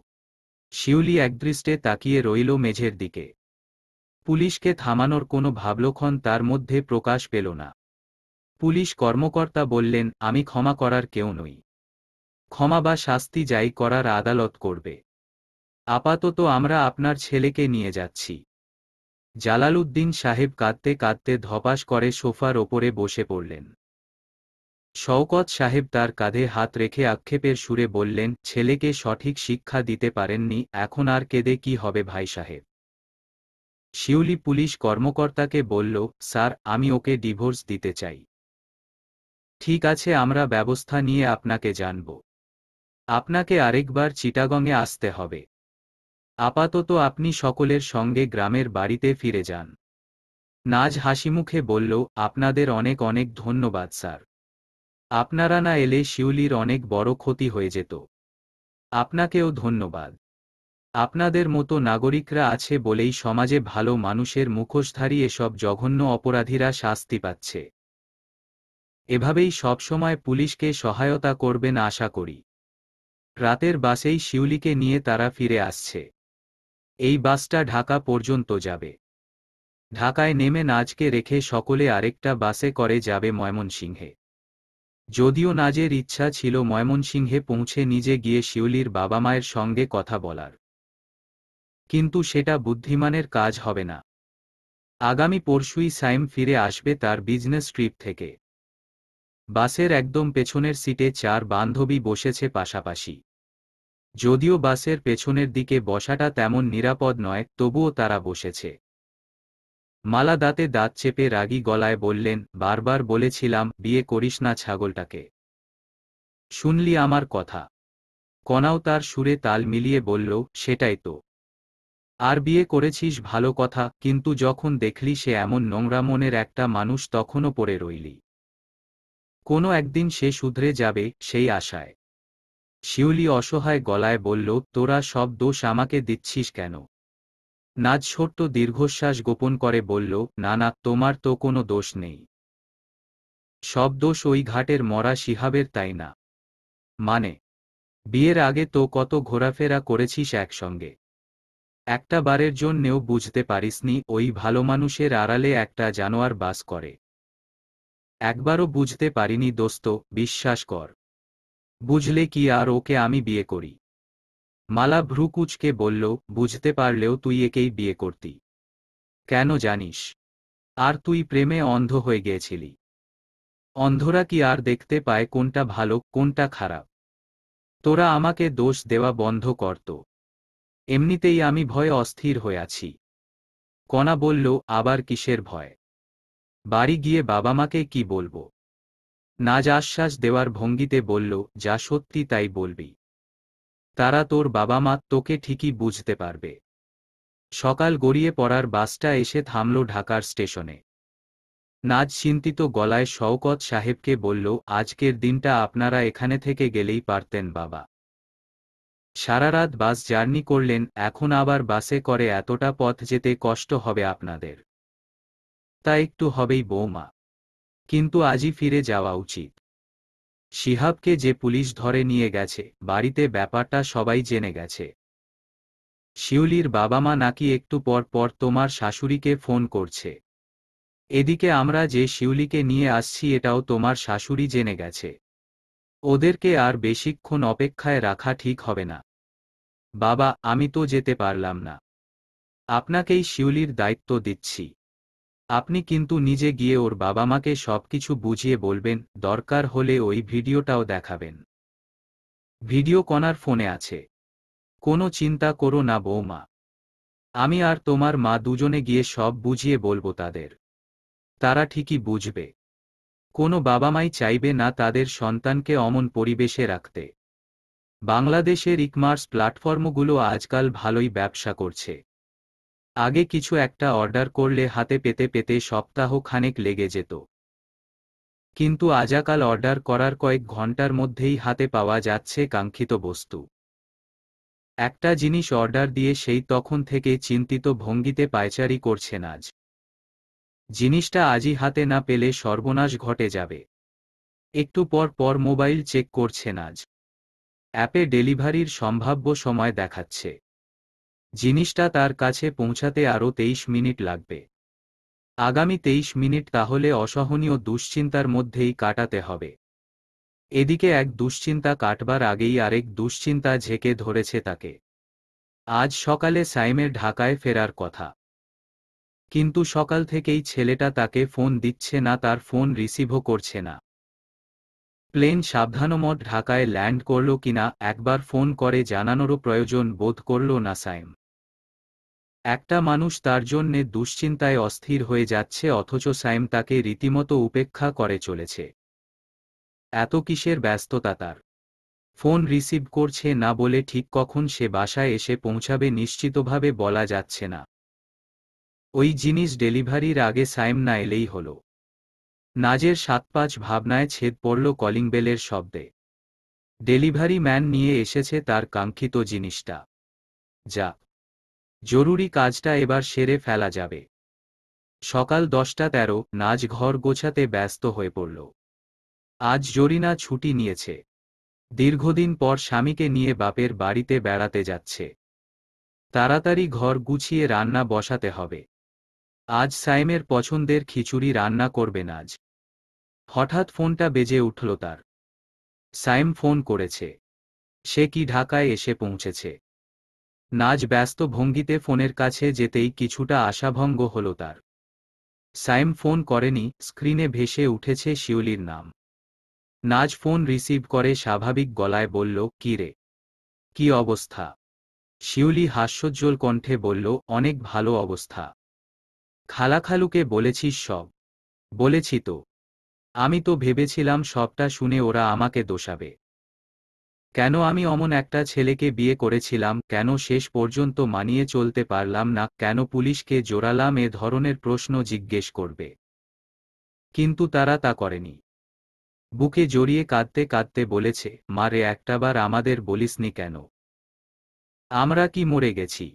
শিউলি একদৃষ্টে তাকিয়ে রইল মেঝের দিকে। পুলিশকে থামানোর কোনো ভাবলক্ষণ তার মধ্যে প্রকাশ পেল না। পুলিশ কর্মকর্তা বললেন, আমি ক্ষমা করার কেউ নই। ক্ষমা বা শাস্তি যাই করার আদালত করবে। আপাতত আমরা আপনার ছেলেকে নিয়ে যাচ্ছি। জালালউদ্দিন সাহেব কাঁদতে কাঁদতে ধপাস করে সোফার ওপরে বসে পড়লেন। শওকত সাহেব তার কাঁধে হাত রেখে আক্ষেপের সুরে বললেন, ছেলেকে সঠিক শিক্ষা দিতে পারেননি, এখন আর কেঁদে কি হবে ভাই সাহেব? শিউলি পুলিশ কর্মকর্তাকে বলল, স্যার, আমি ওকে ডিভোর্স দিতে চাই। ঠিক আছে, আমরা ব্যবস্থা নিয়ে আপনাকে জানব। আপনাকে আরেকবার চিটাগংয়ে আসতে হবে। আপাতত আপনি সকলের সঙ্গে গ্রামের বাড়িতে ফিরে যান। নাজ হাসিমুখে বলল, আপনাদের অনেক অনেক ধন্যবাদ স্যার। আপনারা না এলে শিউলির অনেক বড় ক্ষতি হয়ে যেত। আপনাকেও ধন্যবাদ। আপনাদের মতো নাগরিকরা আছে বলেই সমাজে ভালো মানুষের মুখোশধারী এসব জঘন্য অপরাধীরা শাস্তি পাচ্ছে। এভাবেই সবসময় পুলিশকে সহায়তা করবেন আশা করি। রাতের বাসেই শিউলিকে নিয়ে তারা ফিরে আসছে। এই বাসটা ঢাকা পর্যন্ত যাবে। ঢাকায় নেমে নাজকে রেখে সকলে আরেকটা বাসে করে যাবে ময়মনসিংহে। যদিও নাজের ইচ্ছা ছিল ময়মনসিংহে পৌঁছে নিজে গিয়ে শিউলির বাবা মায়ের সঙ্গে কথা বলার, কিন্তু সেটা বুদ্ধিমানের কাজ হবে না। আগামী পরশুই সাইম ফিরে আসবে তার বিজনেস ট্রিপ থেকে। বাসের একদম পেছনের সিটে চার বান্ধবী বসেছে পাশাপাশি। যদিও বাসের পেছনের দিকে বসাটা তেমন নিরাপদ নয়, তবুও তারা বসেছে। মালা দাঁতে দাঁত চেপে রাগী গলায় বললেন, বারবার বলেছিলাম বিয়ে করিস না ছাগলটাকে। শুনলি আমার কথা? কনাও তার সুরে তাল মিলিয়ে বলল, সেটাই তো। আর বিয়ে করেছিস ভালো কথা, কিন্তু যখন দেখলি সে এমন নোংরা মনের একটা মানুষ তখনও পড়ে রইলি। কোনো একদিন সে শুধরে যাবে সেই আশায়। শিউলি অসহায় গলায় বলল, তোরা সব দোষ আমাকে দিচ্ছিস কেন? নাজ ছোট্ট দীর্ঘশ্বাস গোপন করে বলল, না না, তোমার তো কোনো দোষ নেই। সব দোষ ওই ঘাটের মরা শিহাবের, তাই না? মানে, বিয়ের আগে তো কত ঘোরাফেরা করেছিস একসঙ্গে। একটা বারের জন্যেও বুঝতে পারিসনি ওই ভালো মানুষের আড়ালে একটা জানোয়ার বাস করে? একবারও বুঝতে পারিনি দোস্ত, বিশ্বাস কর। বুঝলে কি আর ওকে আমি বিয়ে করি? মালা ভ্রু কুঁচকে বলল, বুঝতে পারলেও তুই একেই বিয়ে করতি। কেন জানিস? আর তুই প্রেমে অন্ধ হয়ে গিয়েছিলি। অন্ধরা কি আর দেখতে পায় কোনটা ভালো কোনটা খারাপ? তোরা আমাকে দোষ দেওয়া বন্ধ করত। এমনিতেই আমি ভয়ে অস্থির হয়ে আছি। কণা বলল, আবার কিসের ভয়? বাড়ি গিয়ে বাবা মাকে কি বলবো? নাজ আশ্বাস দেওয়ার ভঙ্গিতে বলল, যা সত্যি তাই বলবি। তারা, তোর বাবা মা, তোকে ঠিকই বুঝতে পারবে। সকাল গড়িয়ে পড়ার বাসটা এসে থামল ঢাকার স্টেশনে। নাজ চিন্তিত গলায় শওকত সাহেবকে বলল, আজকের দিনটা আপনারা এখানে থেকে গেলেই পারতেন বাবা। সারারাত বাস জার্নি করলেন, এখন আবার বাসে করে এতটা পথ যেতে কষ্ট হবে আপনাদের। তা একটু হবেই বৌমা, কিন্তু আজই ফিরে যাওয়া উচিত। শিহাবকে যে পুলিশ ধরে নিয়ে গেছে, বাড়িতে ব্যাপারটা সবাই জেনে গেছে। শিউলির বাবা মা নাকি একটু পর পর তোমার শাশুড়িকে ফোন করছে। এদিকে আমরা যে শিউলিকে নিয়ে আসছি এটাও তোমার শাশুড়ি জেনে গেছে। ওদেরকে আর বেশিক্ষণ অপেক্ষায় রাখা ঠিক হবে না। বাবা, আমি তো যেতে পারলাম না। আপনাকেই শিউলির দায়িত্ব দিচ্ছি। আপনি কিন্তু নিজে গিয়ে ওর বাবা মাকে সবকিছু বুঝিয়ে বলবেন, দরকার হলে ওই ভিডিওটাও দেখাবেন। ভিডিও কণার ফোনে আছে। কোনো চিন্তা করো না বৌমা। আমি আর তোমার মা দুজনে গিয়ে সব বুঝিয়ে বলবো তাদের। তারা ঠিকই বুঝবে। কোনো বাবা মাই চাইবে না তাদের সন্তানকে অমন পরিবেশে রাখতে। বাংলাদেশের ইকমার্স প্ল্যাটফর্মগুলো আজকাল ভালোই ব্যবসা করছে। আগে কিছু একটা অর্ডার করলে হাতে পেতে পেতে সপ্তাহ খানেক লেগে যেত। কিন্তু আজকাল অর্ডার করার কয়েক ঘন্টার মধ্যেই হাতে পাওয়া যাচ্ছে কাঙ্ক্ষিত বস্তু। একটা জিনিস অর্ডার দিয়ে সেই তখন থেকে চিন্তিত ভঙ্গিতে পায়চারি করছে নাজ। জিনিসটা আজই হাতে না পেলে সর্বনাশ ঘটে যাবে। একটু পর পর মোবাইল চেক করছে নাজ। অ্যাপে ডেলিভারির সম্ভাব্য সময় দেখাচ্ছে। জিনিসটা তার কাছে পৌঁছাতে আরও 23 মিনিট লাগবে। আগামী 23 মিনিট তাহলে অসহনীয় দুশ্চিন্তার মধ্যেই কাটাতে হবে। এদিকে এক দুশ্চিন্তা কাটবার আগেই আরেক দুশ্চিন্তা ঝেঁকে ধরেছে তাকে। আজ সকালে সাইমের ঢাকায় ফেরার কথা, কিন্তু সকাল থেকেই ছেলেটা তাকে ফোন দিচ্ছে না, তার ফোন রিসিভও করছে না। প্লেন সাবধানমত ঢাকায় ল্যান্ড করল কিনা একবার ফোন করে জানানোরও প্রয়োজন বোধ করল না সাইম। একটা মানুষ তার জন্যে দুশ্চিন্তায় অস্থির হয়ে যাচ্ছে, অথচ সাইম তাকে রীতিমতো উপেক্ষা করে চলেছে। এত কিসের ব্যস্ততা তার? ফোন রিসিভ করছে না বলে ঠিক কখন সে বাসায় এসে পৌঁছাবে নিশ্চিতভাবে বলা যাচ্ছে না। ওই জিনিস ডেলিভারির আগে সাইম না এলেই হলো। নাজের ৭-৫ ভাবনায় ছেদ পড়ল কলিং বেলের শব্দে। ডেলিভারি ম্যান নিয়ে এসেছে তার কাঙ্ক্ষিত জিনিসটা। যা, জরুরি কাজটা এবার সেরে ফেলা যাবে। সকাল 10:13, নাজ ঘর গোছাতে ব্যস্ত হয়ে পড়ল। আজ জরিনা ছুটি নিয়েছে। দীর্ঘদিন পর স্বামীকে নিয়ে বাপের বাড়িতে বেড়াতে যাচ্ছে। তাড়াতাড়ি ঘর গুছিয়ে রান্না বসাতে হবে। আজ সাইমের পছন্দের খিচুড়ি রান্না করবে নাজ। হঠাৎ ফোনটা বেজে উঠল তার। সাইম ফোন করেছে। সে কি ঢাকায় এসে পৌঁছেছে? নাজ ব্যস্ত ভঙ্গিতে ফোনের কাছে যেতেই কিছুটা আশাভঙ্গ হল তার। সাইম ফোন করেনি, স্ক্রিনে ভেসে উঠেছে শিউলির নাম। নাজ ফোন রিসিভ করে স্বাভাবিক গলায় বলল, কি রে, কি অবস্থা? শিউলি হাস্যোজ্জ্বল কণ্ঠে বলল, অনেক ভালো অবস্থা। খালাখালুকে বলেছিস সব? বলেছি তো। আমি তো ভেবেছিলাম সবটা শুনে ওরা আমাকে দোষাবে। কেন আমি অমন একটা ছেলেকে বিয়ে করেছিলাম, কেন শেষ পর্যন্ত মানিয়ে চলতে পারলাম না, কেন পুলিশকে জোরালাম, এ ধরনের প্রশ্ন জিজ্ঞেস করবে। কিন্তু তারা তা করেনি। বুকে জড়িয়ে কাঁদতে কাঁদতে বলেছে, মা রে, একটাবার আমাদের বলিসনি কেন? আমরা কি মরে গেছি?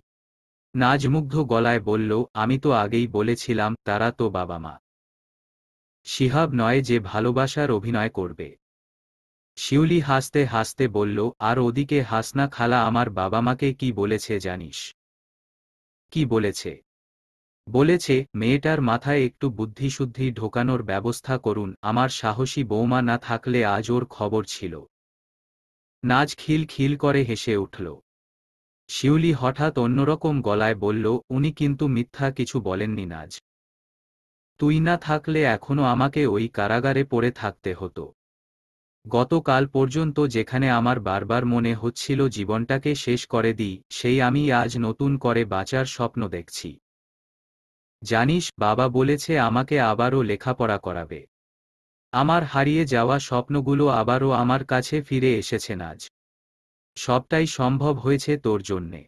নাজ মুগ্ধ গলায় বলল, আমি তো আগেই বলেছিলাম, তারা তো বাবা মা। শিহাব নয় যে ভালোবাসার অভিনয় করবে। শিউলি হাসতে হাসতে বলল, আর ওদিকে হাসনা খালা আমার বাবা মাকে কি বলেছে জানিস? কি বলেছে? বলেছে, মেয়েটার মাথায় একটু বুদ্ধিশুদ্ধি ঢোকানোর ব্যবস্থা করুন, আমার সাহসী বৌমা না থাকলে আজ ওর খবর ছিল। নাজ খিল খিল করে হেসে উঠল। শিউলি হঠাৎ অন্যরকম গলায় বলল, উনি কিন্তু মিথ্যা কিছু বলেননি নাজ। তুই না থাকলে এখনো আমাকে ওই কারাগারে পড়ে থাকতে হতো। গতকাল পর্যন্ত যেখানে আমার বারবার মনে হচ্ছিল জীবনটাকে শেষ করে দিই, সেই আমি আজ নতুন করে বাঁচার স্বপ্ন দেখছি। জানিস, বাবা বলেছে আমাকে আবারও লেখাপড়া করাবে। আমার হারিয়ে যাওয়া স্বপ্নগুলো আবারও আমার কাছে ফিরে এসেছে নাজ। সবটাই সম্ভব হয়েছে তোর জন্যে।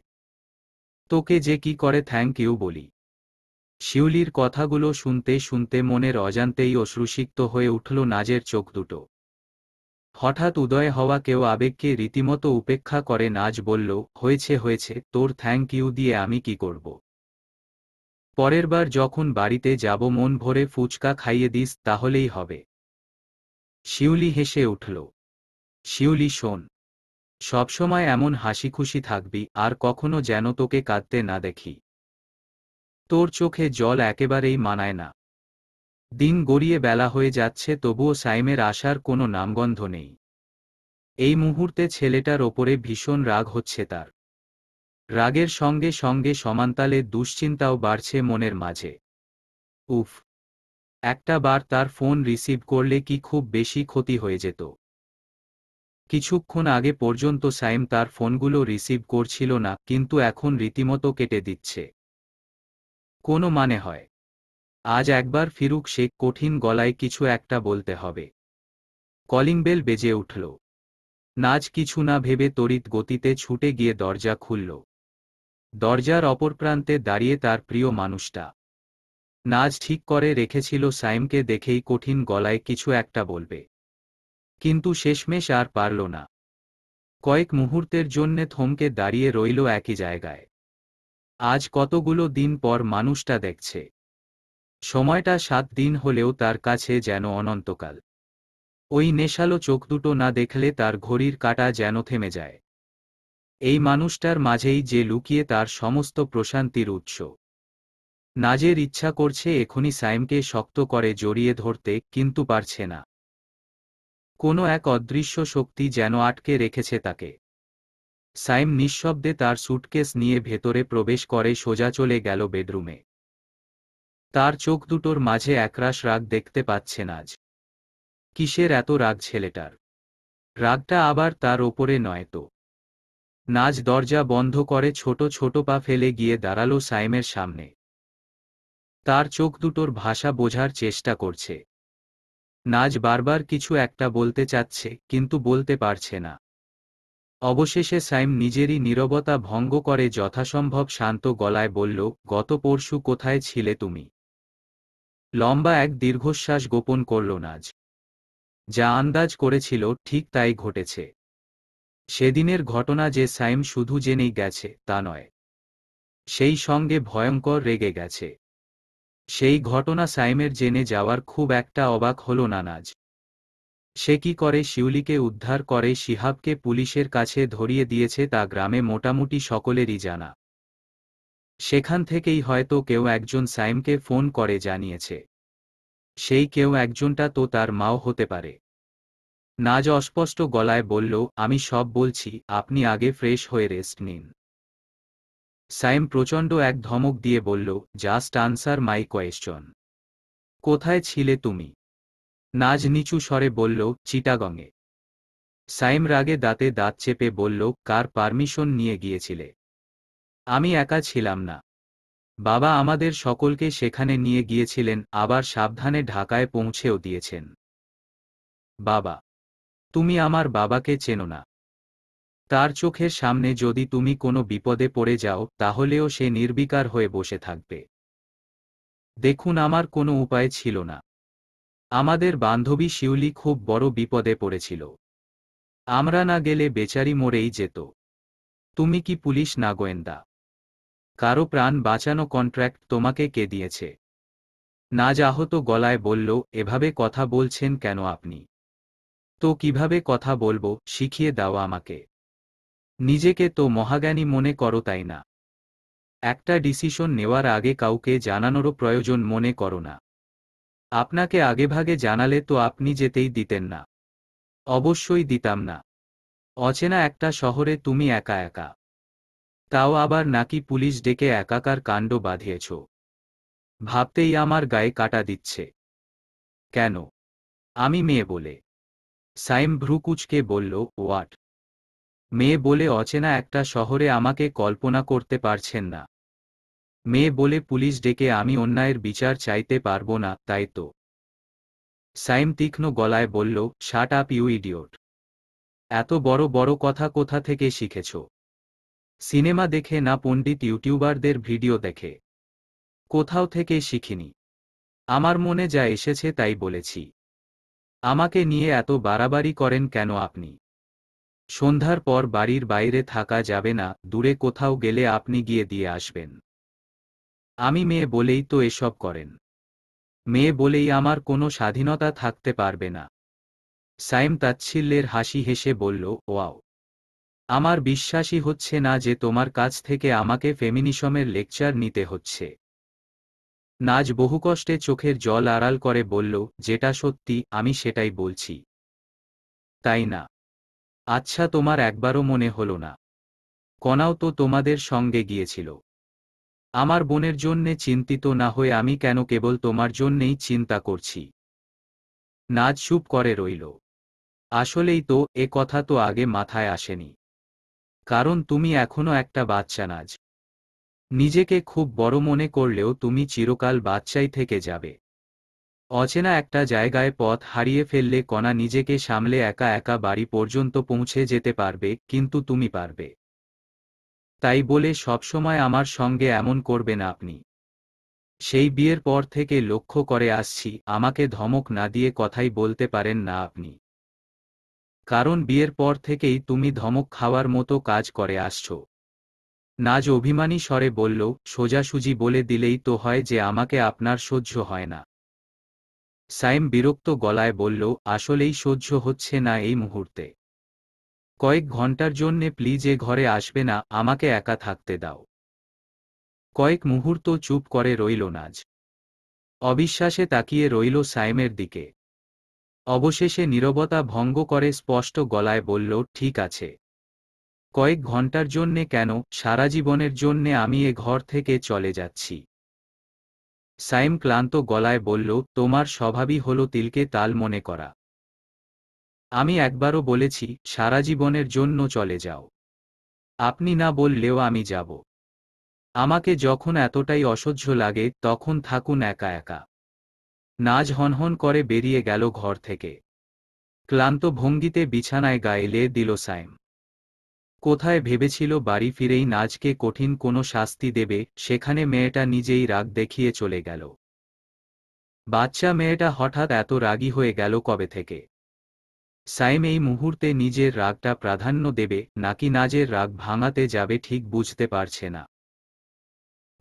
তোকে যে কি করে থ্যাংক ইউ বলি। শিউলির কথাগুলো শুনতে শুনতে মনের অজান্তেই অশ্রুসিক্ত হয়ে উঠল নাজের চোখ দুটো। হঠাৎ উদয় হওয়া কেউ আবেগকে রীতিমতো উপেক্ষা করে নাজ বলল, হয়েছে হয়েছে, তোর থ্যাংক ইউ দিয়ে আমি কি করব? পরের বার যখন বাড়িতে যাব মন ভরে ফুচকা খাইয়ে দিস, তাহলেই হবে। শিউলি হেসে উঠল। শিউলি শোন, সবসময় এমন হাসিখুশি থাকবি, আর কখনো যেন তোকে কাঁদতে না দেখি। তোর চোখে জল একেবারেই মানায় না। দিন গড়িয়ে বেলা হয়ে যাচ্ছে, তবুও সাইমের আসার কোনো নামগন্ধ নেই। এই মুহূর্তে ছেলেটার ওপরে ভীষণ রাগ হচ্ছে তার। রাগের সঙ্গে সঙ্গে সমান্তালে দুশ্চিন্তাও বাড়ছে মনের মাঝে। উফ, একটা বার তার ফোন রিসিভ করলে কি খুব বেশি ক্ষতি হয়ে যেত? কিছুক্ষণ আগে পর্যন্ত সাইম তার ফোনগুলো রিসিভ করছিল না, কিন্তু এখন রীতিমতো কেটে দিচ্ছে। কোনো মানে হয়? আজ একবার ফিরুক, সে কঠিন গলায় কিছু একটা বলতে হবে। কলিং বেল বেজে উঠল। নাজ কিছু না ভেবে তড়িৎ গতিতে ছুটে গিয়ে দরজা খুলল। দরজার অপর প্রান্তে দাঁড়িয়ে তার প্রিয় মানুষটা। নাজ ঠিক করে রেখেছিল সাইমকে দেখেই কঠিন গলায় কিছু একটা বলবে, কিন্তু শেষমেশ আর পারল না। কয়েক মুহূর্তের জন্যে থমকে দাঁড়িয়ে রইল একই জায়গায়। আজ কতগুলো দিন পর মানুষটা দেখছে। সময়টা 7 দিন হলেও তার কাছে যেন অনন্তকাল। ওই নেশালো চোখ দুটো না দেখলে তার ঘড়ির কাঁটা যেন থেমে যায়। এই মানুষটার মাঝেই যে লুকিয়ে তার সমস্ত প্রশান্তির উৎস। নাজের ইচ্ছা করছে এখনই সাইমকে শক্ত করে জড়িয়ে ধরতে, কিন্তু পারছে না। কোনো এক অদৃশ্য শক্তি যেন আটকে রেখেছে তাকে। সাইম নিঃশব্দে তার সুটকেস নিয়ে ভেতরে প্রবেশ করে সোজা চলে গেল বেডরুমে। তার চোখ দুটোর মাঝে একরাশ রাগ দেখতে পাচ্ছে নাজ। কিসের এত রাগ ছেলেটার? রাগটা আবার তার ওপরে নয় তো? নাজ দরজা বন্ধ করে ছোট ছোট পা ফেলে গিয়ে দাঁড়ালো সাইমের সামনে। তার চোখ দুটোর ভাষা বোঝার চেষ্টা করছে। নাজ বারবার কিছু একটা বলতে চাচ্ছে, কিন্তু বলতে পারছে না। অবশেষে সাইম নিজেরই নীরবতা ভঙ্গ করে যথাসম্ভব শান্ত গলায় বলল, গত পরশু কোথায় ছিলে তুমি? লম্বা এক দীর্ঘশ্বাস গোপন করল নাজ। যা আন্দাজ করেছিল ঠিক তাই ঘটেছে। সেদিনের ঘটনা যে সাইম শুধু জেনেই গেছে তা নয়, সেই সঙ্গে ভয়ঙ্কর রেগে গেছে। সেই ঘটনা সাইমের জেনে যাওয়ার খুব একটা অবাক হল না নাজ। সে কি করে শিউলিকে উদ্ধার করে শিহাবকে পুলিশের কাছে ধরিয়ে দিয়েছে তা গ্রামে মোটামুটি সকলেরই জানা। সেখান থেকেই হয়তো কেউ একজন সাইমকে ফোন করে জানিয়েছে। সেই কেউ একজনটা তো তার মাও হতে পারে। নাজ অস্পষ্ট গলায় বলল, আমি সব বলছি, আপনি আগে ফ্রেশ হয়ে রেস্ট নিন। সাইম প্রচণ্ড এক ধমক দিয়ে বলল, জাস্ট আনসার মাই কোয়েশ্চন। কোথায় ছিলে তুমি? নাজ নিচু স্বরে বলল, চিটাগংয়ে। সাইম রাগে দাঁতে দাঁত চেপে বলল, কার পারমিশন নিয়ে গিয়েছিলে? আমি একা ছিলাম না। বাবা আমাদের সকলকে সেখানে নিয়ে গিয়েছিলেন, আবার সাবধানে ঢাকায় পৌঁছেও দিয়েছেন। বাবা? তুমি আমার বাবাকে চেনো না? তার চোখের সামনে যদি তুমি কোনো বিপদে পড়ে যাও তাহলেও সে নির্বিকার হয়ে বসে থাকবে। দেখুন, আমার কোনো উপায় ছিল না। আমাদের বান্ধবী শিউলি খুব বড় বিপদে পড়েছিল। আমরা না গেলে বেচারি মরেই যেত। তুমি কি পুলিশ না গোয়েন্দা? কারো প্রাণ বাঁচানো কন্ট্রাক্ট তোমাকে কে দিয়েছে? নাজ আহত গলায় বলল, এভাবে কথা বলছেন কেন আপনি? তো কিভাবে কথা বলবো, শিখিয়ে দাও আমাকে। নিজেকে তো মহাজ্ঞানী মনে করো তাই না? একটা ডিসিশন নেওয়ার আগে কাউকে জানানোরও প্রয়োজন মনে করো না? আপনাকে আগেভাগে জানালে তো আপনি যেতেই দিতেন না। অবশ্যই দিতাম না। অচেনা একটা শহরে তুমি একা একা, তাও আবার নাকি পুলিশ ডেকে একাকার কাণ্ড বাঁধিয়েছ। ভাবতেই আমার গায়ে কাঁটা দিচ্ছে। কেন? আমি মেয়ে বলে? সাইম ভ্রুকুচকে বলল, হোয়াট? মেয়ে বলে অচেনা একটা শহরে আমাকে কল্পনা করতে পারছেন না? মেয়ে বলে পুলিশ ডেকে আমি অন্যায়ের বিচার চাইতে পারবো না, তাই তো? সাইম তীক্ষ্ণ গলায় বলল, শাট আপ ইউ ইডিয়ট। এত বড় বড় কথা কোথা থেকে শিখেছ? সিনেমা দেখে না, পণ্ডিত ইউটিউবারদের ভিডিও দেখে? কোথাও থেকে শিখিনি। আমার মনে যা এসেছে তাই বলেছি। আমাকে নিয়ে এত বাড়াবাড়ি করেন কেন আপনি? সন্ধ্যার পর বাড়ির বাইরে থাকা যাবে না, দূরে কোথাও গেলে আপনি গিয়ে দিয়ে আসবেন। আমি মেয়ে বলেই তো এসব করেন। মেয়ে বলেই আমার কোনো স্বাধীনতা থাকতে পারবে না? সাইম তাচ্ছিল্যের হাসি হেসে বলল, ওয়াও! আমার বিশ্বাসই হচ্ছে না যে তোমার কাছ থেকে আমাকে ফেমিনিজমের লেকচার নিতে হচ্ছে। নাজ বহুকষ্টে চোখের জল আড়াল করে বলল, যেটা সত্যি আমি সেটাই বলছি। তাই না? আচ্ছা, তোমার একবারও মনে হলো না? কণাও তো তোমাদের সঙ্গে গিয়েছিল। আমার বোনের জন্যে চিন্তিত না হয়ে আমি কেন কেবল তোমার জন্যেই চিন্তা করছি? নাজ চুপ করে রইল। আসলেই তো, এ কথা তো আগে মাথায় আসেনি। কারণ তুমি এখনো একটা বাচ্চা নাজ। নিজেকে খুব বড় মনে করলেও তুমি চিরকাল বাচ্চাই থেকে যাবে। অচেনা একটা জায়গায় পথ হারিয়ে ফেললে কণা নিজেকে সামলে একা একা বাড়ি পর্যন্ত পৌঁছে যেতে পারবে, কিন্তু তুমি পারবে? তাই বলে সবসময় আমার সঙ্গে এমন করবে না আপনি। সেই বিয়ের পর থেকে লক্ষ্য করে আসছি, আমাকে ধমক না দিয়ে কথাই বলতে পারেন না আপনি। কারণ বিয়ের পর থেকেই তুমি ধমক খাওয়ার মতো কাজ করে আসছো। নাজ অভিমানী স্বরে বলল, সোজাসুজি বলে দিলেই তো হয় যে আমাকে আপনার সহ্য হয় না। সাইম বিরক্ত গলায় বলল, আসলেই সহ্য হচ্ছে না এই মুহূর্তে। কয়েক ঘন্টার জন্যে প্লিজ এ ঘরে আসবে না, আমাকে একা থাকতে দাও। কয়েক মুহূর্ত চুপ করে রইল নাজ। অবিশ্বাসে তাকিয়ে রইল সাইমের দিকে। অবশেষে নীরবতা ভঙ্গ করে স্পষ্ট গলায় বলল, ঠিক আছে। কয়েক ঘন্টার জন্যে কেন, সারা জীবনের জন্যে আমি এ ঘর থেকে চলে যাচ্ছি। সাইম ক্লান্ত গলায় বলল, তোমার স্বভাবই হলো তিলকে তাল মনে করা। আমি একবারও বলেছি সারা জীবনের জন্য চলে যাও। আপনি না বললেও আমি যাব। আমাকে যখন এতটাই অসহ্য লাগে তখন থাকুন একা একা। নাজ হনহন করে বেরিয়ে গেল ঘর থেকে। ক্লান্ত ভঙ্গিতে বিছানায় গায়ে লে দিল সাইম। কোথায় ভেবেছিল বাড়ি ফিরেই নাজকে কঠিন কোনো শাস্তি দেবে, সেখানে মেয়েটা নিজেই রাগ দেখিয়ে চলে গেল। বাচ্চা মেয়েটা হঠাৎ এত রাগী হয়ে গেল কবে থেকে? সাইম এই মুহূর্তে নিজের রাগটা প্রাধান্য দেবে নাকি নাজের রাগ ভাঙাতে যাবে ঠিক বুঝতে পারছে না।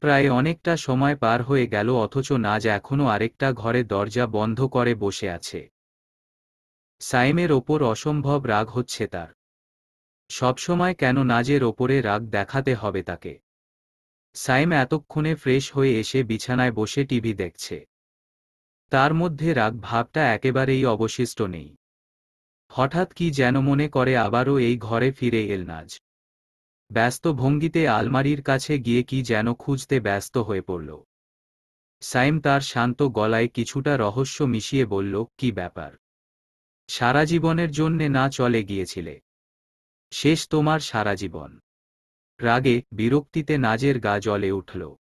প্রায় অনেকটা সময় পার হয়ে গেল অথচ নাজ এখনও আরেকটা ঘরে দরজা বন্ধ করে বসে আছে। সাইমের ওপর অসম্ভব রাগ হচ্ছে তার। সবসময় কেন নাজের ওপরে রাগ দেখাতে হবে তাকে? সাইম এতক্ষণে ফ্রেশ হয়ে এসে বিছানায় বসে টিভি দেখছে। তার মধ্যে রাগ ভাবটা একেবারেই অবশিষ্ট নেই। হঠাৎ কি যেন মনে করে আবারও এই ঘরে ফিরে এল নাজ। ব্যস্ত ভঙ্গিতে আলমারির কাছে গিয়ে কি যেন খুঁজতে ব্যস্ত হয়ে পড়ল। সাইম তার শান্ত গলায় কিছুটা রহস্য মিশিয়ে বলল, কি ব্যাপার? সারা জীবনের জন্যে না চলে গিয়েছিলে? শেষ তোমার সারা জীবন? রাগে বিরক্তিতে নাজের গা জ্বলে উঠল।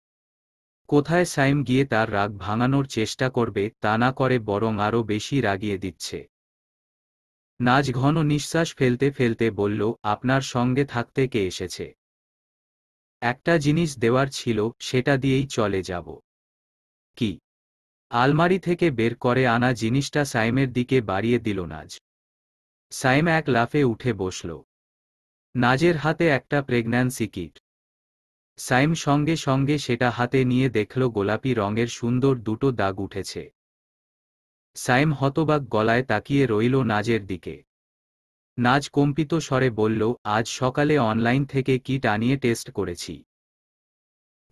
কোথায় সাইম গিয়ে তার রাগ ভাঙানোর চেষ্টা করবে তা না করে বরং আরও বেশি রাগিয়ে দিচ্ছে। নাজ ঘন নিঃশ্বাস ফেলতে ফেলতে বলল, আপনার সঙ্গে থাকতে কে এসেছে? একটা জিনিস দেওয়ার ছিল, সেটা দিয়েই চলে যাব। কি? আলমারি থেকে বের করে আনা জিনিসটা সাইমের দিকে বাড়িয়ে দিল নাজ। সাইম এক লাফে উঠে বসল। নাজের হাতে একটা প্রেগন্যান্সি কিট। সাইম সঙ্গে সঙ্গে সেটা হাতে নিয়ে দেখল গোলাপি রঙের সুন্দর দুটো দাগ উঠেছে। সাইম হতবাক গলায় তাকিয়ে রইল নাজের দিকে। নাজ কম্পিত স্বরে বলল, আজ সকালে অনলাইন থেকে কিট আনিয়ে টেস্ট করেছি।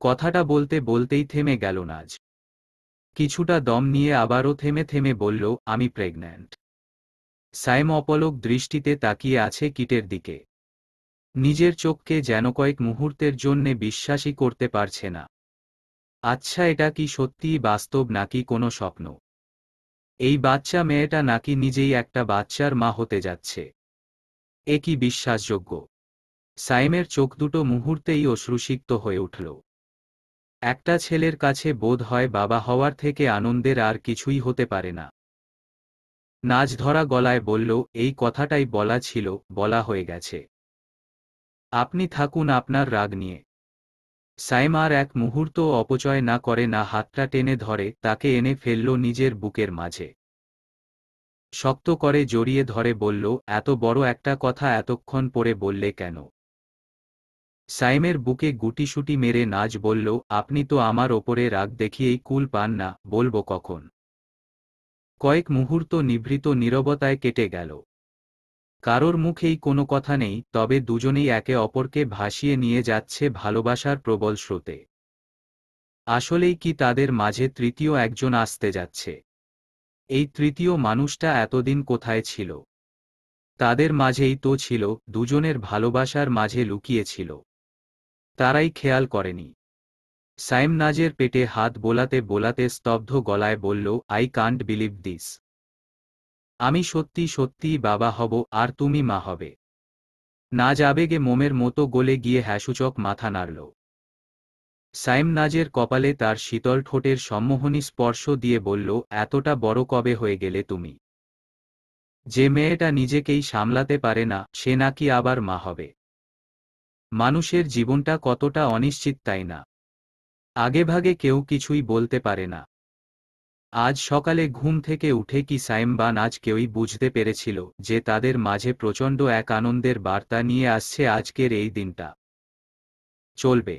কথাটা বলতে বলতেই থেমে গেল নাজ। কিছুটা দম নিয়ে আবারও থেমে থেমে বলল, আমি প্রেগন্যান্ট। সাইম অপলক দৃষ্টিতে তাকিয়ে আছে কিটের দিকে। নিজের চোখকে যেন কয়েক মুহূর্তের জন্যে বিশ্বাসই করতে পারছে না। আচ্ছা, এটা কি সত্যিই বাস্তব নাকি কোনো স্বপ্ন? এই বাচ্চা মেয়েটা নাকি নিজেই একটা বাচ্চার মা হতে যাচ্ছে? এ কি বিশ্বাসযোগ্য? সাইমের চোখ দুটো মুহূর্তেই অশ্রুসিক্ত হয়ে উঠল। একটা ছেলের কাছে বোধ হয় বাবা হওয়ার থেকে আনন্দের আর কিছুই হতে পারে না। নাজ ধরা গলায় বলল, এই কথাটাই বলা ছিল, বলা হয়ে গেছে। আপনি থাকুন আপনার রাগ নিয়ে। সাইম আর এক মুহূর্ত অপচয় না করে না হাতটা টেনে ধরে তাকে এনে ফেলল নিজের বুকের মাঝে। শক্ত করে জড়িয়ে ধরে বলল, এত বড় একটা কথা এতক্ষণ পরে বললে কেন? সাইমের বুকে গুটিসুটি মেরে নাজ বলল, আপনি তো আমার ওপরে রাগ দেখিয়েই কুল পান না, বলবো কখন? কয়েক মুহূর্ত নিভৃত নীরবতায় কেটে গেল। কারোর মুখেই কোনো কথা নেই, তবে দুজনেই একে অপরকে ভাসিয়ে নিয়ে যাচ্ছে ভালোবাসার প্রবল স্রোতে। আসলেই কি তাদের মাঝে তৃতীয় একজন আসতে যাচ্ছে? এই তৃতীয় মানুষটা এতদিন কোথায় ছিল? তাদের মাঝেই তো ছিল, দুজনের ভালোবাসার মাঝে লুকিয়ে ছিল। তারাই খেয়াল করেনি। সাইম নাজের পেটে হাত বোলাতে বোলাতে স্তব্ধ গলায় বলল, আই কান্ট বিলিভ দিস। আমি সত্যি সত্যিই বাবা হব আর তুমি মা হবে। নাজ আবেগে মোমের মতো গলে গিয়ে হ্যাসূচক মাথা নাড়ল। সাইম নাজের কপালে তার শীতল ঠোঁটের সম্মোহনী স্পর্শ দিয়ে বলল, এতটা বড় কবে হয়ে গেলে তুমি? যে মেয়েটা নিজেকেই সামলাতে পারে না সে নাকি আবার মা হবে? মানুষের জীবনটা কতটা অনিশ্চিত, তাই না? আগেভাগে কেউ কিছুই বলতে পারে না। আজ সকালে ঘুম থেকে উঠে কি সাইম বা নাজ কেউই বুঝতে পেরেছিল যে তাদের মাঝে প্রচণ্ড এক আনন্দের বার্তা নিয়ে আসছে আজকের এই দিনটা। চলবে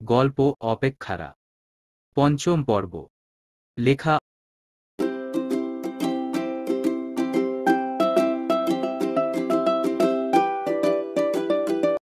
গল্প অপেক্ষারা। পঞ্চম পর্ব। লেখা